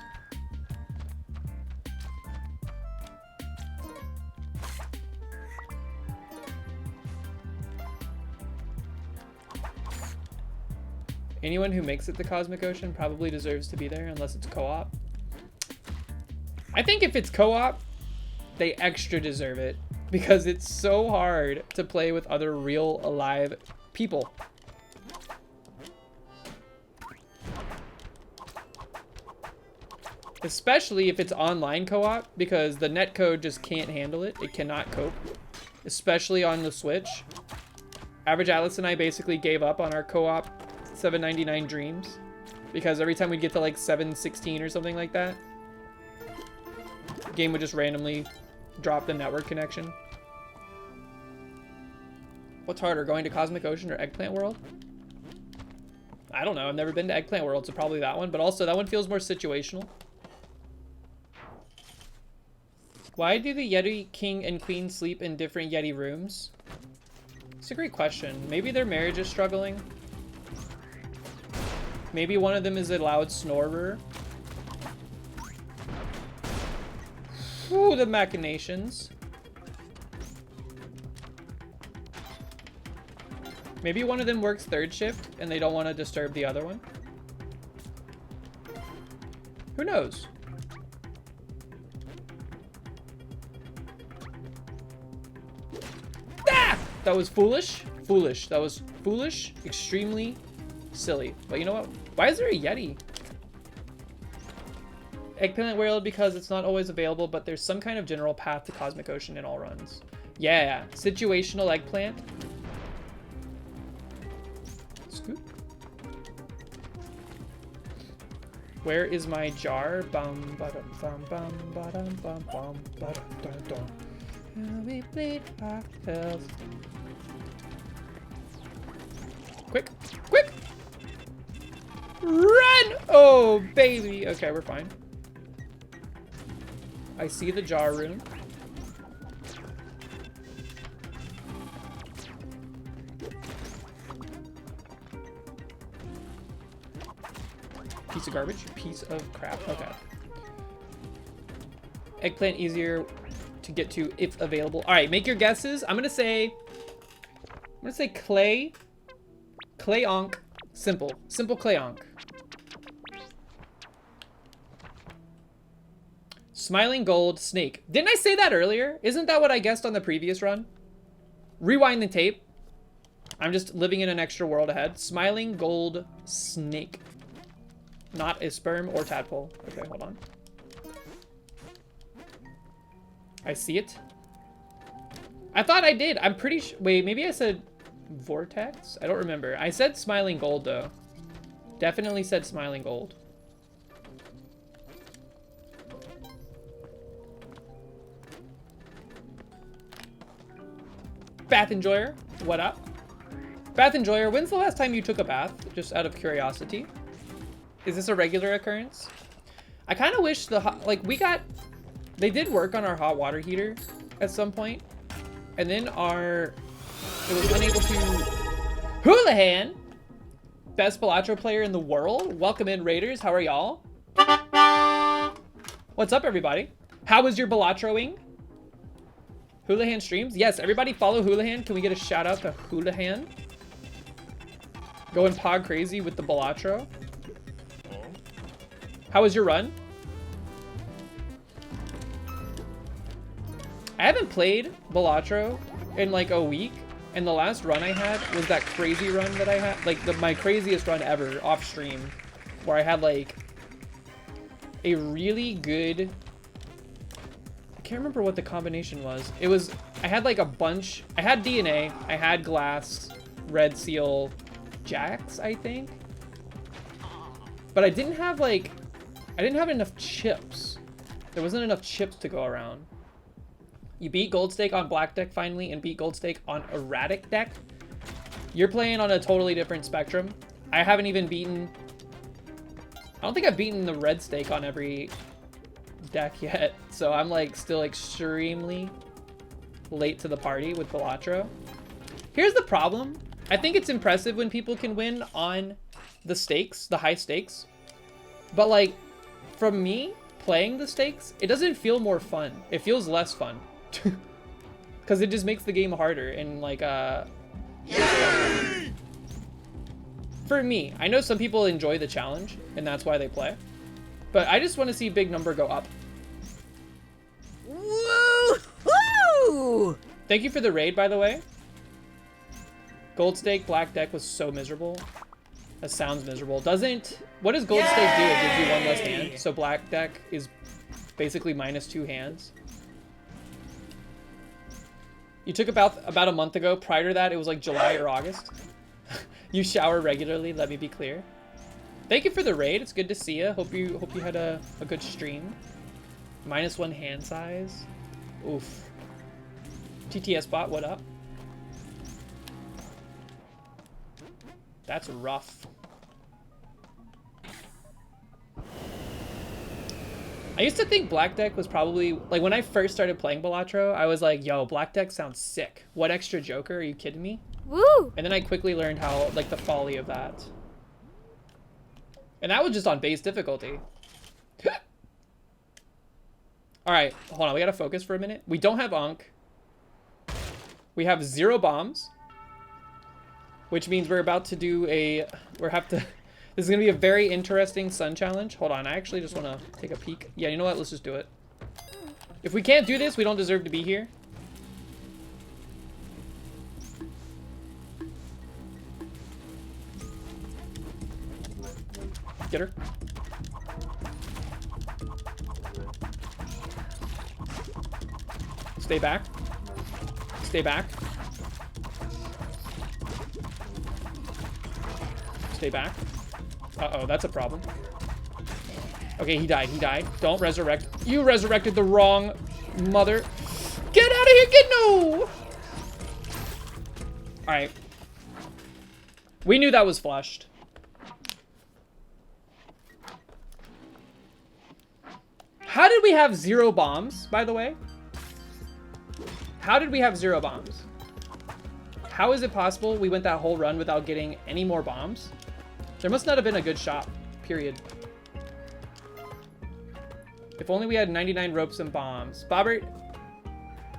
Anyone who makes it to Cosmic Ocean probably deserves to be there unless it's co-op. I think if it's co-op, they extra deserve it because it's so hard to play with other real alive people. Especially if it's online co-op because the netcode just can't handle it. It cannot cope, especially on the Switch. Average Atlas and I basically gave up on our co-op 799 dreams because every time we'd get to like 716 or something like that, the game would just randomly drop the network connection. What's harder, going to Cosmic Ocean or Eggplant World? I don't know. I've never been to Eggplant World, so probably that one, but also that one feels more situational. Why do the Yeti King and Queen sleep in different Yeti rooms? It's a great question. Maybe their marriage is struggling. Maybe one of them is a loud snorer. Ooh, the machinations. Maybe one of them works third shift and they don't want to disturb the other one. Who knows? Ah! That was foolish. Foolish. That was foolish. Extremely silly. But you know what? Why is there a Yeti? Eggplant World because it's not always available, but there's some kind of general path to Cosmic Ocean in all runs. Yeah, situational eggplant. Scoop. Where is my jar? Bum ba-dum bum bum ba-dum bum bum ba-dum dum dum. And we bleed our tails. Quick! Quick! Run! Oh, baby. Okay, we're fine. I see the jar room. piece of garbage. Piece of crap. Okay. Eggplant easier to get to if available. All right, make your guesses. I'm gonna say clay. Clay Onk. Simple. Simple clay Onk. Smiling gold snake. Didn't I say that earlier? Isn't that what I guessed on the previous run? Rewind the tape. I'm just living in an extra world ahead. Smiling gold snake. Not a sperm or tadpole. Okay, hold on. I see it. I thought I did. I'm pretty sure. Wait, maybe I said vortex? I don't remember. I said smiling gold, though. Definitely said smiling gold. Bath Enjoyer, what up? Bath Enjoyer, when's the last time you took a bath? Just out of curiosity. Is this a regular occurrence? I kind of wish they did work on our hot water heater at some point. And then it was unable to... Houlihan! Best Balatro player in the world. Welcome in, Raiders. How are y'all? What's up, everybody? How was your Balatroing? Houlihan streams? Yes, everybody follow Houlihan. Can we get a shout out to Houlihan? Going pog crazy with the Balatro. How was your run? I haven't played Balatro in like a week, and the last run I had was that crazy run that I had, like my craziest run ever off stream, where I had like a really good, I can't remember what the combination was. I had like a bunch, I had DNA, I had glass, red seal, Jax, I think. But I didn't have enough chips. There wasn't enough chips to go around. You beat Goldstake on Black deck finally and beat Goldstake on Erratic deck. You're playing on a totally different spectrum. I haven't even beaten, I don't think I've beaten the Red Stake on every deck yet. So I'm like still extremely late to the party with Balatro. Here's the problem. I think it's impressive when people can win on the stakes, the high stakes. But like, from me playing the stakes, it doesn't feel more fun. It feels less fun. Because it just makes the game harder and like, for me, I know some people enjoy the challenge and that's why they play. But I just want to see big number go up. Woo-hoo! Thank you for the raid, by the way. Gold Stake Black deck was so miserable. That sounds miserable. What does Gold Stake do? It gives you one less hand. So Black deck is basically -2 hands. You took about a month ago. Prior to that, it was like July or August. You shower regularly, let me be clear. Thank you for the raid. It's good to see you. Hope you had a good stream. -1 hand size. Oof. TTS bot, what up? That's rough. I used to think Black deck was probably, like when I first started playing Balatro, I was like, yo, Black deck sounds sick. What extra Joker? Are you kidding me? Woo! And then I quickly learned how, like, the folly of that. And that was just on base difficulty. Alright, hold on, we gotta focus for a minute. We don't have Ankh. We have 0 bombs. Which means we're about to do this is gonna be a very interesting sun challenge. Hold on, I actually just wanna take a peek. Yeah, you know what, let's just do it. If we can't do this, we don't deserve to be here. Get her. Stay back. Stay back. Stay back. Uh-oh, that's a problem. Okay, he died. He died. Don't resurrect. You resurrected the wrong mother. Get out of here. Get no. All right. We knew that was flushed. How did we have 0 bombs, by the way? How did we have 0 bombs? How is it possible we went that whole run without getting any more bombs? There must not have been a good shot, period. If only we had 99 ropes and bombs. Bobbert,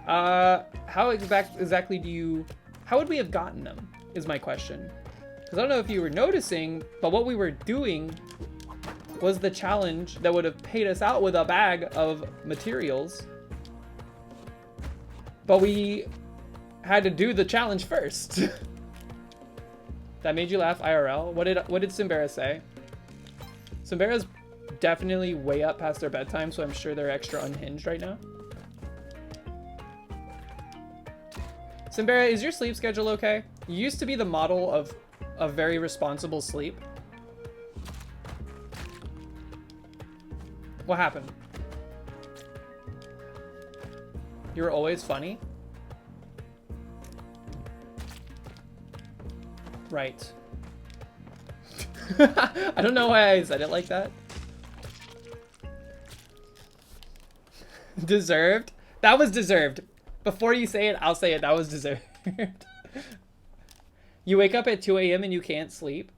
how exactly do you... How would we have gotten them, is my question. Because I don't know if you were noticing, but what we were doing was the challenge that would have paid us out with a bag of materials. But we had to do the challenge first. That made you laugh, IRL? What did Simbera say? Simbera's definitely way up past their bedtime, so I'm sure they're extra unhinged right now. Simbera, is your sleep schedule okay? You used to be the model of a very responsible sleep. What happened? You were always funny? Right. I don't know why I said it like that. Deserved? That was deserved. Before you say it, I'll say it. That was deserved. You wake up at 2 a.m. and you can't sleep?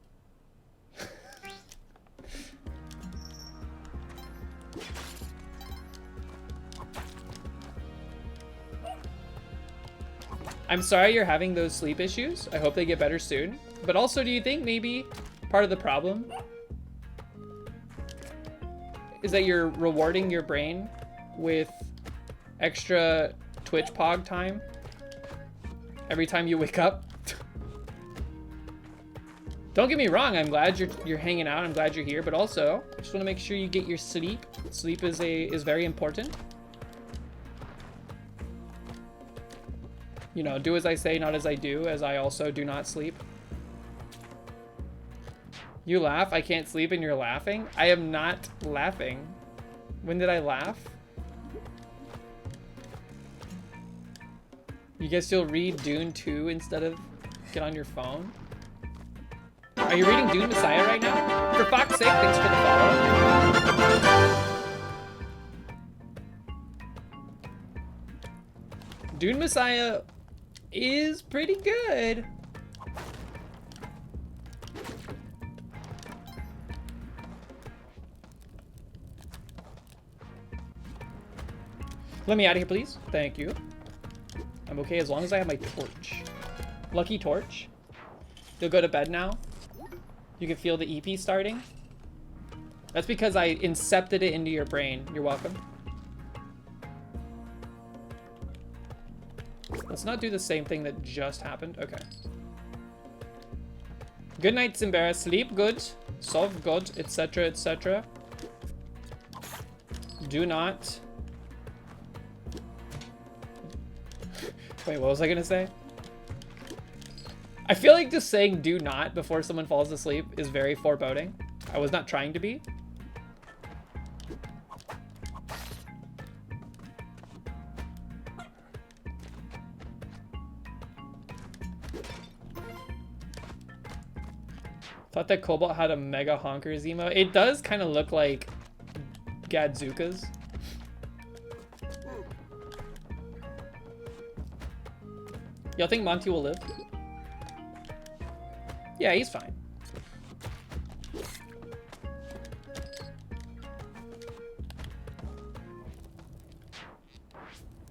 I'm sorry you're having those sleep issues. I hope they get better soon. But also, do you think maybe part of the problem is that you're rewarding your brain with extra Twitch pog time every time you wake up? Don't get me wrong, I'm glad you're hanging out. I'm glad you're here, but also I just want to make sure you get your sleep. Sleep is very important. You know, do as I say, not as I do, as I also do not sleep. You laugh, I can't sleep, and you're laughing? I am not laughing. When did I laugh? You guess you'll read Dune 2 instead of get on your phone? Are you reading Dune Messiah right now? For fuck's sake, thanks for the follow. Dune Messiah is pretty good. Let me out of here, please. Thank you. I'm okay as long as I have my torch. Lucky torch. You'll go to bed now. You can feel the EP starting. That's because I incepted it into your brain. You're welcome. Let's not do the same thing that just happened. Okay. Good night, Simbera. Sleep good. Solve good, etc., etc. Do not... Wait, what was I gonna say? I feel like just saying do not before someone falls asleep is very foreboding. I was not trying to be. Thought that Cobalt had a mega honkers emote. It does kind of look like Gadzuka's. Y'all think Monty will live? Yeah, he's fine.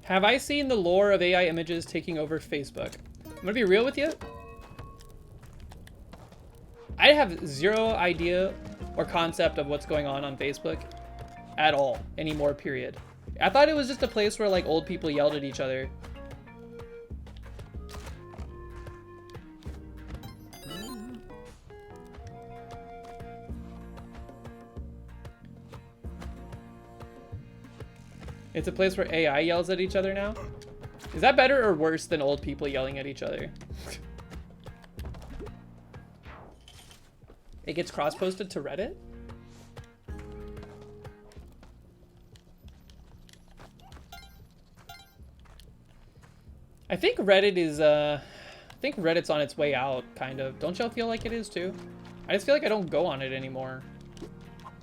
Have I seen the lore of AI images taking over Facebook? I'm gonna be real with you. I have zero idea or concept of what's going on Facebook at all anymore, period. I thought it was just a place where like old people yelled at each other. It's a place where AI yells at each other now? Is that better or worse than old people yelling at each other? It gets cross-posted to Reddit? I think Reddit is, I think Reddit's on its way out, kind of. Don't y'all feel like it is, too? I just feel like I don't go on it anymore.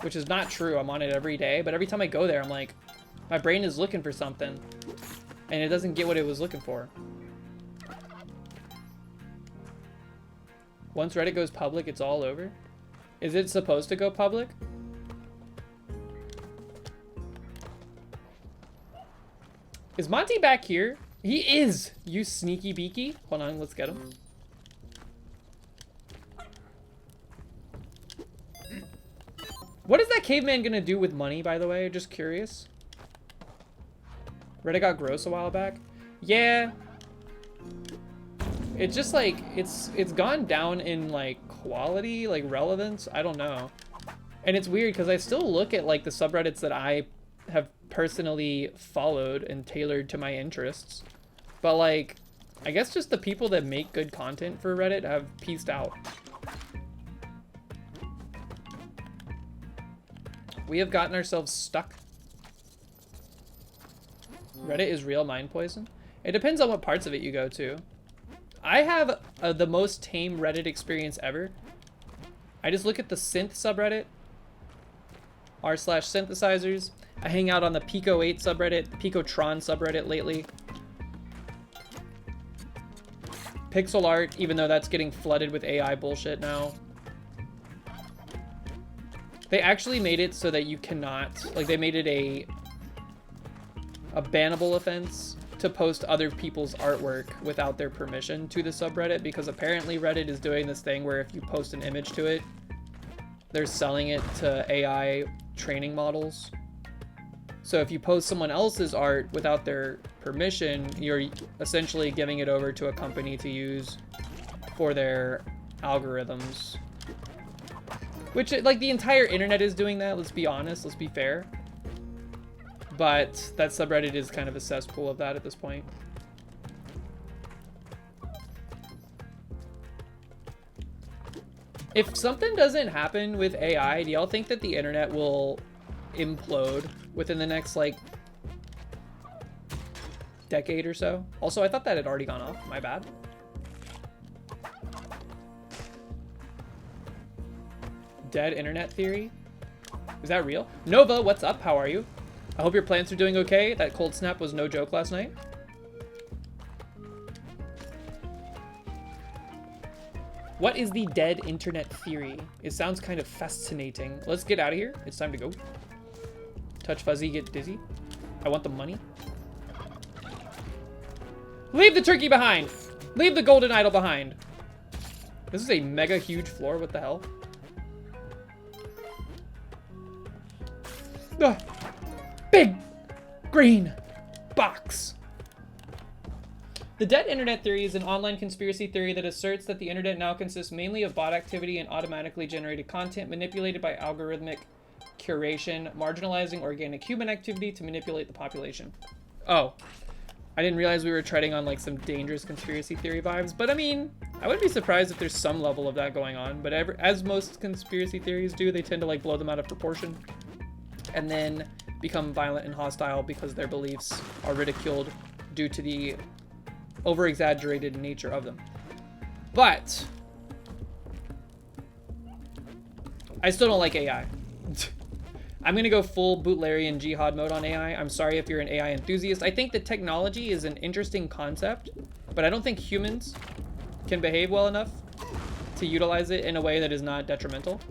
Which is not true. I'm on it every day, but every time I go there, I'm like, my brain is looking for something. And it doesn't get what it was looking for. Once Reddit goes public, it's all over? Is it supposed to go public? Is Monty back here? He is! You sneaky beaky. Hold on, let's get him. What is that caveman gonna do with money, by the way? Just curious. Reddit got gross a while back. Yeah. It's just like, it's gone down in like quality, like relevance. I don't know. And it's weird because I still look at like the subreddits that I have personally followed and tailored to my interests. But like, I guess just the people that make good content for Reddit have pieced out. We have gotten ourselves stuck. Reddit is real mind poison. It depends on what parts of it you go to. I have the most tame Reddit experience ever. I just look at the synth subreddit, r/synthesizers. I hang out on the Pico 8 subreddit, Picotron subreddit lately. Pixel art, even though that's getting flooded with AI bullshit now. They actually made it so that you cannot, like they made it a bannable offense to post other people's artwork without their permission to the subreddit, because apparently Reddit is doing this thing where if you post an image to it, they're selling it to AI training models. So if you post someone else's art without their permission, you're essentially giving it over to a company to use for their algorithms. Which, like, the entire internet is doing that, let's be honest, let's be fair. But that subreddit is kind of a cesspool of that at this point. If something doesn't happen with AI, do y'all think that the internet will implode within the next, like, decade or so? Also, I thought that had already gone off. My bad. Dead internet theory? Is that real? Nova, what's up? How are you? I hope your plants are doing okay. That cold snap was no joke last night. What is the dead internet theory? It sounds kind of fascinating. Let's get out of here. It's time to go. Touch fuzzy, get dizzy. I want the money. Leave the turkey behind. Leave the golden idol behind. This is a mega huge floor. What the hell? Ugh. Big green box. The dead internet theory is an online conspiracy theory that asserts that the internet now consists mainly of bot activity and automatically generated content manipulated by algorithmic curation, marginalizing organic human activity to manipulate the population. Oh, I didn't realize we were treading on like some dangerous conspiracy theory vibes, but I mean, I wouldn't be surprised if there's some level of that going on, but as most conspiracy theories do, they tend to like blow them out of proportion and then become violent and hostile because their beliefs are ridiculed due to the over-exaggerated nature of them. But I still don't like AI. I'm gonna go full Bootlerian jihad mode on AI. I'm sorry if you're an AI enthusiast. I think the technology is an interesting concept, but I don't think humans can behave well enough to utilize it in a way that is not detrimental.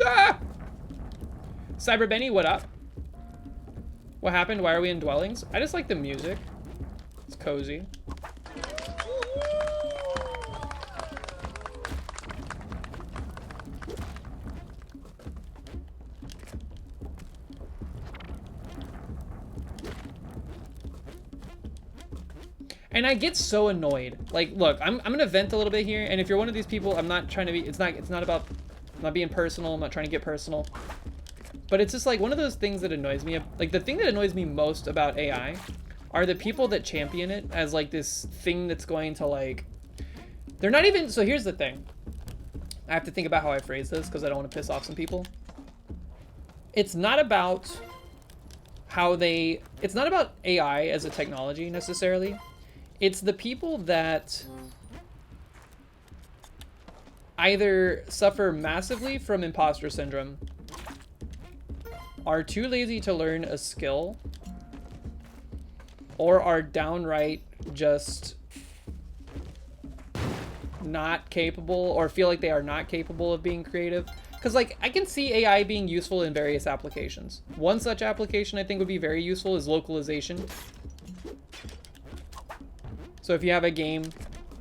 Ah! Cyber Benny, what up? What happened? Why are we in dwellings? I just like the music. It's cozy. And I get so annoyed. Like, look, I'm gonna vent a little bit here, and if you're one of these people, I'm not trying to be, it's not about, I'm not being personal, I'm not trying to get personal. But it's just like one of those things that annoys me. Like the thing that annoys me most about AI are the people that champion it as like this thing that's going to like, they're not even, so here's the thing. I have to think about how I phrase this because I don't want to piss off some people. It's not about it's not about AI as a technology necessarily. It's the people that either suffer massively from imposter syndrome, are too lazy to learn a skill, or are downright just not capable or feel like they are not capable of being creative. Because, like, I can see AI being useful in various applications. One such application I think would be very useful is localization. So if you have a game,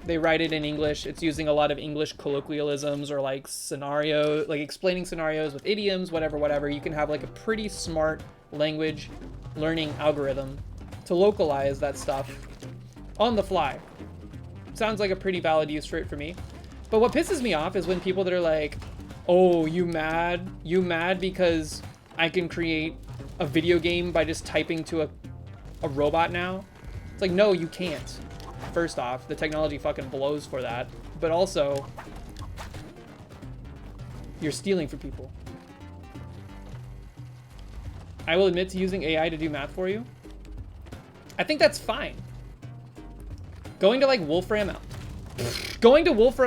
they write it in English, it's using a lot of English colloquialisms or, like, scenario, like, explaining scenarios with idioms, whatever. You can have, like, a pretty smart language learning algorithm to localize that stuff on the fly. Sounds like a pretty valid use for it for me. But what pisses me off is when people that are like, oh, you mad? You mad because I can create a video game by just typing to a robot now? It's like, no, you can't. First off, the technology fucking blows for that. But also, you're stealing from people. I will admit to using AI to do math for you. I think that's fine. Going to like Wolfram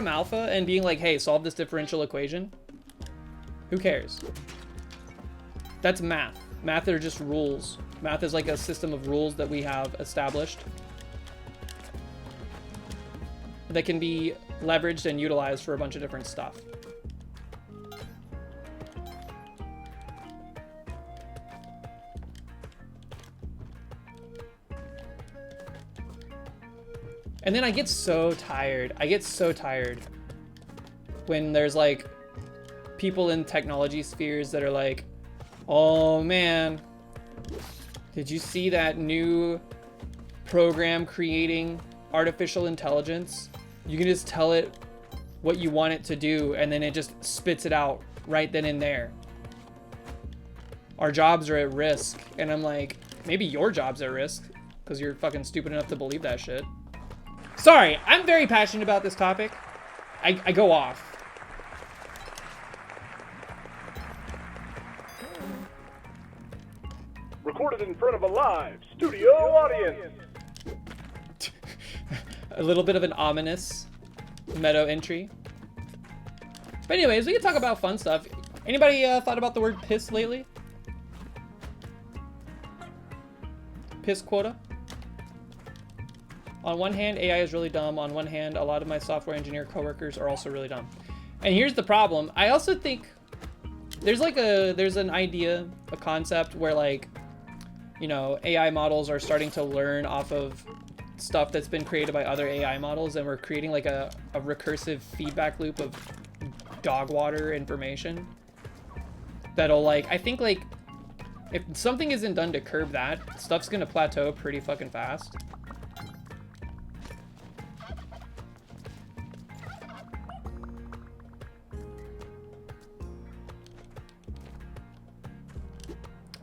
Alpha and being like, hey, solve this differential equation. Who cares? That's math. Math are just rules. Math is like a system of rules that we have established that can be leveraged and utilized for a bunch of different stuff. And then I get so tired. I get so tired when there's like people in technology spheres that are like, oh man, did you see that new program creating artificial intelligence? You can just tell it what you want it to do and then it just spits it out right then and there. Our jobs are at risk. And I'm like, maybe your job's at risk because you're fucking stupid enough to believe that shit. Sorry, I'm very passionate about this topic. I go off. Recorded in front of a live studio audience. A little bit of an ominous meta entry. But anyways, we can talk about fun stuff. Anybody thought about the word piss lately? Piss quota? On one hand, AI is really dumb. On one hand, a lot of my software engineer coworkers are also really dumb. And here's the problem. I also think there's an idea, a concept where like, you know, AI models are starting to learn off of stuff that's been created by other AI models, and we're creating like a recursive feedback loop of dog water information that'll like, I think like if something isn't done to curb that, stuff's gonna plateau pretty fucking fast.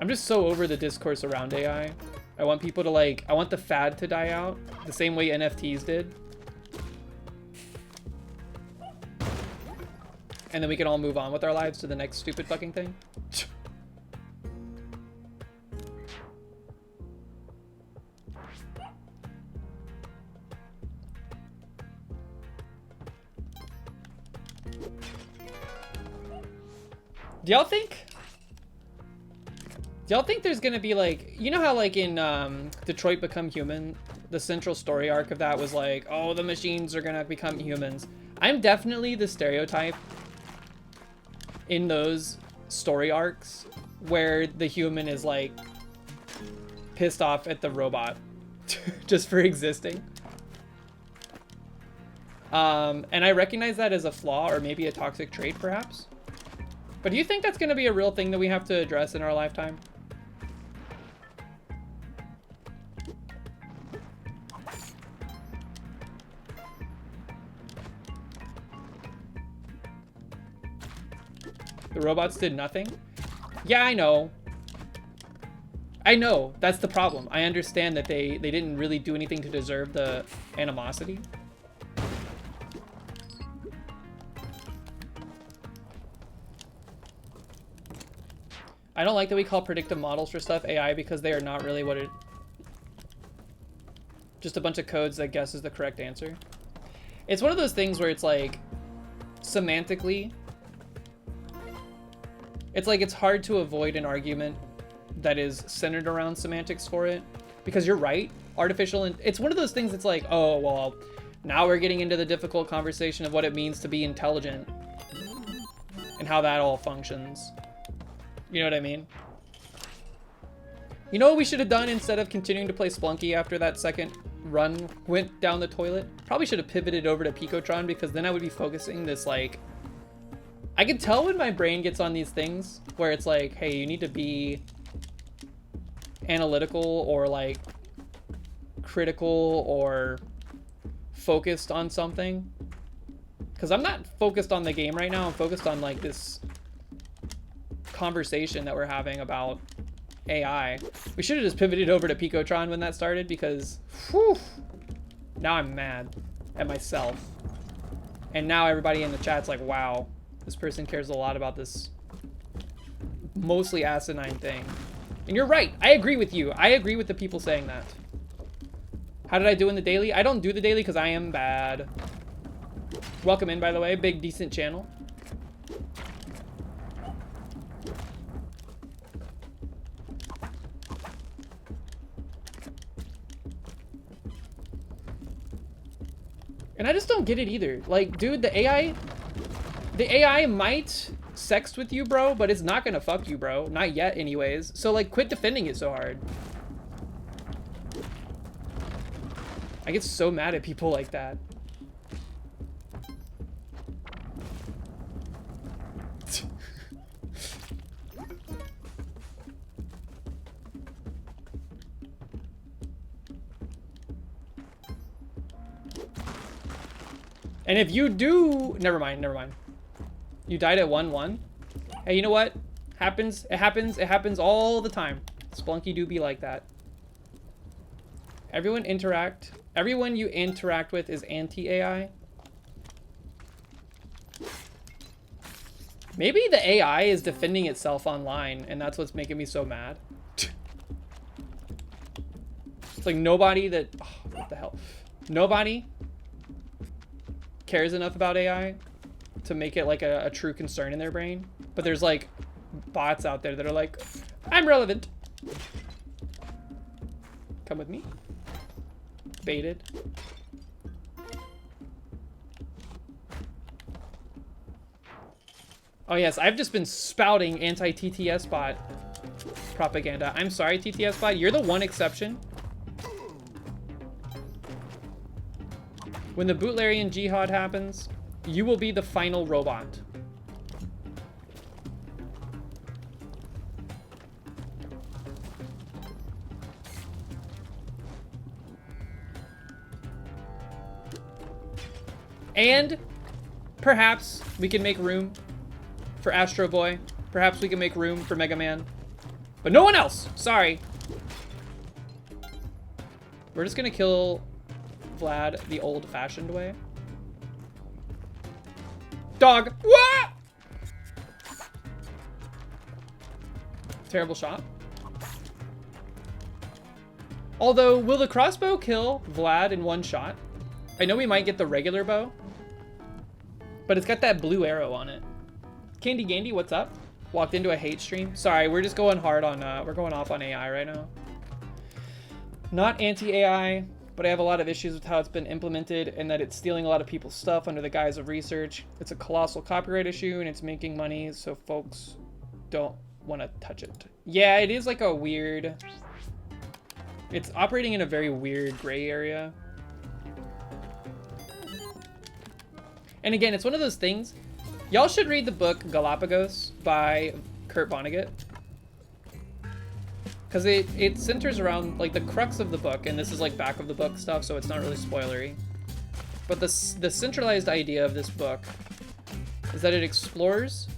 I'm just so over the discourse around AI. I want people to like, I want the fad to die out the same way NFTs did. And then we can all move on with our lives to the next stupid fucking thing. Do y'all think there's gonna be like, you know how like in Detroit Become Human, the central story arc of that was like, oh, the machines are gonna become humans. I'm definitely the stereotype in those story arcs where the human is like pissed off at the robot just for existing. And I recognize that as a flaw or maybe a toxic trait perhaps. But do you think that's gonna be a real thing that we have to address in our lifetime? The robots did nothing? Yeah, I know. I know, that's the problem. I understand that they didn't really do anything to deserve the animosity. I don't like that we call predictive models for stuff AI because they are not really what it... Just a bunch of codes that guesses the correct answer. It's one of those things where it's like, semantically, it's like it's hard to avoid an argument that is centered around semantics for it. Because you're right, it's one of those things that's like, oh, well, now we're getting into the difficult conversation of what it means to be intelligent. And how that all functions. You know what I mean? You know what we should have done instead of continuing to play Splunky after that second run went down the toilet? Probably should have pivoted over to Picotron, because then I would be focusing this, like... I can tell when my brain gets on these things where it's like, hey, you need to be analytical or like critical or focused on something. Because I'm not focused on the game right now. I'm focused on like this conversation that we're having about AI. We should have just pivoted over to Picotron when that started, because whew, now I'm mad at myself. And now everybody in the chat's like, wow, this person cares a lot about this mostly asinine thing. And you're right. I agree with you. I agree with the people saying that. How did I do in the daily? I don't do the daily because I am bad. Welcome in, by the way. Big, decent channel. And I just don't get it either. Like, dude, the AI might sext with you, bro, but it's not gonna fuck you, bro. Not yet, anyways. So, like, quit defending it so hard. I get so mad at people like that. And if you do, never mind. You died at 1-1. Hey, you know what? Happens. It happens all the time. Splunky do be like that. Everyone you interact with is anti-AI. Maybe the AI is defending itself online, and that's what's making me so mad. It's like nobody that, oh, what the hell? Nobody cares enough about AI to make it like a true concern in their brain. But there's like bots out there that are like, I'm relevant. Come with me. Baited. Oh yes, I've just been spouting anti-TTS bot propaganda. I'm sorry, TTS bot, you're the one exception. When the Bootlarian Jihad happens, you will be the final robot. And perhaps we can make room for Astro Boy. Perhaps we can make room for Mega Man. But no one else! Sorry. We're just gonna kill Vlad the old-fashioned way. Dog! Wah! Terrible shot. Although, will the crossbow kill Vlad in one shot? I know we might get the regular bow, but it's got that blue arrow on it. Candy Gandy, what's up? Walked into a hate stream. Sorry, we're just going hard on, we're going off on AI right now. Not anti-AI, but I have a lot of issues with how it's been implemented and that it's stealing a lot of people's stuff under the guise of research. It's a colossal copyright issue and it's making money, so folks don't want to touch it. Yeah, it is like a weird... It's operating in a very weird gray area. And again, it's one of those things. Y'all should read the book Galapagos by Kurt Vonnegut. Because it centers around, like, the crux of the book, and this is, like, back of the book stuff, so it's not really spoilery. But the centralized idea of this book is that it explores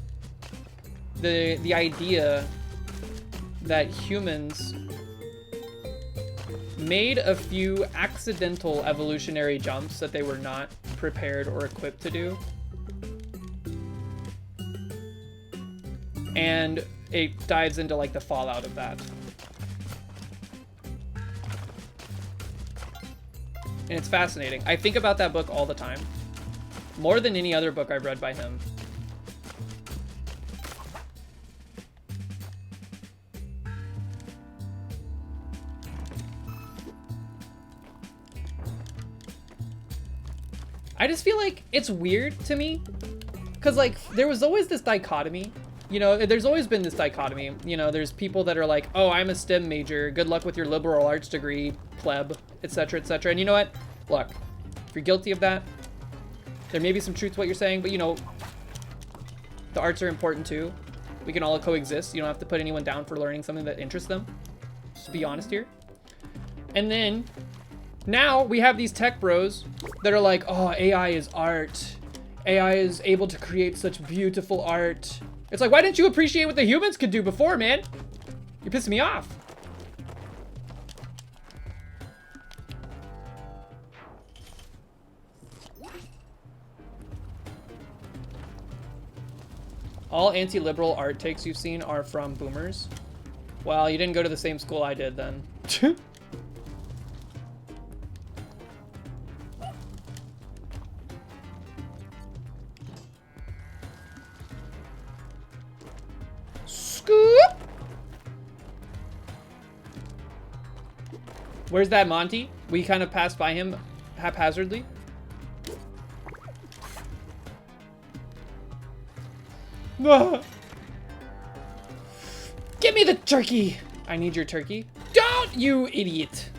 the idea that humans made a few accidental evolutionary jumps that they were not prepared or equipped to do. And it dives into, like, the fallout of that. And it's fascinating. I think about that book all the time. More than any other book I've read by him. I just feel like it's weird to me Because, like, there was always this dichotomy. You know, there's always been this dichotomy. You know, there's people that are like, oh, I'm a STEM major. Good luck with your liberal arts degree, pleb, etc., etc. And you know what? Look, if you're guilty of that, there may be some truth to what you're saying, but, you know, the arts are important, too. We can all coexist. You don't have to put anyone down for learning something that interests them. Just be honest here. And then, now we have these tech bros that are like, oh, AI is art. AI is able to create such beautiful art. It's like, why didn't you appreciate what the humans could do before, man? You're pissing me off. All anti-liberal art takes you've seen are from boomers. Well, you didn't go to the same school I did then. Scoop! Where's that Monty? We kind of passed by him haphazardly. Ah. Give me the turkey! I need your turkey. Don't, you idiot!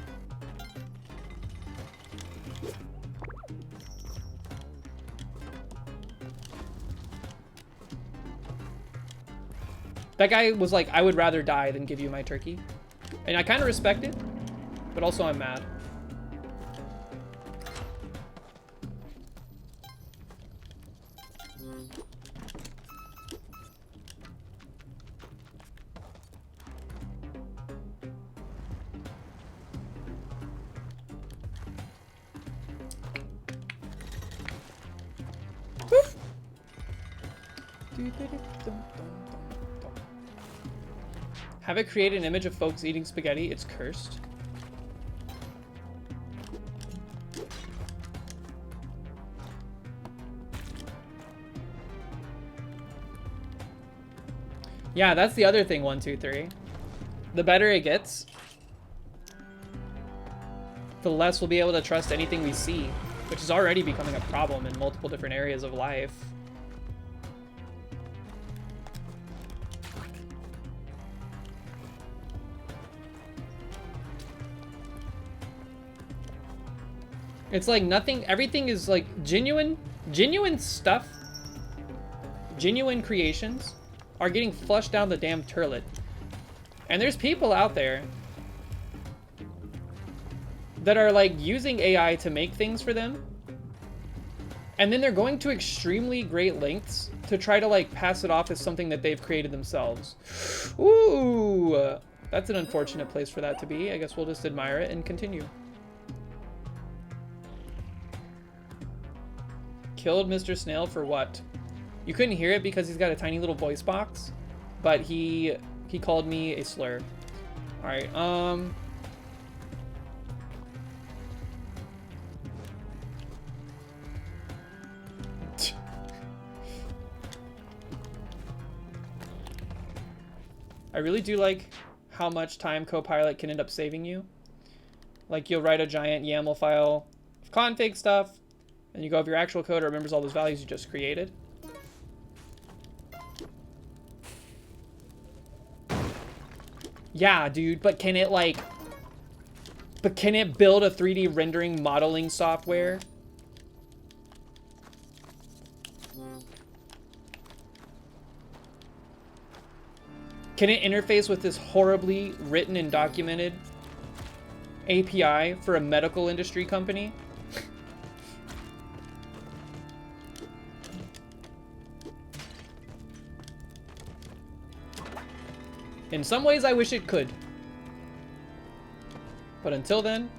That guy was like, I would rather die than give you my turkey. And I kind of respect it, but also I'm mad. Woof. Have it create an image of folks eating spaghetti. It's cursed. Yeah, that's the other thing, 123. The better it gets, the less we'll be able to trust anything we see, which is already becoming a problem in multiple different areas of life. It's like nothing, everything is like genuine stuff, genuine creations are getting flushed down the damn toilet. And there's people out there that are like using AI to make things for them. And then they're going to extremely great lengths to try to like pass it off as something that they've created themselves. Ooh, that's an unfortunate place for that to be. I guess we'll just admire it and continue. Killed Mr. Snail for what? You couldn't hear it because he's got a tiny little voice box, but he called me a slur. All right, I really do like how much time Copilot can end up saving you. Like you'll write a giant YAML file of config stuff, and you go over your actual code, it remembers all those values you just created. Yeah, dude, but can it like... But can it build a 3D rendering modeling software? Can it interface with this horribly written and documented API for a medical industry company? In some ways, I wish it could. But until then,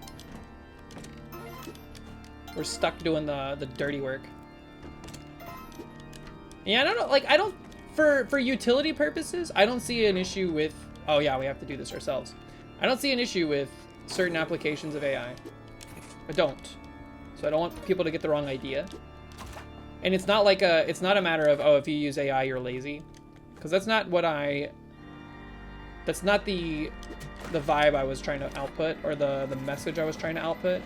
we're stuck doing the dirty work. Yeah, I don't know, like, I don't, for utility purposes, I don't see an issue with, oh yeah, we have to do this ourselves. I don't see an issue with certain applications of AI. I don't. So I don't want people to get the wrong idea. And it's not like it's not a matter of, oh, if you use AI, you're lazy. Because that's not what that's not the vibe I was trying to output, or the message I was trying to output.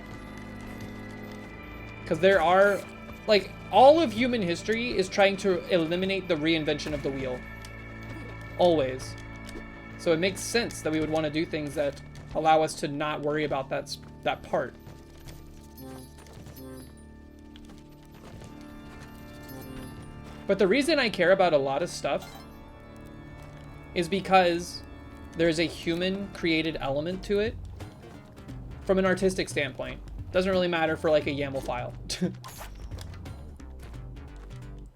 Because there are like, all of human history is trying to eliminate the reinvention of the wheel. Always. So it makes sense that we would want to do things that allow us to not worry about that part. But the reason I care about a lot of stuff is because there's a human-created element to it from an artistic standpoint. Doesn't really matter for like a YAML file.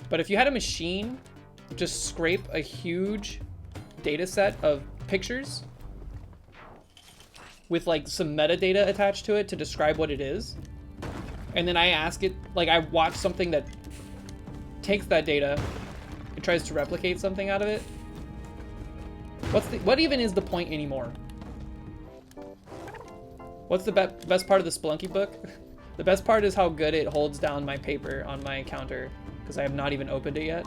But if you had a machine just scrape a huge data set of pictures with like some metadata attached to it to describe what it is, and then I ask it, like I watch something that takes that data and tries to replicate something out of it, what even is the point anymore? What's the best part of the Spelunky book? The best part is how good it holds down my paper on my counter, because I have not even opened it yet.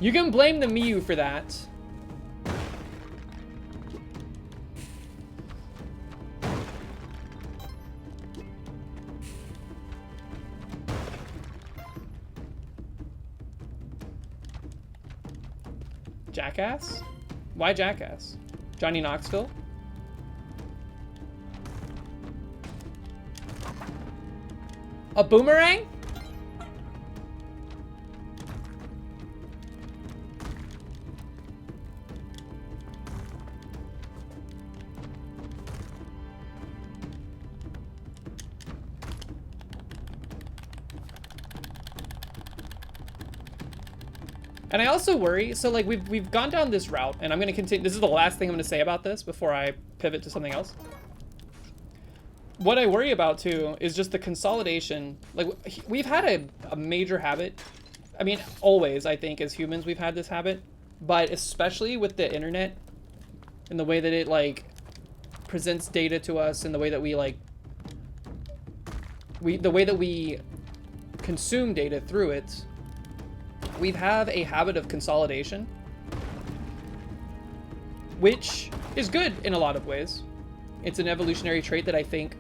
You can blame the Miu for that. Jackass? Why Jackass? Johnny Knoxville? A boomerang? And I also worry, so like we've gone down this route, and I'm gonna continue. This is the last thing I'm gonna say about this before I pivot to something else. What I worry about too is just the consolidation. Like we've had a major habit. I mean, always, I think as humans we've had this habit, but especially with the internet and the way that it like presents data to us and the way that we like the way that we consume data through it. We have a habit of consolidation, which is good in a lot of ways. It's an evolutionary trait that I think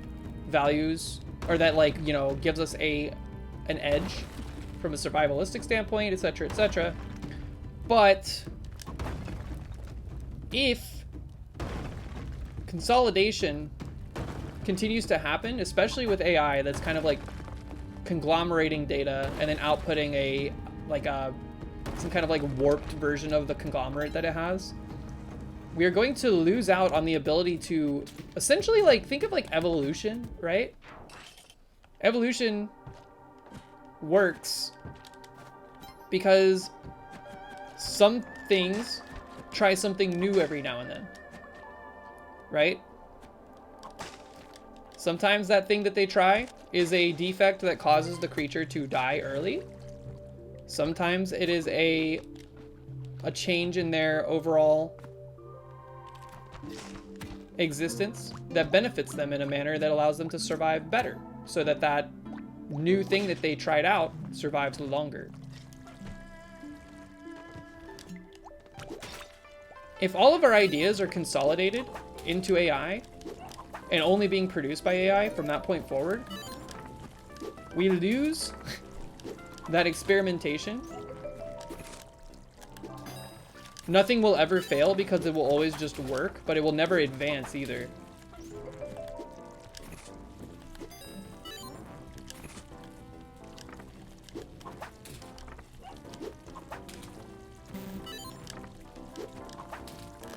values, or that like, you know, gives us an edge from a survivalistic standpoint, etc., etc. But if consolidation continues to happen, especially with AI that's kind of like conglomerating data and then outputting some kind of like warped version of the conglomerate that it has, we are going to lose out on the ability to essentially like think of like evolution, right? Evolution works because some things try something new every now and then, right? Sometimes that thing that they try is a defect that causes the creature to die early. Sometimes it is a change in their overall existence that benefits them in a manner that allows them to survive better, so that that new thing that they tried out survives longer. If all of our ideas are consolidated into AI and only being produced by AI from that point forward, we lose that experimentation. Nothing will ever fail because it will always just work, but it will never advance either.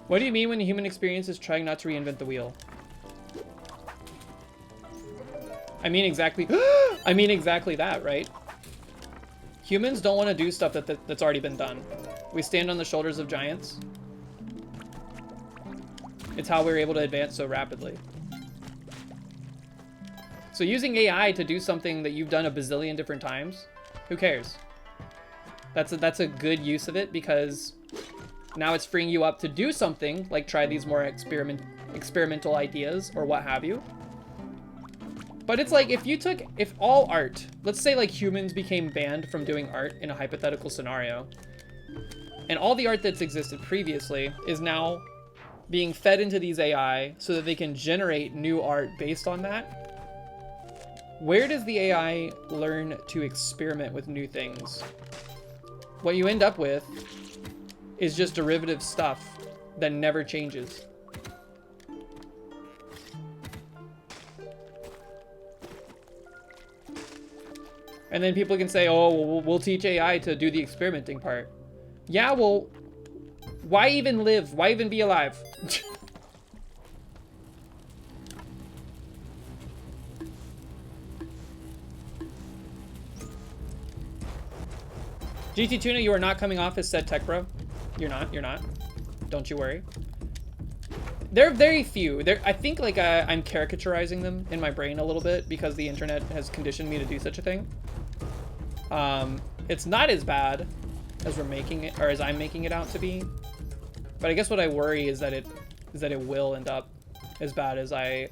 What do you mean when the human experience is trying not to reinvent the wheel? I mean exactly I mean exactly that, right? Humans don't want to do stuff that's already been done. We stand on the shoulders of giants. It's how we're able to advance so rapidly. So using AI to do something that you've done a bazillion different times, who cares? That's a good use of it, because now it's freeing you up to do something like try these more experimental ideas or what have you. But it's like if all art, let's say like humans became banned from doing art in a hypothetical scenario, and all the art that's existed previously is now being fed into these AI so that they can generate new art based on that. Where does the AI learn to experiment with new things? What you end up with is just derivative stuff that never changes. And then people can say, oh, well, we'll teach AI to do the experimenting part. Yeah, well, why even live? Why even be alive? GT Tuna, you are not coming off as said tech bro. You're not. Don't you worry. There are very few. I think like I'm caricaturizing them in my brain a little bit because the internet has conditioned me to do such a thing. It's not as bad as we're making it, or as I'm making it out to be. But I guess what I worry is that it will end up as bad as I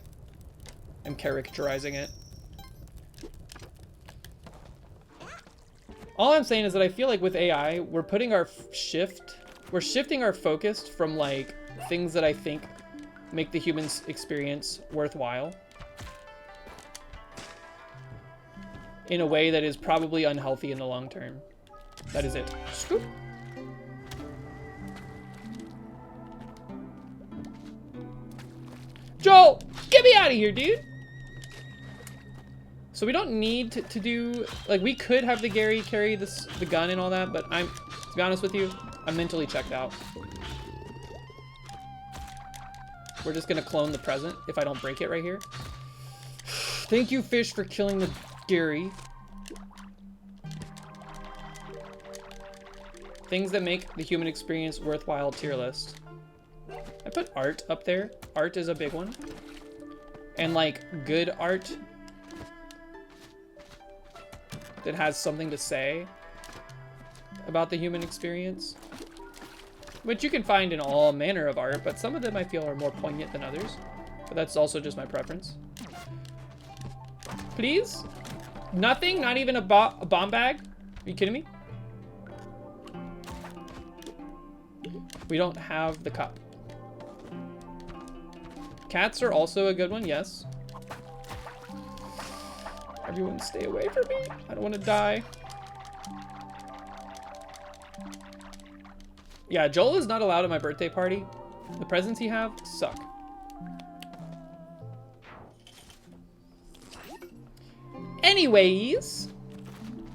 am caricaturizing it. All I'm saying is that I feel like with AI, we're putting our we're shifting our focus from like things that I think make the human experience worthwhile in a way that is probably unhealthy in the long term. That is it. Scoop. Joel, get me out of here, dude. So we don't need to do, like, we could have the Gary carry the gun and all that, but to be honest with you, I'm mentally checked out. We're just gonna clone the present if I don't break it right here. Thank you, fish, for killing the Gary. Things that make the human experience worthwhile tier list. I put art up there. Art is a big one. And like good art that has something to say about the human experience. Which you can find in all manner of art, but some of them I feel are more poignant than others. But that's also just my preference. Please? Nothing? Not even a bomb bag? Are you kidding me? We don't have the cup. Cats are also a good one, yes. Everyone stay away from me. I don't want to die. Yeah, Joel is not allowed at my birthday party. The presents he have suck. Anyways,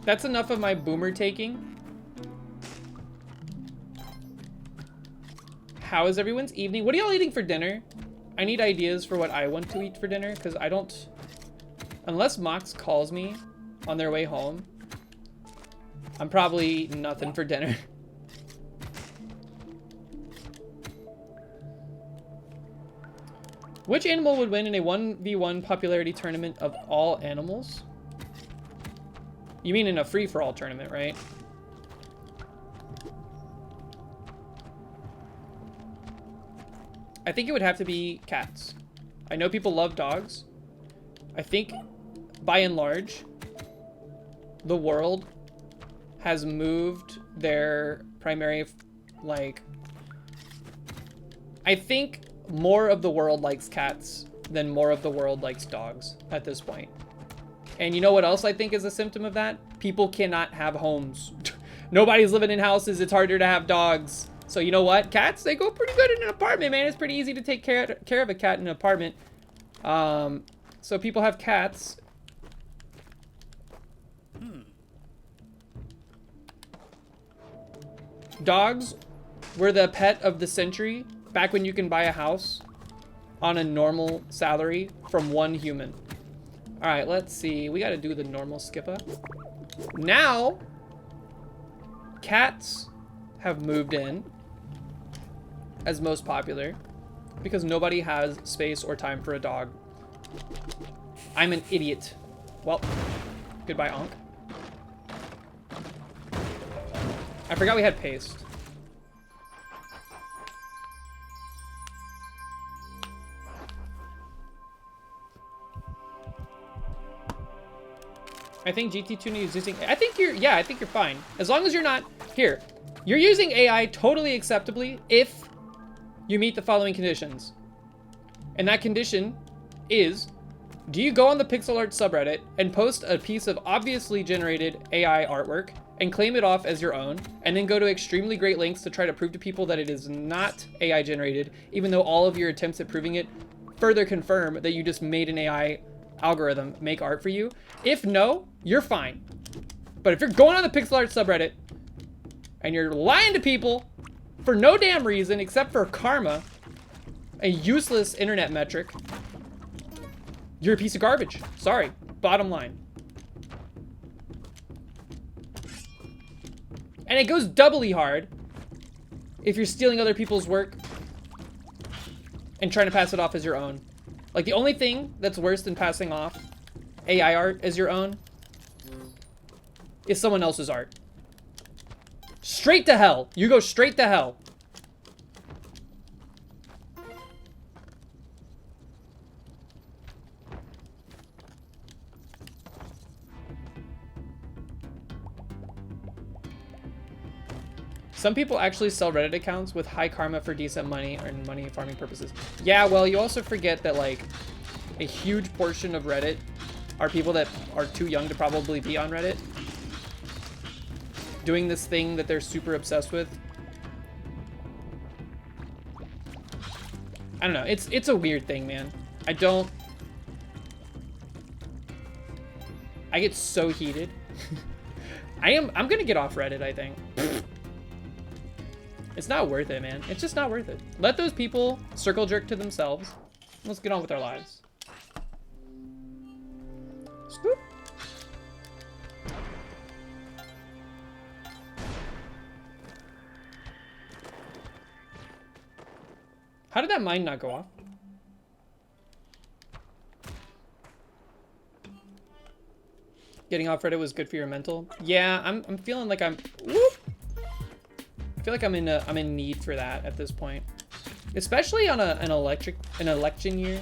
that's enough of my boomer taking. How is everyone's evening? What are y'all eating for dinner? I need ideas for what I want to eat for dinner, because I don't... Unless Mox calls me on their way home, I'm probably eating nothing for dinner. Which animal would win in a 1v1 popularity tournament of all animals? You mean in a free-for-all tournament, right? I think it would have to be cats. I know people love dogs. I think, by and large, the world has moved their primary, like... I think more of the world likes cats than more of the world likes dogs at this point. And you know what else I think is a symptom of that? People cannot have homes. Nobody's living in houses. It's harder to have dogs. So you know what? Cats, they go pretty good in an apartment, man. It's pretty easy to take care of a cat in an apartment. So people have cats. Dogs were the pet of the century back when you can buy a house on a normal salary from one human. All right, let's see. We got to do the normal skip up. Now, cats have moved in as most popular because nobody has space or time for a dog. I'm an idiot. Well, goodbye, Onk. I forgot we had paste. I think GT Tuning is using... I think you're fine. As long as you're not... Here. You're using AI totally acceptably if you meet the following conditions. And that condition is Do you go on the pixel art subreddit and post a piece of obviously generated AI artwork and claim it off as your own, and then go to extremely great lengths to try to prove to people that it is not AI generated, even though all of your attempts at proving it further confirm that you just made an AI algorithm make art for you? If no, you're fine. But if you're going on the pixel art subreddit and you're lying to people for no damn reason except for karma, a useless internet metric, you're a piece of garbage. Sorry, bottom line. And it goes doubly hard if you're stealing other people's work and trying to pass it off as your own. Like, the only thing that's worse than passing off AI art as your own is someone else's art. Straight to hell. You go straight to hell. Some people actually sell Reddit accounts with high karma for decent money or money farming purposes. Yeah, well, you also forget that, like, a huge portion of Reddit are people that are too young to probably be on Reddit, doing this thing that they're super obsessed with. I don't know. It's a weird thing, man. I get so heated. I'm gonna get off Reddit, I think. It's not worth it, man. It's just not worth it. Let those people circle jerk to themselves. Let's get on with our lives. Scoop. How did that mine not go off? Getting off Reddit was good for your mental. Yeah, I'm feeling like I'm. Whoop. I feel like I'm in need for that at this point, especially on an election year.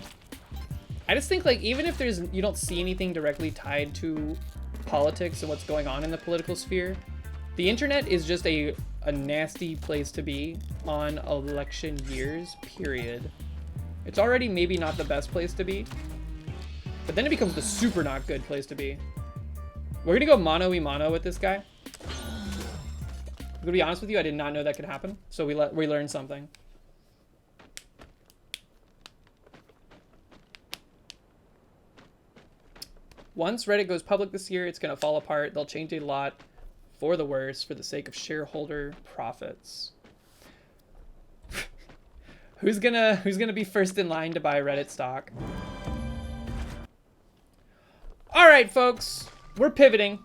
I just think, like, even if you don't see anything directly tied to politics and what's going on in the political sphere, the internet is just a nasty place to be on election years, period. It's already maybe not the best place to be, but then it becomes the super not good place to be. We're gonna go mano-y-mano with this guy. I'm gonna be honest with you, I did not know that could happen, so we learned something. Once Reddit goes public this year, it's gonna fall apart. They'll change a lot for the worse for the sake of shareholder profits. Who's gonna be first in line to buy Reddit stock? All right, folks, we're pivoting.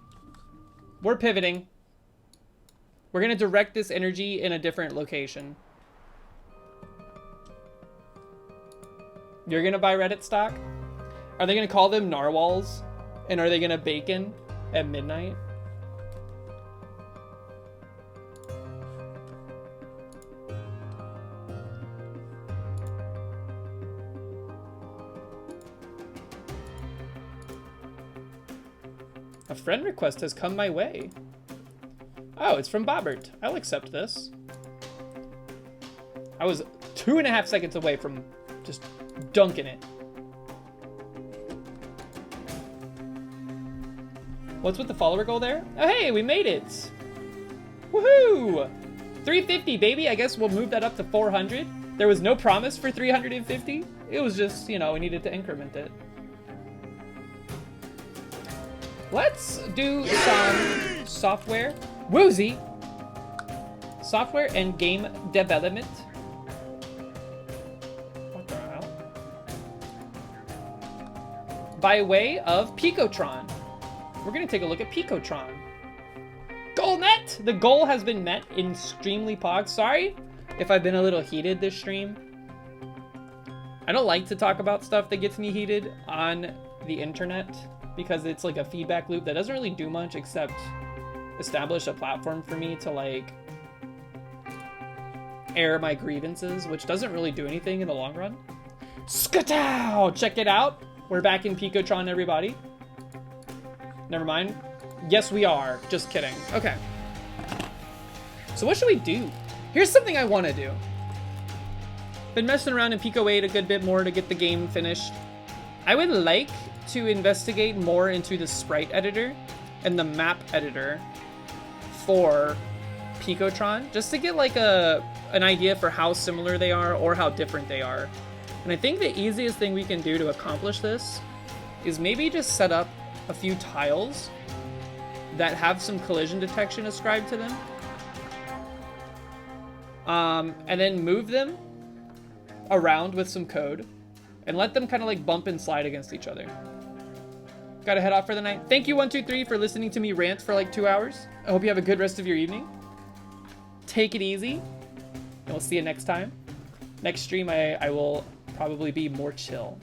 We're pivoting. We're gonna direct this energy in a different location. You're gonna buy Reddit stock? Are they gonna call them narwhals? And are they gonna bacon at midnight? A friend request has come my way. Oh, it's from Bobbert. I'll accept this. I was 2.5 seconds away from just dunking it. What's with the follower goal there? Oh, hey, we made it. Woohoo! 350, baby. I guess we'll move that up to 400. There was no promise for 350. It was just, you know, we needed to increment it. Let's do some software. Woozy. Software and game development. What the hell? By way of Picotron. We're gonna take a look at Picotron. Goal met! The goal has been met in Streamly Pog. Sorry if I've been a little heated this stream. I don't like to talk about stuff that gets me heated on the internet because it's like a feedback loop that doesn't really do much except establish a platform for me to, like, air my grievances, which doesn't really do anything in the long run. Skatow! Check it out. We're back in Picotron, everybody. Never mind. Yes, we are. Just kidding. Okay. So what should we do? Here's something I want to do. Been messing around in Pico 8 a good bit more to get the game finished. I would like to investigate more into the sprite editor and the map editor for Picotron, just to get like an idea for how similar they are or how different they are. And I think the easiest thing we can do to accomplish this is maybe just set up a few tiles that have some collision detection ascribed to them. And then move them around with some code and let them kind of like bump and slide against each other. Gotta head off for the night. Thank you, 123, for listening to me rant for like 2 hours. I hope you have a good rest of your evening. Take it easy, and we'll see you next time. Next stream, I will probably be more chill.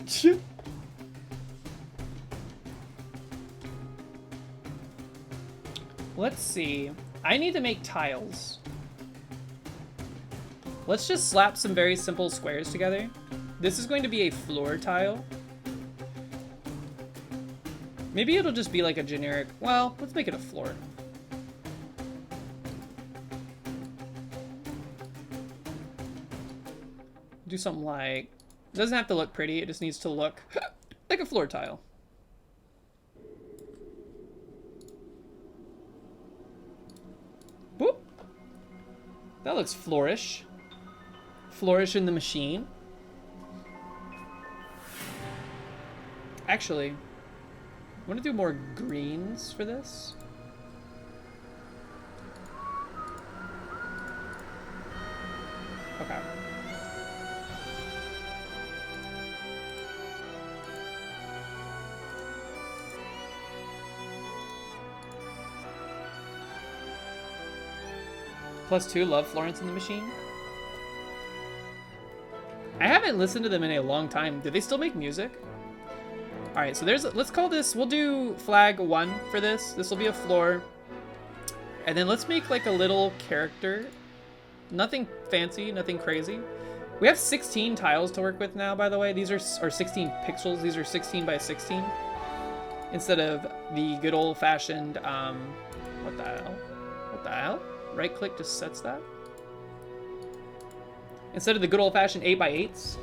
Let's see. I need to make tiles. Let's just slap some very simple squares together. This is going to be a floor tile. Maybe it'll just be like a generic... Well, let's make it a floor. Do something like... It doesn't have to look pretty, it just needs to look like a floor tile. Boop. That looks flourish. Flourish in the machine. Actually, I want to do more greens for this. Okay. +2, love Florence and the Machine. I haven't listened to them in a long time. Do they still make music? All right, so let's call this, we'll do flag 1 for this. This will be a floor. And then let's make like a little character. Nothing fancy, nothing crazy. We have 16 tiles to work with now, by the way. These are 16 pixels. These are 16 by 16. Instead of the good old fashioned, what the hell? What the hell? Right click just sets that. Instead of the good old-fashioned 8x8s.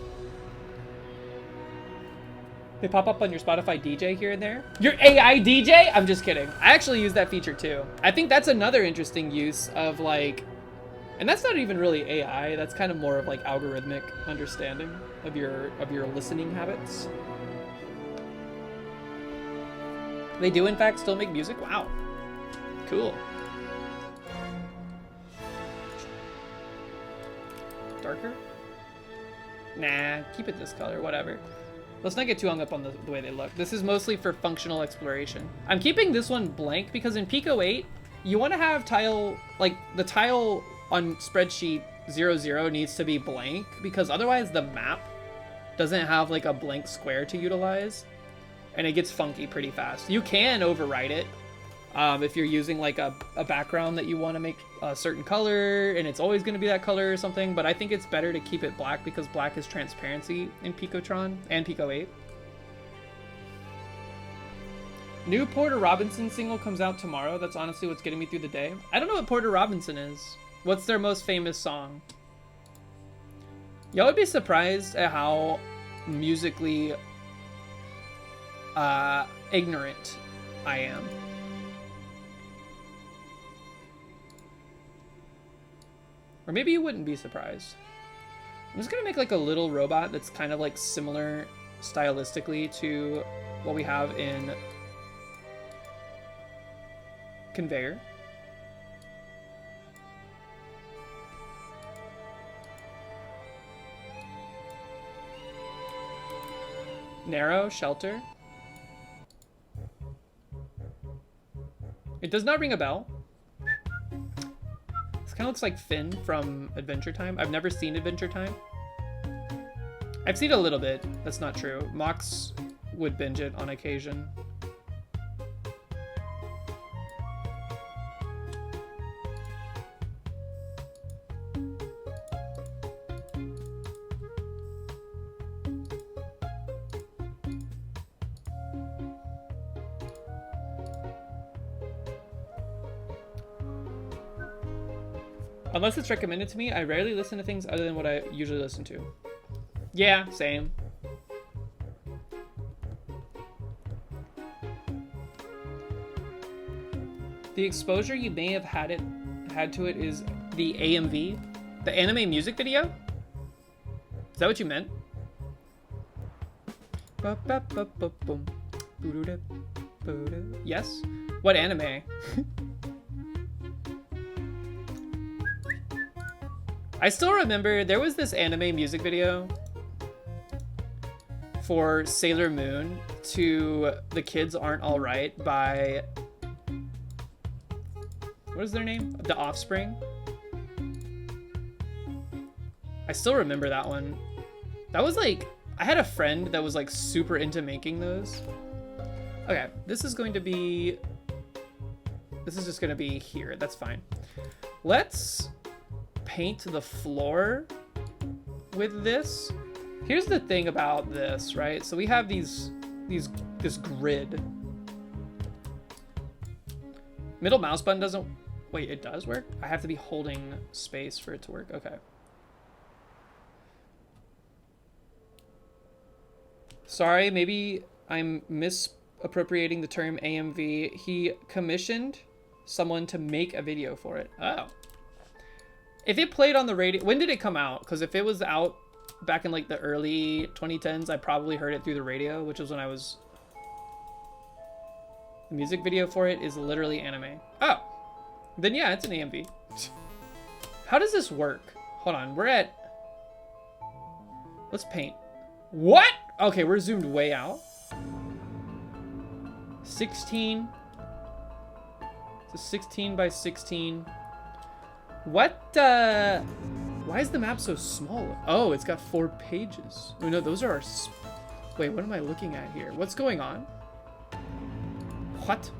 They pop up on your Spotify DJ here and there. Your AI DJ? I'm just kidding. I actually use that feature too. I think that's another interesting use of like, and that's not even really AI, that's kind of more of like algorithmic understanding of your listening habits. They do in fact still make music? Wow. Cool. Darker? Nah, keep it this color, whatever. Let's not get too hung up on the way they look. This is mostly for functional exploration. I'm keeping this one blank because in Pico 8, you want to have tile, like the tile on spreadsheet 00 needs to be blank because otherwise the map doesn't have like a blank square to utilize and it gets funky pretty fast. You can overwrite it if you're using like a background that you want to make a certain color and it's always going to be that color or something, but I think it's better to keep it black because black is transparency in Picotron and Pico 8. New Porter Robinson single comes out tomorrow. That's honestly what's getting me through the day. I don't know what Porter Robinson is. What's their most famous song? Y'all would be surprised at how musically ignorant I am. Or maybe you wouldn't be surprised. I'm just gonna make like a little robot that's kind of like similar stylistically to what we have in Conveyor. Narrow, shelter. It does not ring a bell. This kind of looks like Finn from Adventure Time. I've never seen Adventure Time. I've seen a little bit. That's not true. Mox would binge it on occasion. Unless it's recommended to me, I rarely listen to things other than what I usually listen to. Yeah, same. The exposure you may have had to it is the AMV, the anime music video. Is that what you meant? Yes. What anime? I still remember there was this anime music video for Sailor Moon to The Kids Aren't Alright by, what is their name? The Offspring. I still remember that one. That was like, I had a friend that was like super into making those. Okay, this is just gonna be here, that's fine. Let's paint the floor with this. Here's the thing about this, right? So we have this grid. Middle mouse button doesn't, wait, it does work? I have to be holding space for it to work, okay. Sorry, maybe I'm misappropriating the term AMV. He commissioned someone to make a video for it. Oh. If it played on the radio, when did it come out? Because if it was out back in like the early 2010s, I probably heard it through the radio, which was when I was... The music video for it is literally anime. Oh, then yeah, it's an AMV. How does this work? Hold on, we're at... Let's paint. What? Okay, we're zoomed way out. 16. It's a 16 by 16. What, why is the map so small? Oh, it's got 4 pages. Oh no, those are our... Wait, what am I looking at here? What's going on? What?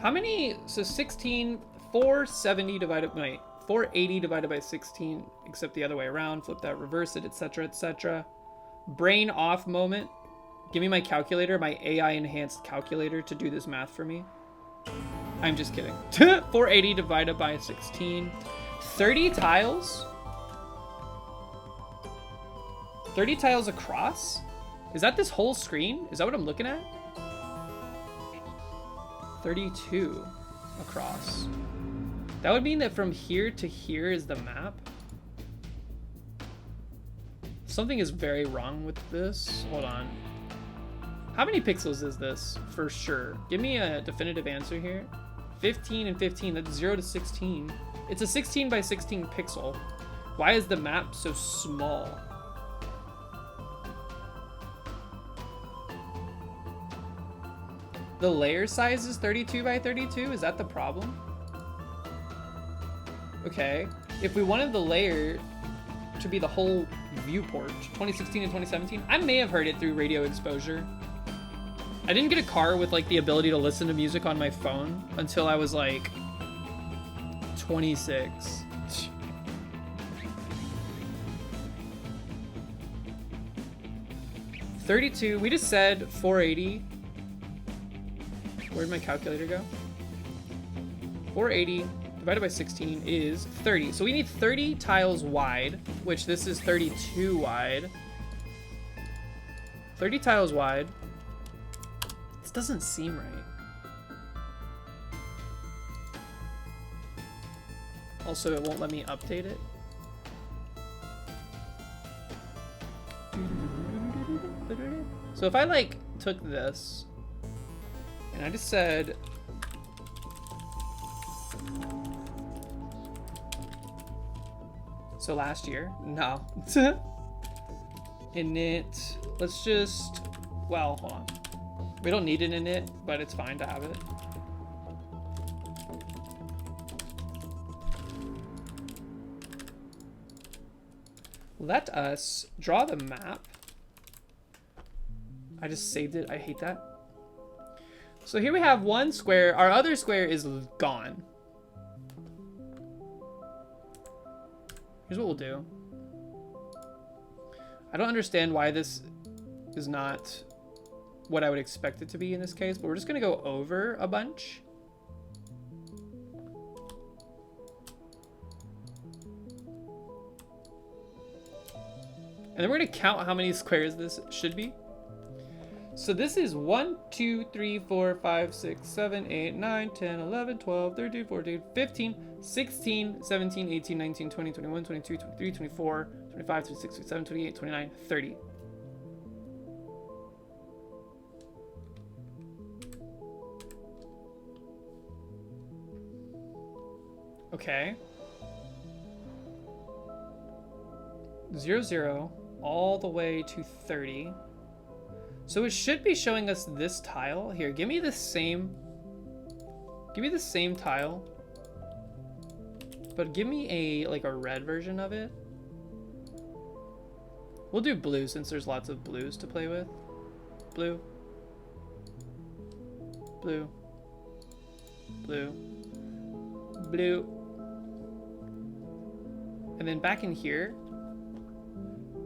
How many? So 16, 470 divided by 480 divided by 16, except the other way around. Flip that, reverse it, etc., etc. Brain off moment. Give me my calculator, my AI enhanced calculator to do this math for me. I'm just kidding. 480 divided by 16. 30 tiles? 30 tiles across? Is that this whole screen? Is that what I'm looking at? 32 across. That would mean that from here to here is the map. Something is very wrong with this. Hold on. How many pixels is this for sure? Give me a definitive answer here. 15 and 15, that's 0 to 16. It's a 16 by 16 pixel. Why is the map so small? The layer size is 32 by 32? Is that the problem? Okay. If we wanted the layer to be the whole viewport, 2016 and 2017, I may have heard it through radio exposure. I didn't get a car with like the ability to listen to music on my phone until I was like 26. $32, we just said 480. Where'd my calculator go? 480 divided by 16 is 30. So we need 30 tiles wide, which this is 32 wide. 30 tiles wide. This doesn't seem right. Also, it won't let me update it. So if I like took this and I just said so last year, no. Init, let's just, well, hold on. We don't need an init, but it's fine to have it. Let us draw the map. I just saved it, I hate that. So here we have one square, our other square is gone. Here's what we'll do. I don't understand why this is not what I would expect it to be in this case, but we're just gonna go over a bunch. And then we're gonna count how many squares this should be. So this is 1, 2, 3, 4, 5, 6, 7, 8, 9, 10, 11, 12, 13, 14, 15, 16, 17, 18, 19, 20, 21, 22, 23, 24, 25, 26, 27, 28, 29, 30. Okay. 0, 0, all the way to 30. So it should be showing us this tile. Here, give me the same tile. But give me a red version of it. We'll do blue since there's lots of blues to play with. Blue. Blue. Blue. Blue. And then back in here,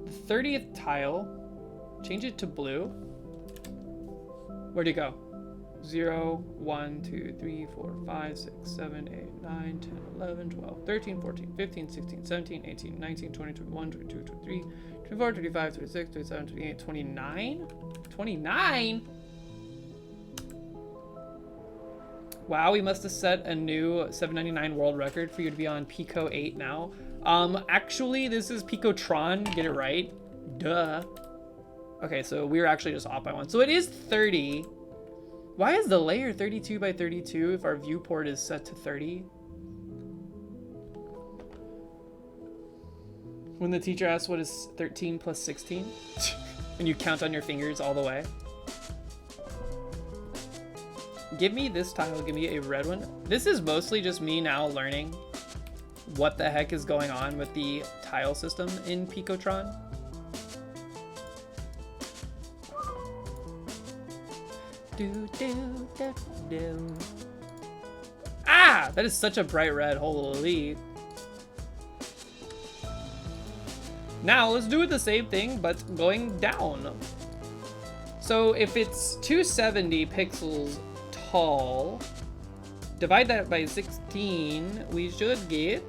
the 30th tile, change it to blue. Where'd it go? 0, 1, 2, 3, 4, 5, 6, 7, 8, 9, 10, 11, 12, 13, 14, 15, 16, 17, 18, 19, 20, 21, 22, 23, 24, 25, 26, 27, 28, 29? 29? Wow, we must have set a new 799 world record for you to be on Pico 8 now. Actually, this is Picotron. Get it right. Duh. Okay, so we were actually just off by 1. So it is 30. Why is the layer 32 by 32 if our viewport is set to 30? When the teacher asks what is 13 plus 16? And you count on your fingers all the way. Give me this tile, give me a red one. This is mostly just me now learning what the heck is going on with the tile system in Picotron. Ah! That is such a bright red, holy. Now let's do the same thing, but going down. So if it's 270 pixels tall, divide that by 16, we should get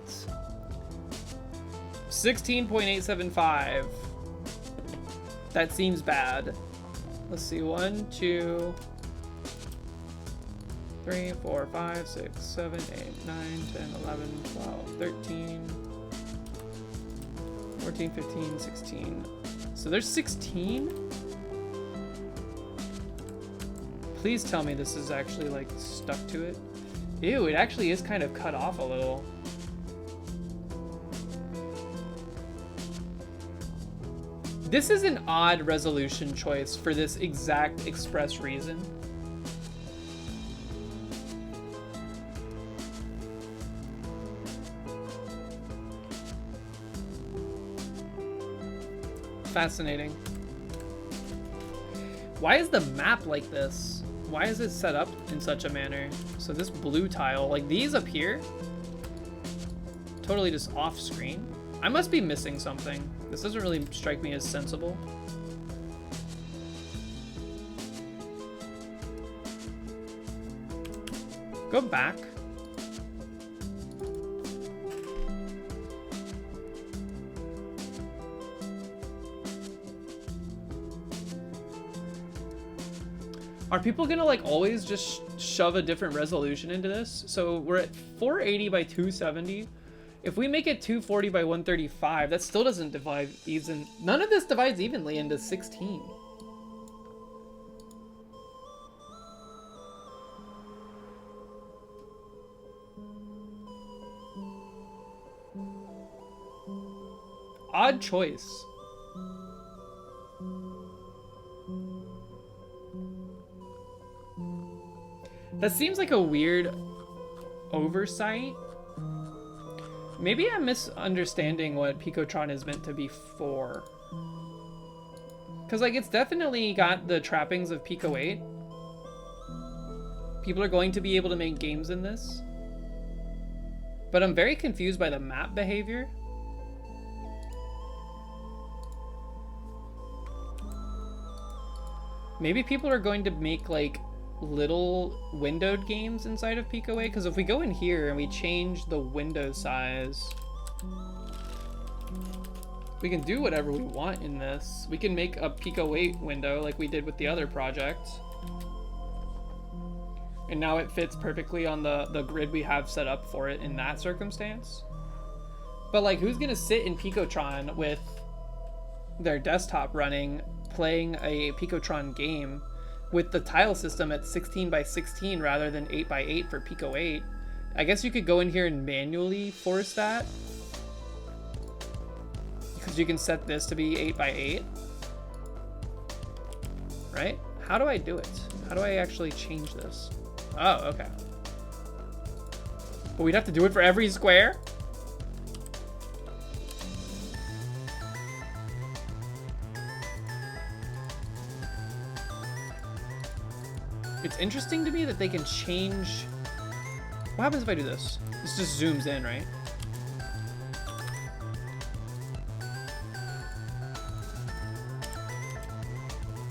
16.875. That seems bad. Let's see, 1, 2, 3, 4, 5, 6, 7, 8, 9, 10, 11, 12, 13, 14, 15, 16. So there's 16? Please tell me this is actually like stuck to it. Ew, it actually is kind of cut off a little. This is an odd resolution choice for this exact express reason. Fascinating. Why is the map like this? Why is it set up in such a manner? So this blue tile, like these up here, totally just off screen. I must be missing something. This doesn't really strike me as sensible. Go back. Are people gonna like always just shove a different resolution into this? So we're at 480 by 270. If we make it 240 by 135, that still doesn't divide even. None of this divides evenly into 16. Odd choice. That seems like a weird oversight. Maybe I'm misunderstanding what Picotron is meant to be for. Because, like, it's definitely got the trappings of Pico 8. People are going to be able to make games in this. But I'm very confused by the map behavior. Maybe people are going to make, like, little windowed games inside of Pico 8, because if we go in here and we change the window size, We can do whatever we want in this. We can make a Pico 8 window like we did with the other project. And now it fits perfectly on the grid we have set up for it in that circumstance. But like, who's gonna sit in Picotron with their desktop running, playing a Picotron game with the tile system at 16 by 16 rather than 8 by 8 for Pico 8? I guess you could go in here and manually force that, because you can set this to be 8 by 8, right? How do I do it? How do I actually change this? Oh, okay. But we'd have to do it for every square? It's interesting to me that they can change. What happens if I do this? This just zooms in, right?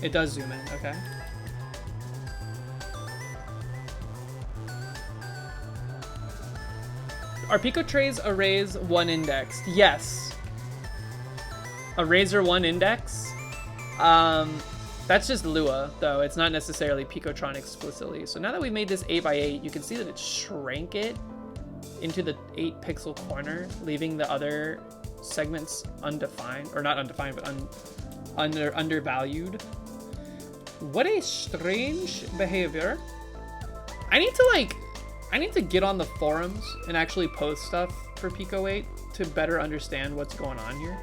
It does zoom in, okay. Are Pico trays arrays one indexed? Yes. Arrays are one index. That's just Lua, though. It's not necessarily Picotron explicitly. So now that we've made this 8 by 8, you can see that it shrank it into the 8 pixel corner, leaving the other segments undefined, or not undefined, but undervalued. What a strange behavior. I need to get on the forums and actually post stuff for Pico 8 to better understand what's going on here.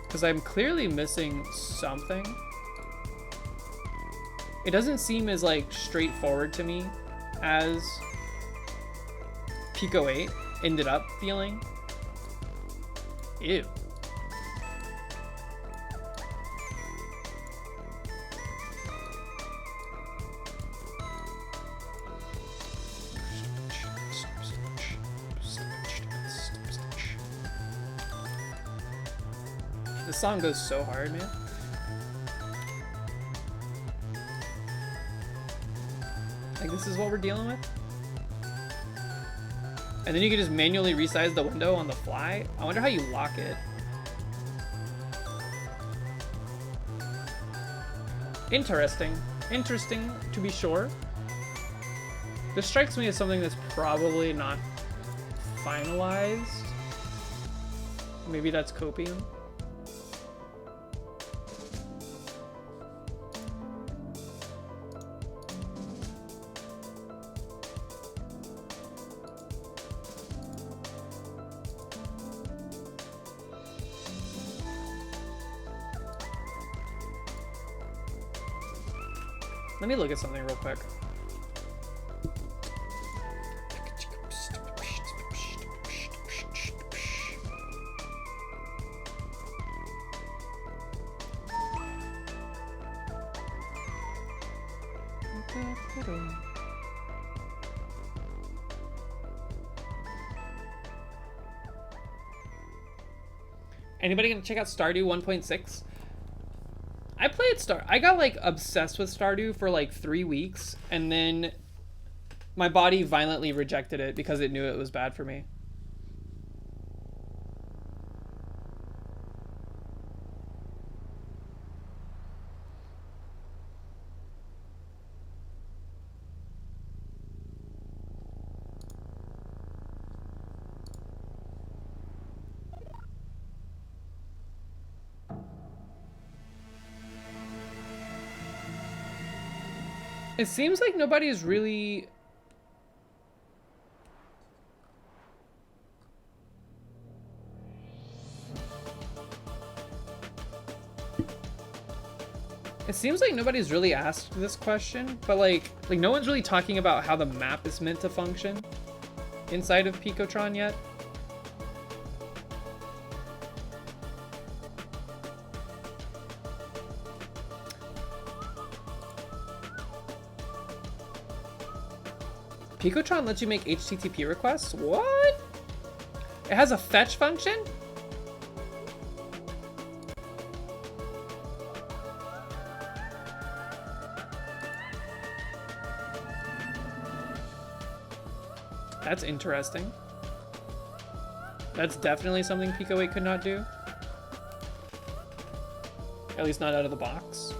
Because I'm clearly missing something. It doesn't seem as like straightforward to me as Pico 8 ended up feeling. Ew. This song goes so hard, man. Like, this is what we're dealing with? And then you can just manually resize the window on the fly? I wonder how you lock it. Interesting. Interesting, to be sure. This strikes me as something that's probably not finalized. Maybe that's copium. Let me look at something real quick. Anybody gonna check out Stardew 1.6? I got like obsessed with Stardew for like 3 weeks, and then my body violently rejected it because it knew it was bad for me. It seems like nobody's really... It seems like nobody's really asked this question, but like no one's really talking about how the map is meant to function inside of Picotron yet. Picotron lets you make HTTP requests? What? It has a fetch function? That's interesting. That's definitely something Pico 8 could not do. At least not out of the box.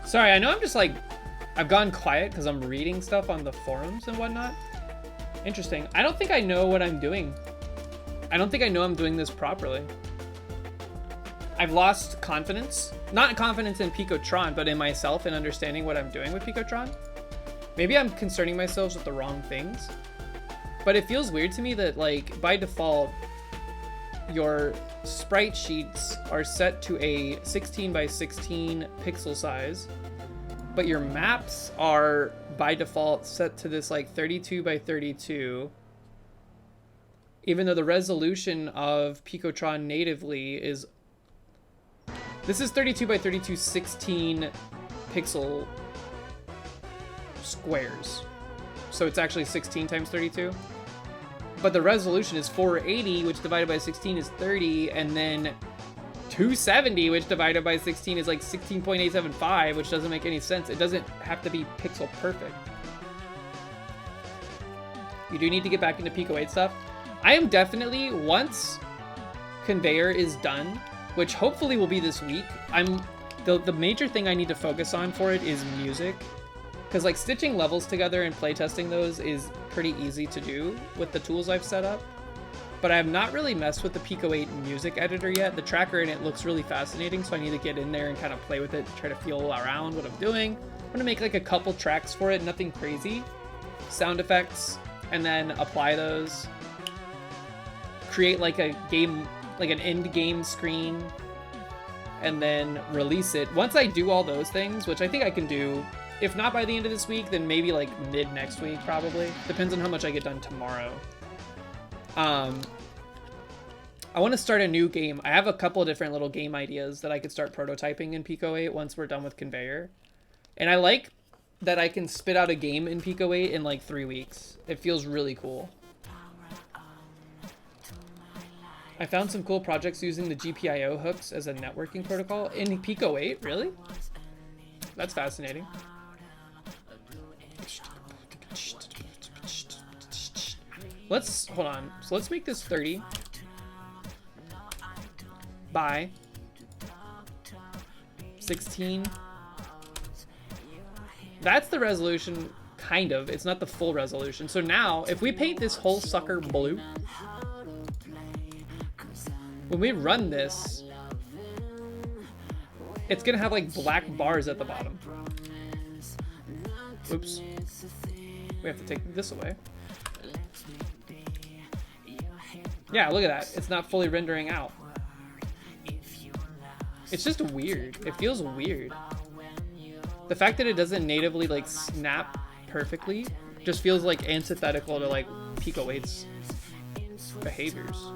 Sorry, I know I'm just like, I've gone quiet because I'm reading stuff on the forums and whatnot. Interesting. I don't think I know what I'm doing. I don't think I know I'm doing this properly. I've lost confidence. Not confidence in Picotron, but in myself and understanding what I'm doing with Picotron. Maybe I'm concerning myself with the wrong things. But it feels weird to me that, like, by default, your sprite sheets are set to a 16 by 16 pixel size, but your maps are by default set to this like 32 by 32, even though the resolution of Picotron natively is, this is 32 by 32 16 pixel squares, so it's actually 16 times 32. But the resolution is 480, which divided by 16 is 30, and then 270, which divided by 16 is like 16.875, which doesn't make any sense. It doesn't have to be pixel perfect. You do need to get back into Pico 8 stuff. I am definitely, once Conveyor is done, which hopefully will be this week, the major thing I need to focus on for it is music. Because like stitching levels together and playtesting those is pretty easy to do with the tools I've set up. But I have not really messed with the Pico 8 music editor yet. The tracker in it looks really fascinating, so I need to get in there and kind of play with it, try to feel around what I'm doing. I'm gonna make like a couple tracks for it, nothing crazy. Sound effects, and then apply those. Create like a game, like an end game screen, and then release it. Once I do all those things, which I think I can do, if not by the end of this week, then maybe like mid next week, probably. Depends on how much I get done tomorrow. I want to start a new game. I have a couple of different little game ideas that I could start prototyping in Pico 8 once we're done with Conveyor. And I like that I can spit out a game in Pico 8 in like 3 weeks. It feels really cool. I found some cool projects using the GPIO hooks as a networking protocol in Pico 8. Really? That's fascinating. Let's, hold on. So let's make this 30 by 16. That's the resolution, kind of. It's not the full resolution. So now, if we paint this whole sucker blue, when we run this, it's gonna have like black bars at the bottom. Oops. We have to take this away. Yeah, look at that. It's not fully rendering out. It's just weird. It feels weird. The fact that it doesn't natively like snap perfectly just feels like antithetical to like Pico 8's behaviors.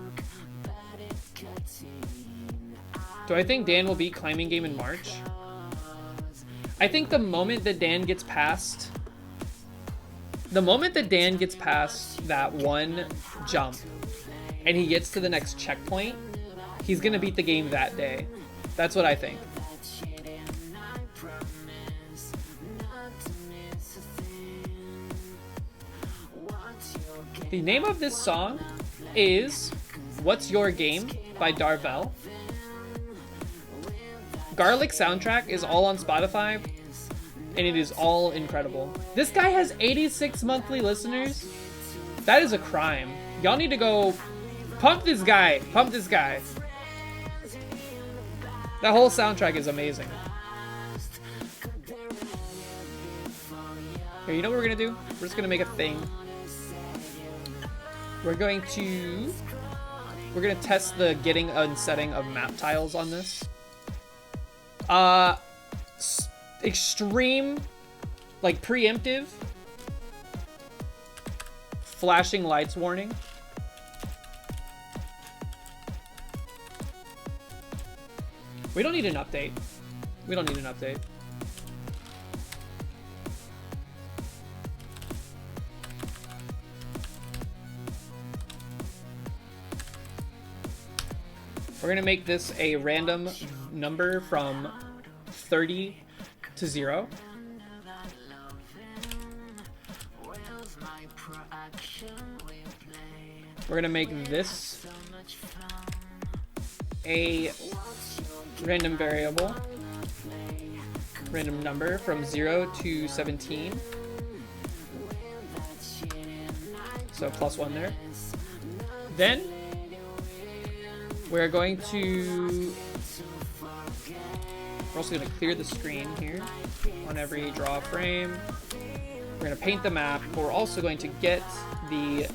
Do I think Dan will beat Climbing Game in March? I think the moment that Dan gets past that one jump and he gets to the next checkpoint, he's gonna beat the game that day. That's what I think. The name of this song is What's Your Game by Darvel. Garlic soundtrack is all on Spotify, and it is all incredible. This guy has 86 monthly listeners. That is a crime. Y'all need to go pump this guy. Pump this guy. That whole soundtrack is amazing. Here, you know what we're gonna do? We're just gonna make a thing. We're gonna test the getting and setting of map tiles on this. Extreme, like preemptive, Flashing lights warning. We don't need an update. We don't need an update. We're gonna make this a random number from 30 to 0. We're gonna make this a random variable, random number from 0 to 17. So +1 there. Then we're going to, we're also going to clear the screen here on every draw frame. We're going to paint the map, but we're also going to get the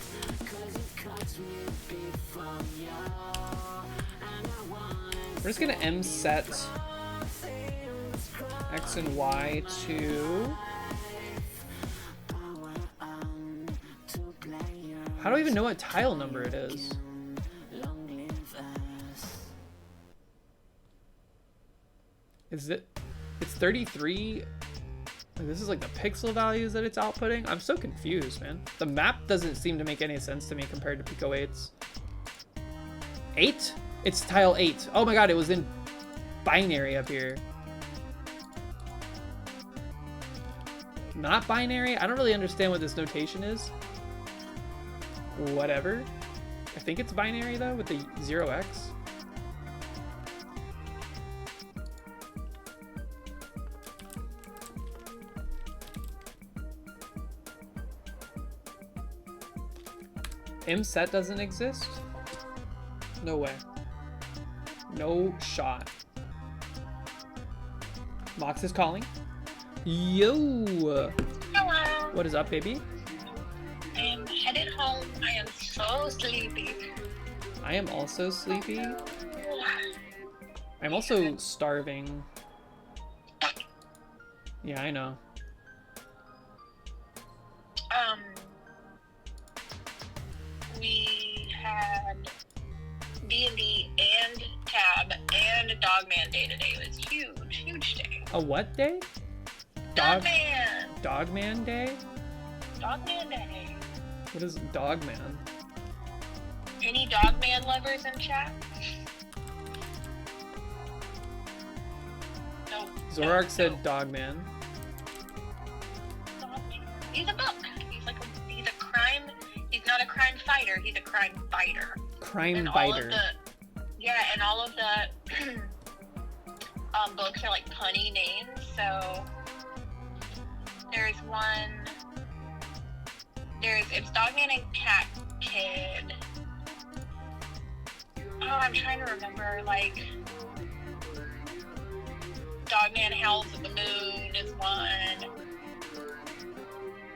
we're just going to M set X and Y to, how do I even know what tile number it is? Is it? It's 33. This is like the pixel values that it's outputting. I'm so confused, man. The map doesn't seem to make any sense to me compared to Pico 8's. 8? It's tile 8. Oh my god, it was in binary up here. Not binary? I don't really understand what this notation is. Whatever. I think it's binary though, with the 0x. MSet doesn't exist? No way. No shot. Mox is calling. Yo! Hello. What is up, baby? I am headed home. I am so sleepy. I am also sleepy. I'm also starving. Yeah, I know. We had D&D and Tab and Dogman Day today. It was huge, huge day. A what day? Dogman! Dogman Day? Dogman Day. What is Dogman? Any Dogman lovers in chat? Nope. Zorark Nope, said nope. Dogman. Dogman. He's a book. He's a crime. He's not a crime fighter. He's a crime fighter. Crime And Biter. and all of the books are like punny names. So there's one. It's Dogman and Cat Kid. Oh, I'm trying to remember. Like Dogman Howls at the Moon is one.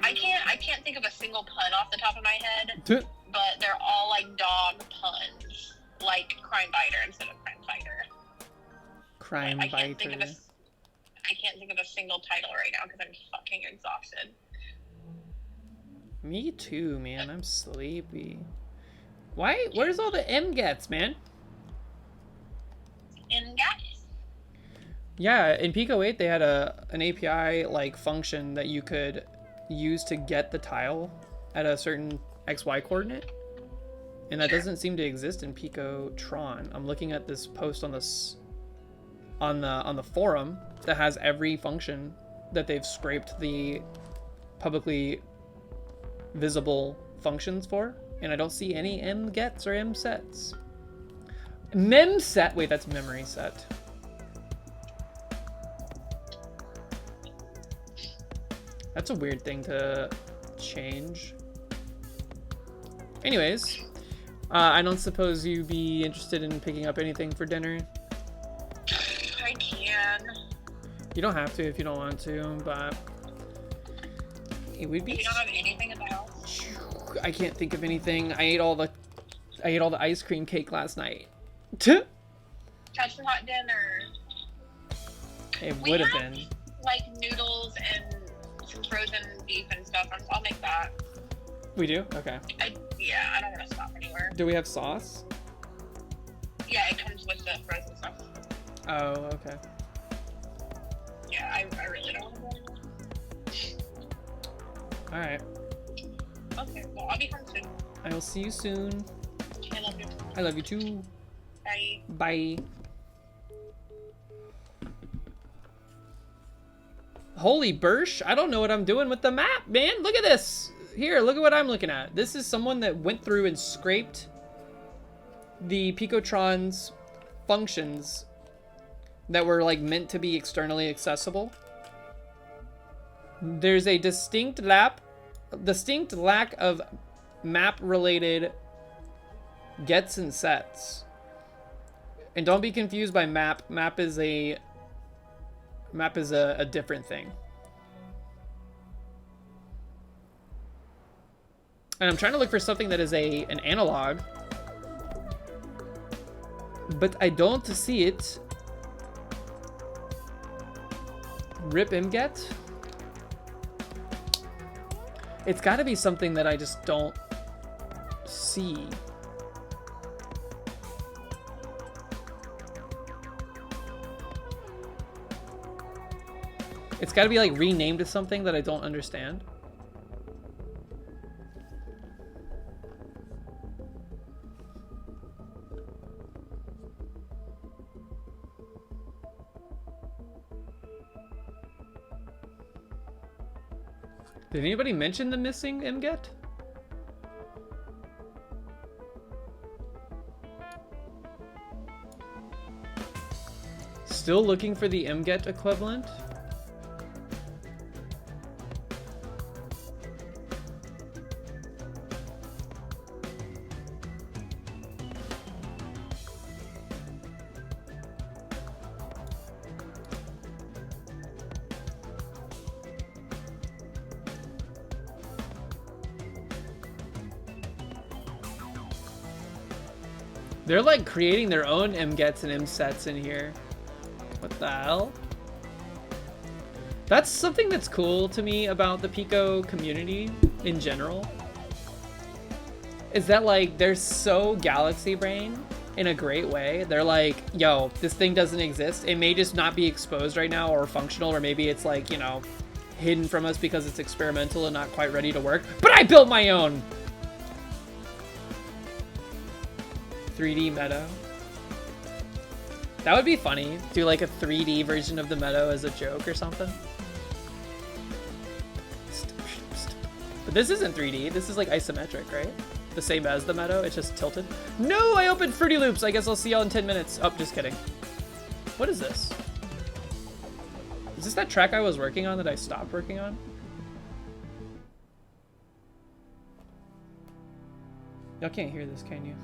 I can't think of a single pun off the top of my head, but they're all like dog puns, like Crime Biter instead of Crime Fighter. Crime I can't Biter. think of a single title right now because I'm fucking exhausted. Me too, man. I'm sleepy. Why? Where's all the M gets, man? And guys, Yeah, in Pico 8 they had an API like function that you could use to get the tile at a certain XY coordinate. And that doesn't seem to exist in Pico Tron. I'm looking at this post on this on the forum that has every function that they've scraped the publicly visible functions for, and I don't see any M gets or M sets. Mem set, wait, that's memory set. That's a weird thing to change. Anyways, I don't suppose you'd be interested in picking up anything for dinner. I can. You don't have to if you don't want to, but it would be. You don't have anything in the house? I can't think of anything. I ate all the ice cream cake last night. Have some hot dinner. It We would have have, been. like noodles and some frozen beef and stuff. I'll make that. We do? Okay. Yeah, I don't want to stop anywhere. Do we have sauce? Yeah, it comes with the frozen stuff. Oh, okay. Yeah, I really don't want to go anymore. Alright. Okay, well, I'll be home soon. I will see you soon. I love you. I love you too. Bye. Bye. Holy Bursch, I don't know what I'm doing with the map, man. Look at this. Here, look at what I'm looking at. This is someone that went through and scraped the Picotron's functions that were like meant to be externally accessible. There's a distinct lack of map-related gets and sets. And don't be confused by map. Map is a different thing. And I'm trying to look for something that is an analog, but I don't see it. Rip MGet? It's got to be something that I just don't see. It's got to be like renamed to something that I don't understand. Did anybody mention the missing MGet? Still looking for the MGet equivalent? They're like creating their own MGets and MSets in here. What the hell? That's something that's cool to me about the Pico community in general. Is that like they're so galaxy brain in a great way. They're like, yo, this thing doesn't exist. It may just not be exposed right now or functional, or maybe it's like, you know, hidden from us because it's experimental and not quite ready to work. But I built my own! 3D Meadow. That would be funny. Do like a 3D version of the Meadow as a joke or something. But this isn't 3D. This is like isometric, right? The same as the Meadow. It's just tilted. No, I opened Fruity Loops. I guess I'll see y'all in 10 minutes. Oh, just kidding. What is this? Is this that track I was working on that I stopped working on? Y'all can't hear this, can you?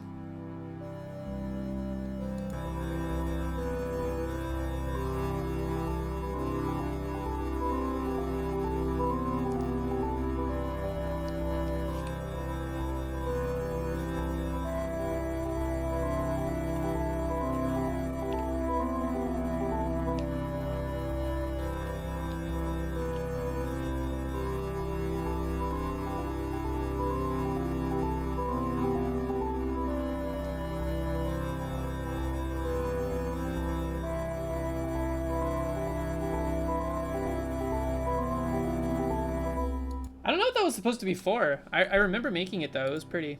I don't know what that was supposed to be for. I remember making it though. It was pretty.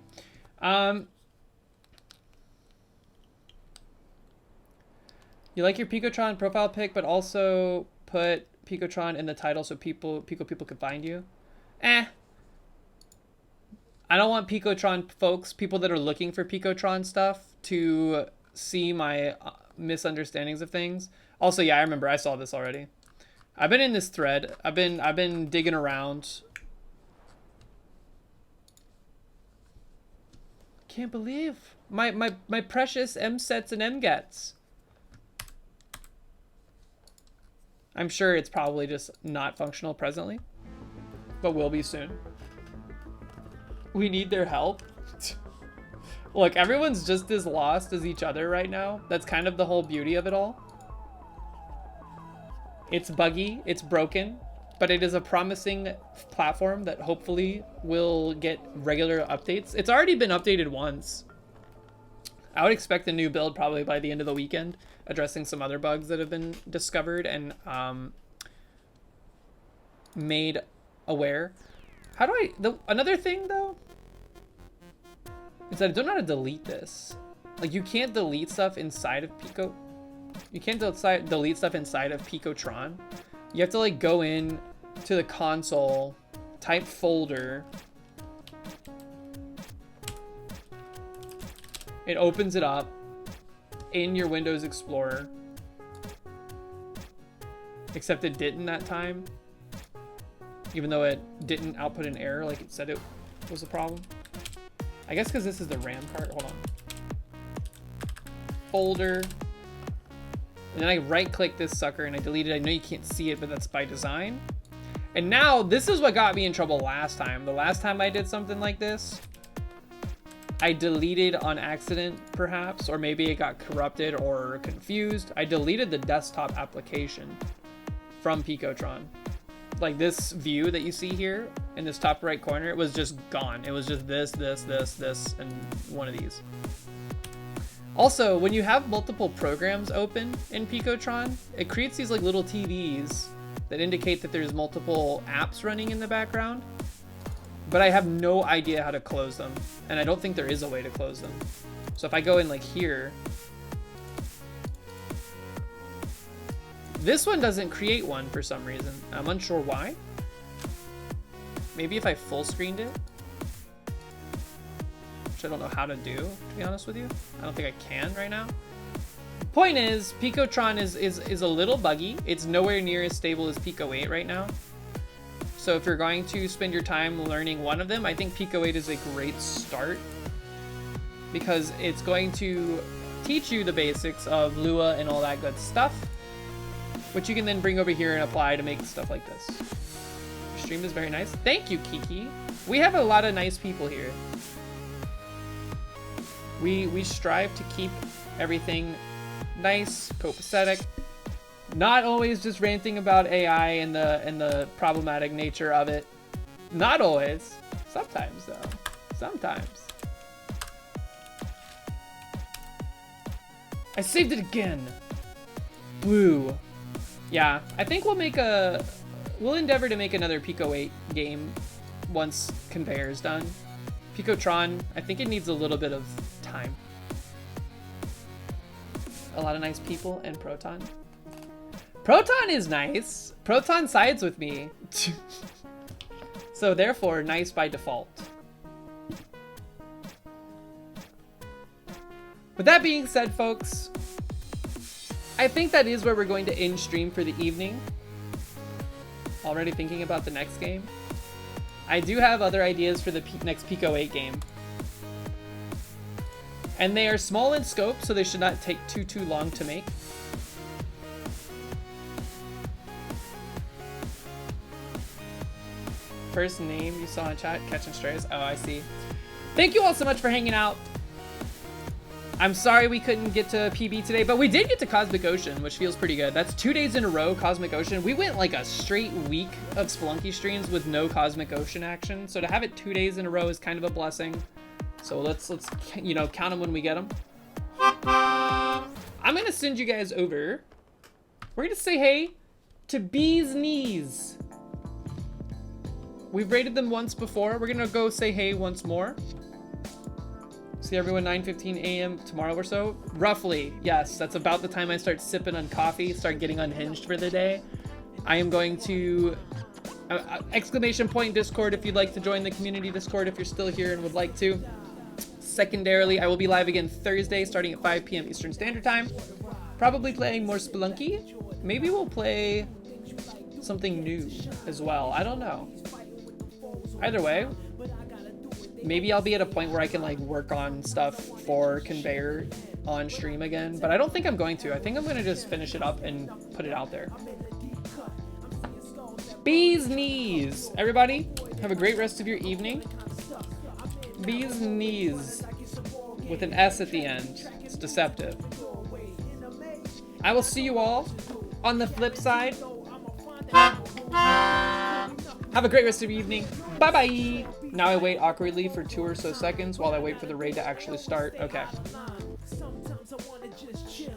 You like your Picotron profile pic, but also put Picotron in the title so people could find you. I don't want Picotron folks, people that are looking for Picotron stuff, to see my misunderstandings of things. Also, yeah, I remember I saw this already. I've been in this thread. I've been digging around. Can't believe my precious MSets and MGets. I'm sure it's probably just not functional presently, but will be soon. We need their help. Look, everyone's just as lost as each other right now. That's kind of the whole beauty of it all. It's buggy, it's broken, but it is a promising platform that hopefully will get regular updates. It's already been updated once. I would expect a new build probably by the end of the weekend, addressing some other bugs that have been discovered and made aware. How do another thing though is that I don't know how to delete this. Like, you can't delete stuff inside of Pico. You can't delete stuff inside of Picotron. You have to like go in to the console, type folder. It opens it up in your Windows Explorer. Except it didn't that time. Even though it didn't output an error like it said it was a problem. I guess because this is the RAM card. Hold on. Folder. And then I right click this sucker and I delete it. I know you can't see it, but that's by design. And now this is what got me in trouble last time. The last time I did something like this, I deleted on accident perhaps, or maybe it got corrupted or confused. I deleted the desktop application from Picotron. Like this view that you see here in this top right corner, it was just gone. It was just this, and one of these. Also, when you have multiple programs open in Picotron, it creates these like little TVs that indicate that there's multiple apps running in the background. But I have no idea how to close them, and I don't think there is a way to close them. So if I go in like here, this one doesn't create one for some reason. I'm unsure why. Maybe if I full screened it, which I don't know how to do, to be honest with you. I don't think I can right now. Point is, Picotron is a little buggy. It's nowhere near as stable as Pico 8 right now. So if you're going to spend your time learning one of them, I think Pico 8 is a great start because it's going to teach you the basics of Lua and all that good stuff, which you can then bring over here and apply to make stuff like this. Your stream is very nice. Thank you, Kiki. We have a lot of nice people here. We strive to keep everything nice, copacetic. Not always just ranting about AI and the problematic nature of it. Not always. Sometimes though. Sometimes. I saved it again. Boo. Yeah, I think we'll endeavor to make another Pico 8 game once Conveyor is done. Picotron, I think it needs a little bit of time. A lot of nice people and Proton. Proton is nice. Proton sides with me. So therefore, nice by default. With that being said, folks, I think that is where we're going to end stream for the evening. Already thinking about the next game. I do have other ideas for the next Pico 8 game. And they are small in scope, so they should not take too long to make. First name you saw in chat, Catching Strays. Oh, I see. Thank you all so much for hanging out. I'm sorry we couldn't get to PB today, but we did get to Cosmic Ocean, which feels pretty good. That's 2 days in a row, Cosmic Ocean. We went like a straight week of Spelunky streams with no Cosmic Ocean action. So to have it 2 days in a row is kind of a blessing. So let's you know, count them when we get them. I'm gonna send you guys over. We're gonna say hey to Bee's Knees. We've rated them once before. We're gonna go say hey once more. See everyone 9:15 a.m. tomorrow or so. Roughly, yes. That's about the time I start sipping on coffee, start getting unhinged for the day. I am going to... exclamation point Discord if you'd like to join the community Discord if you're still here and would like to. Secondarily, I will be live again Thursday starting at 5 p.m. Eastern Standard Time. Probably playing more Spelunky. Maybe we'll play something new as well. I don't know. Either way, maybe I'll be at a point where I can like work on stuff for Conveyor on stream again, but I don't think I'm going to. I think I'm going to just finish it up and put it out there. Bee's Knees. Everybody, have a great rest of your evening. Bee's Knees. With an S at the end. It's deceptive. I will see you all on the flip side. Have a great rest of your evening. Bye-bye. Now I wait awkwardly for 2 or so seconds while I wait for the raid to actually start. Okay. Sometimes I wanna just chill